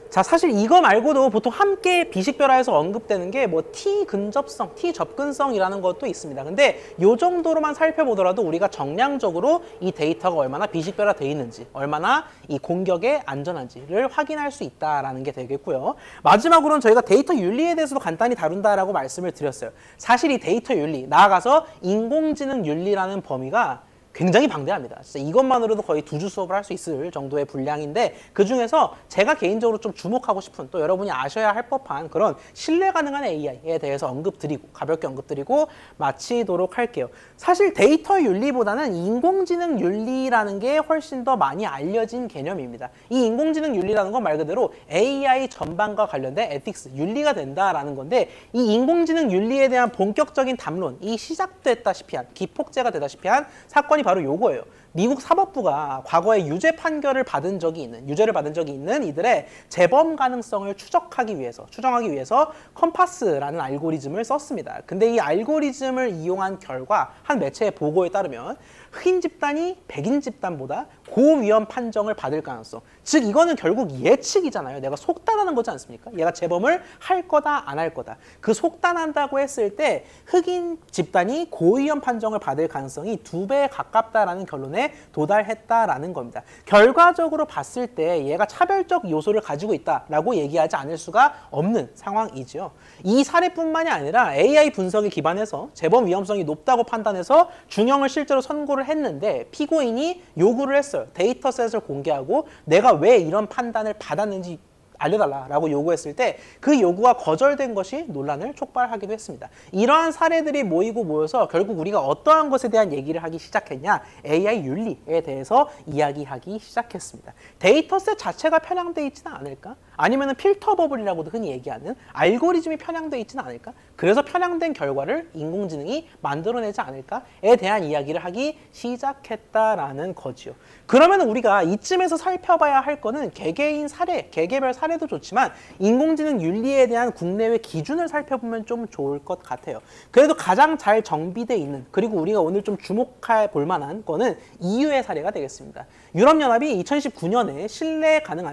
자, 사실 이거 말고도 보통 함께 비식별화에서 언급되는 게 뭐 T 근접성, T 접근성이라는 것도 있습니다. 근데 요 정도로만 살펴보더라도 우리가 정량적으로 이 데이터가 얼마나 비식별화되어 있는지, 얼마나 이 공격에 안전한지를 확인할 수 있다라는 게 되겠고요. 마지막으로는 저희가 데이터 윤리에 대해서도 간단히 다룬다라고 말씀을 드렸어요. 사실 이 데이터 윤리, 나아가서 인공지능 윤리라는 범위가 굉장히 방대합니다. 진짜 이것만으로도 거의 2주 수업을 할 수 있을 정도의 분량인데 그중에서 제가 개인적으로 좀 주목하고 싶은 또 여러분이 아셔야 할 법한 그런 신뢰 가능한 AI에 대해서 언급드리고 가볍게 언급드리고 마치도록 할게요. 사실 데이터 윤리보다는 인공지능 윤리라는 게 훨씬 더 많이 알려진 개념입니다. 이 인공지능 윤리라는 건 말 그대로 AI 전반과 관련된 에틱스, 윤리가 된다라는 건데 이 인공지능 윤리에 대한 본격적인 담론이 시작됐다시피 한, 기폭제가 되다시피 한 사건이 바로 요거예요. 미국 사법부가 과거에 유죄를 받은 적이 있는 이들의 재범 가능성을 추정하기 위해서 컴파스라는 알고리즘을 썼습니다. 근데 이 알고리즘을 이용한 결과 한 매체의 보고에 따르면 흑인 집단이 백인 집단보다 고위험 판정을 받을 가능성. 즉 이거는 결국 예측이잖아요. 내가 속단하는 거지 않습니까? 얘가 재범을 할 거다 안 할 거다. 그 속단한다고 했을 때 흑인 집단이 고위험 판정을 받을 가능성이 2배 가깝다라는 결론에 도달했다라는 겁니다. 결과적으로 봤을 때 얘가 차별적 요소를 가지고 있다라고 얘기하지 않을 수가 없는 상황이죠. 이 사례뿐만이 아니라 AI 분석에 기반해서 재범 위험성이 높다고 판단해서 중형을 실제로 선고를 했는데 피고인이 요구를 했어요. 데이터셋을 공개하고 내가 왜 이런 판단을 받았는지 알려달라라고 요구했을 때 그 요구가 거절된 것이 논란을 촉발하기도 했습니다. 이러한 사례들이 모여서 결국 우리가 어떠한 것에 대한 얘기를 하기 시작했냐? AI 윤리에 대해서 이야기하기 시작했습니다. 데이터셋 자체가 편향되어 있지는 않을까? 아니면 필터 버블이라고도 흔히 얘기하는 알고리즘이 편향되어 있지는 않을까? 그래서 편향된 결과를 인공지능이 만들어내지 않을까에 대한 이야기를 하기 시작했다라는 거지요. 그러면 우리가 이쯤에서 살펴봐야 할 거는 개개인 사례, 개개별 사례 사례도 좋지만 인공지능 윤리에 대한 국내외 기준을 살펴보면 좀 좋을 것 같아요. 그래도 가장 잘 정비돼 있는, 그리고 우리가 오늘 좀 주목해 볼 만한 거는 EU의 사례가 되겠습니다. 유럽연합이 2019년에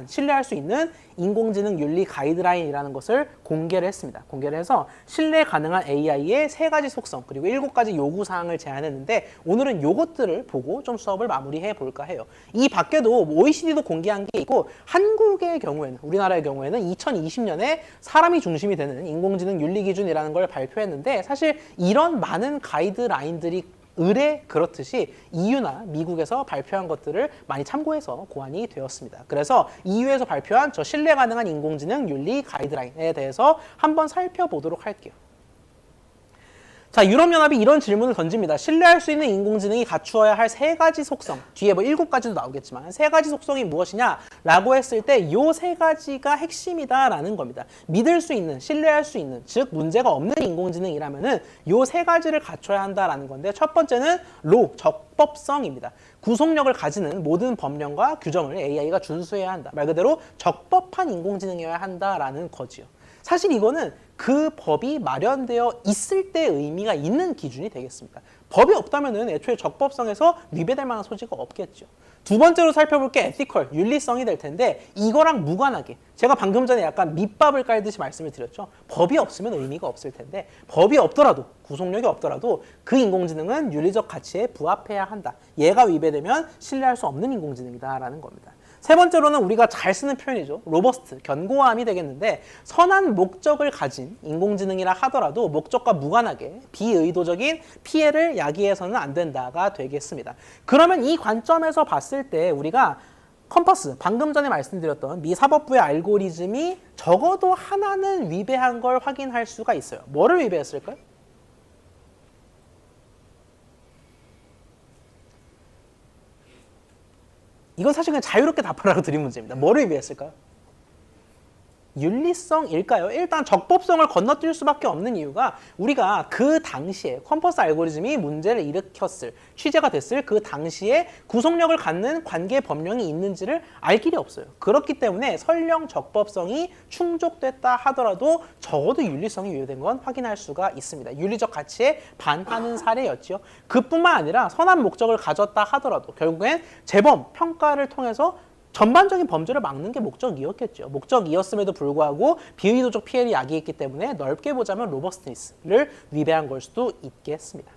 신뢰할 수 있는 인공지능 윤리 가이드라인이라는 것을 공개를 했습니다. 공개를 해서 신뢰 가능한 AI의 3가지 속성 그리고 7가지 요구사항을 제안했는데 오늘은 요것들을 보고 좀 수업을 마무리해 볼까 해요. 이 밖에도 OECD도 공개한 게 있고 한국의 경우에는, 우리나라의 경우에는 2020년에 사람이 중심이 되는 인공지능 윤리 기준이라는 걸 발표했는데 사실 이런 많은 가이드라인들이 의뢰 그렇듯이 EU나 미국에서 발표한 것들을 많이 참고해서 고안이 되었습니다. 그래서 EU에서 발표한 저 신뢰 가능한 인공지능 윤리 가이드라인에 대해서 한번 살펴보도록 할게요. 자, 유럽연합이 이런 질문을 던집니다. 신뢰할 수 있는 인공지능이 갖추어야 할 3가지 속성, 뒤에 뭐 7가지도 나오겠지만 3가지 속성이 무엇이냐 라고 했을 때 요 3가지가 핵심이다 라는 겁니다. 믿을 수 있는, 신뢰할 수 있는, 즉 문제가 없는 인공지능이라면은 요 3가지를 갖춰야 한다라는 건데 첫 번째는 적법성입니다. 구속력을 가지는 모든 법령과 규정을 AI가 준수해야 한다. 말 그대로 적법한 인공지능이어야 한다라는 거지요. 사실 이거는 그 법이 마련되어 있을 때 의미가 있는 기준이 되겠습니다. 법이 없다면 애초에 적법성에서 위배될 만한 소지가 없겠죠. 두 번째로 살펴볼 게 에티컬, 윤리성이 될 텐데 이거랑 무관하게 제가 방금 전에 약간 밑밥을 깔듯이 말씀을 드렸죠. 법이 없으면 의미가 없을 텐데 법이 없더라도, 구속력이 없더라도 그 인공지능은 윤리적 가치에 부합해야 한다. 얘가 위배되면 신뢰할 수 없는 인공지능이다라는 겁니다. 세 번째로는 우리가 잘 쓰는 표현이죠. 로버스트, 견고함이 되겠는데 선한 목적을 가진 인공지능이라 하더라도 목적과 무관하게 비의도적인 피해를 야기해서는 안 된다가 되겠습니다. 그러면 이 관점에서 봤을 때 우리가 컴퍼스, 방금 전에 말씀드렸던 미 사법부의 알고리즘이 적어도 하나는 위배한 걸 확인할 수가 있어요. 뭐를 위배했을까요? 이건 사실 그냥 자유롭게 답하라고 드린 문제입니다. 뭐를 위배했을까요? 윤리성일까요? 일단 적법성을 건너뛸 수밖에 없는 이유가 우리가 그 당시에 컴퍼스 알고리즘이 문제를 일으켰을, 취재가 됐을 그 당시에 구속력을 갖는 관계 법령이 있는지를 알 길이 없어요. 그렇기 때문에 설령 적법성이 충족됐다 하더라도 적어도 윤리성이 위배된 건 확인할 수가 있습니다. 윤리적 가치에 반하는 사례였죠. 그뿐만 아니라 선한 목적을 가졌다 하더라도 결국엔 재범 평가를 통해서 전반적인 범죄를 막는 게 목적이었겠죠. 목적이었음에도 불구하고 비의도적 피해를 야기했기 때문에 넓게 보자면 로버스트니스를 위배한 걸 수도 있겠습니다.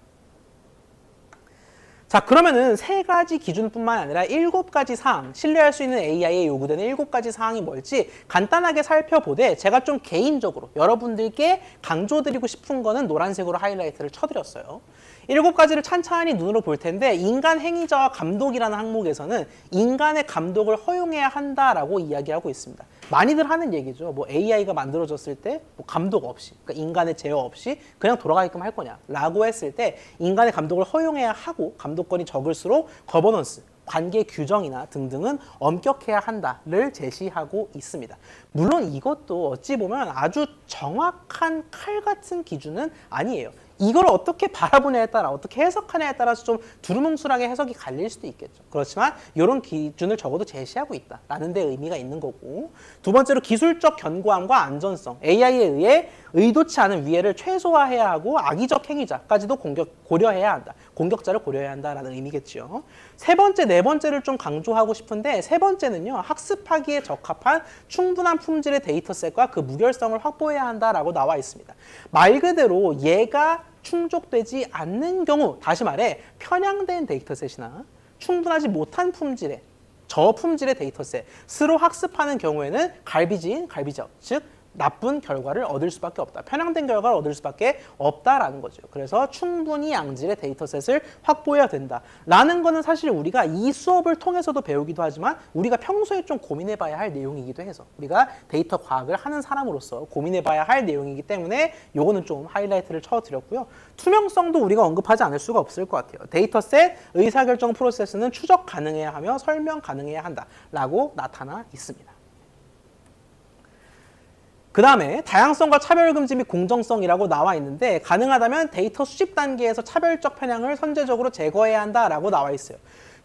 자, 그러면은 3가지 기준뿐만 아니라 7가지 사항, 신뢰할 수 있는 AI에 요구되는 7가지 사항이 뭘지 간단하게 살펴보되 제가 좀 개인적으로 여러분들께 강조드리고 싶은 거는 노란색으로 하이라이트를 쳐드렸어요. 7가지를 찬찬히 눈으로 볼 텐데 인간 행위자와 감독이라는 항목에서는 인간의 감독을 허용해야 한다라고 이야기하고 있습니다. 많이들 하는 얘기죠. 뭐 AI가 만들어졌을 때 뭐 감독 없이, 그러니까 인간의 제어 없이 그냥 돌아가게끔 할 거냐라고 했을 때 인간의 감독을 허용해야 하고 감독권이 적을수록 거버넌스, 관계 규정이나 등등은 엄격해야 한다를 제시하고 있습니다. 물론 이것도 어찌 보면 아주 정확한 칼 같은 기준은 아니에요. 이걸 어떻게 바라보냐에 따라, 어떻게 해석하냐에 따라서 좀 두루뭉술하게 해석이 갈릴 수도 있겠죠. 그렇지만 이런 기준을 적어도 제시하고 있다라는 데 의미가 있는 거고, 두 번째로 기술적 견고함과 안전성, AI에 의해 의도치 않은 위해를 최소화해야 하고 악의적 행위자까지도 고려해야 한다. 공격자를 고려해야 한다라는 의미겠죠. 세 번째, 네 번째를 좀 강조하고 싶은데 세 번째는요. 학습하기에 적합한 충분한 품질의 데이터셋과 그 무결성을 확보해야 한다라고 나와 있습니다. 말 그대로 얘가 충족되지 않는 경우, 다시 말해 편향된 데이터셋이나 충분하지 못한 품질의 저품질의 데이터셋으로 학습하는 경우에는 갈비진, 갈비적, 즉 나쁜 결과를 얻을 수밖에 없다. 편향된 결과를 얻을 수밖에 없다라는 거죠. 그래서 충분히 양질의 데이터셋을 확보해야 된다라는 거는 사실 우리가 이 수업을 통해서도 배우기도 하지만 우리가 평소에 좀 고민해봐야 할 내용이기도 해서 우리가 데이터 과학을 하는 사람으로서 고민해봐야 할 내용이기 때문에 요거는 좀 하이라이트를 쳐드렸고요. 투명성도 우리가 언급하지 않을 수가 없을 것 같아요. 데이터셋 의사결정 프로세스는 추적 가능해야 하며 설명 가능해야 한다라고 나타나 있습니다. 그 다음에 다양성과 차별금지 및 공정성이라고 나와 있는데 가능하다면 데이터 수집 단계에서 차별적 편향을 선제적으로 제거해야 한다라고 나와 있어요.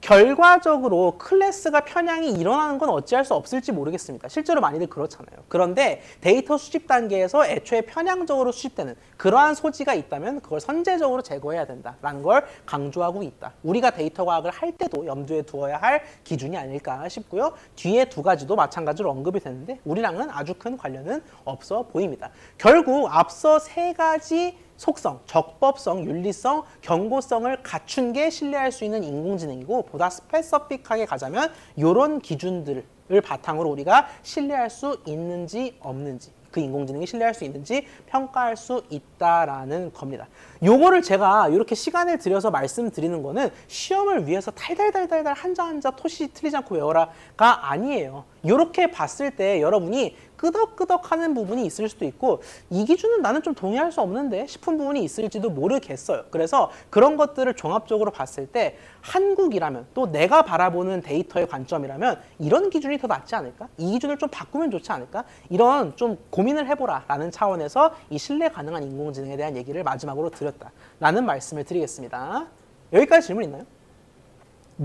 결과적으로 클래스가 편향이 일어나는 건 어찌할 수 없을지 모르겠습니다. 실제로 많이들 그렇잖아요. 그런데 데이터 수집 단계에서 애초에 편향적으로 수집되는 그러한 소지가 있다면 그걸 선제적으로 제거해야 된다라는 걸 강조하고 있다. 우리가 데이터 과학을 할 때도 염두에 두어야 할 기준이 아닐까 싶고요. 뒤에 두 가지도 마찬가지로 언급이 되는데 우리랑은 아주 큰 관련은 없어 보입니다. 결국 앞서 세 가지 속성, 적법성, 윤리성, 경고성을 갖춘 게 신뢰할 수 있는 인공지능이고 보다 스페시픽하게 가자면 이런 기준들을 바탕으로 우리가 신뢰할 수 있는지 없는지 그 인공지능이 신뢰할 수 있는지 평가할 수 있다라는 겁니다. 요거를 제가 이렇게 시간을 들여서 말씀드리는 거는 시험을 위해서 달달달달달 한 자 한 자 토시 틀리지 않고 외워라가 아니에요. 이렇게 봤을 때 여러분이 끄덕끄덕하는 부분이 있을 수도 있고 이 기준은 나는 좀 동의할 수 없는데 싶은 부분이 있을지도 모르겠어요. 그래서 그런 것들을 종합적으로 봤을 때 한국이라면 또 내가 바라보는 데이터의 관점이라면 이런 기준이 더 낫지 않을까? 이 기준을 좀 바꾸면 좋지 않을까? 이런 좀 고민을 해보라 라는 차원에서 이 신뢰 가능한 인공지능에 대한 얘기를 마지막으로 드렸다라는 말씀을 드리겠습니다. 여기까지 질문 있나요?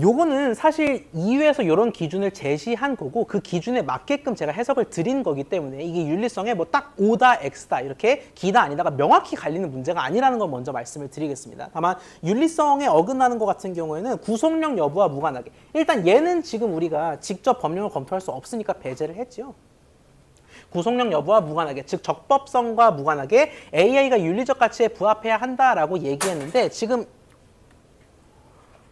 요거는 사실 2회에서 이런 기준을 제시한 거고 그 기준에 맞게끔 제가 해석을 드린 거기 때문에 이게 윤리성에 뭐 딱 O다 X다 이렇게 기다 아니다가 명확히 갈리는 문제가 아니라는 걸 먼저 말씀을 드리겠습니다. 다만 윤리성에 어긋나는 것 같은 경우에는 구속력 여부와 무관하게 일단 얘는 지금 우리가 직접 법령을 검토할 수 없으니까 배제를 했지요. 구속력 여부와 무관하게, 즉 적법성과 무관하게 AI가 윤리적 가치에 부합해야 한다라고 얘기했는데 지금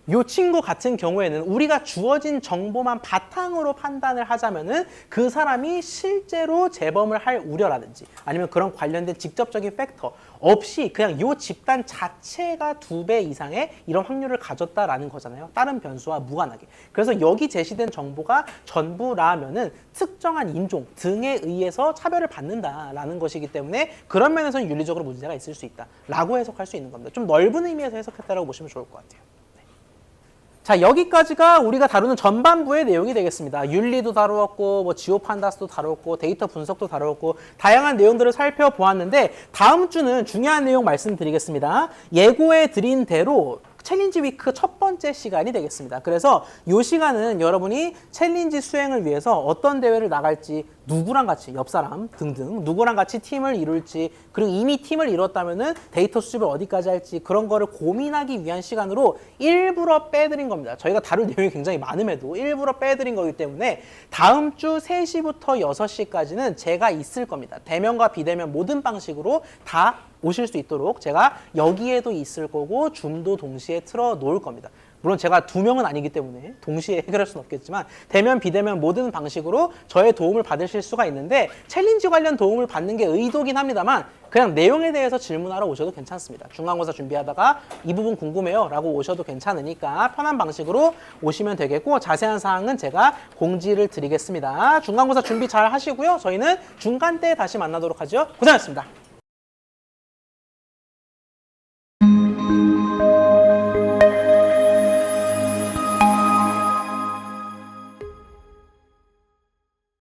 이 친구 같은 경우에는 우리가 주어진 정보만 바탕으로 판단을 하자면은 그 사람이 실제로 재범을 할 우려라든지 아니면 그런 관련된 직접적인 팩터 없이 그냥 이 집단 자체가 2배 이상의 이런 확률을 가졌다라는 거잖아요. 다른 변수와 무관하게. 그래서 여기 제시된 정보가 전부라면은 특정한 인종 등에 의해서 차별을 받는다라는 것이기 때문에 그런 면에서는 윤리적으로 문제가 있을 수 있다라고 해석할 수 있는 겁니다. 좀 넓은 의미에서 해석했다라고 보시면 좋을 것 같아요. 자, 여기까지가 우리가 다루는 전반부의 내용이 되겠습니다. 윤리도 다루었고, 뭐 지오 판다스도 다루었고, 데이터 분석도 다루었고, 다양한 내용들을 살펴보았는데 다음 주는 중요한 내용 말씀드리겠습니다. 예고해 드린 대로 챌린지 위크 첫 번째 시간이 되겠습니다. 그래서 이 시간은 여러분이 챌린지 수행을 위해서 어떤 대회를 나갈지 누구랑 같이 옆 사람 등등 누구랑 같이 팀을 이룰지 그리고 이미 팀을 이뤘다면은 데이터 수집을 어디까지 할지 그런 거를 고민하기 위한 시간으로 일부러 빼드린 겁니다. 저희가 다룰 내용이 굉장히 많음에도 일부러 빼드린 거기 때문에 다음 주 3시부터 6시까지는 제가 있을 겁니다. 대면과 비대면 모든 방식으로 다 오실 수 있도록 제가 여기에도 있을 거고 줌도 동시에 틀어 놓을 겁니다. 물론 제가 2명은 아니기 때문에 동시에 해결할 수는 없겠지만 대면 비대면 모든 방식으로 저의 도움을 받으실 수가 있는데 챌린지 관련 도움을 받는 게 의도긴 합니다만 그냥 내용에 대해서 질문하러 오셔도 괜찮습니다. 중간고사 준비하다가 이 부분 궁금해요 라고 오셔도 괜찮으니까 편한 방식으로 오시면 되겠고 자세한 사항은 제가 공지를 드리겠습니다. 중간고사 준비 잘 하시고요. 저희는 중간 때 다시 만나도록 하죠. 고생하셨습니다.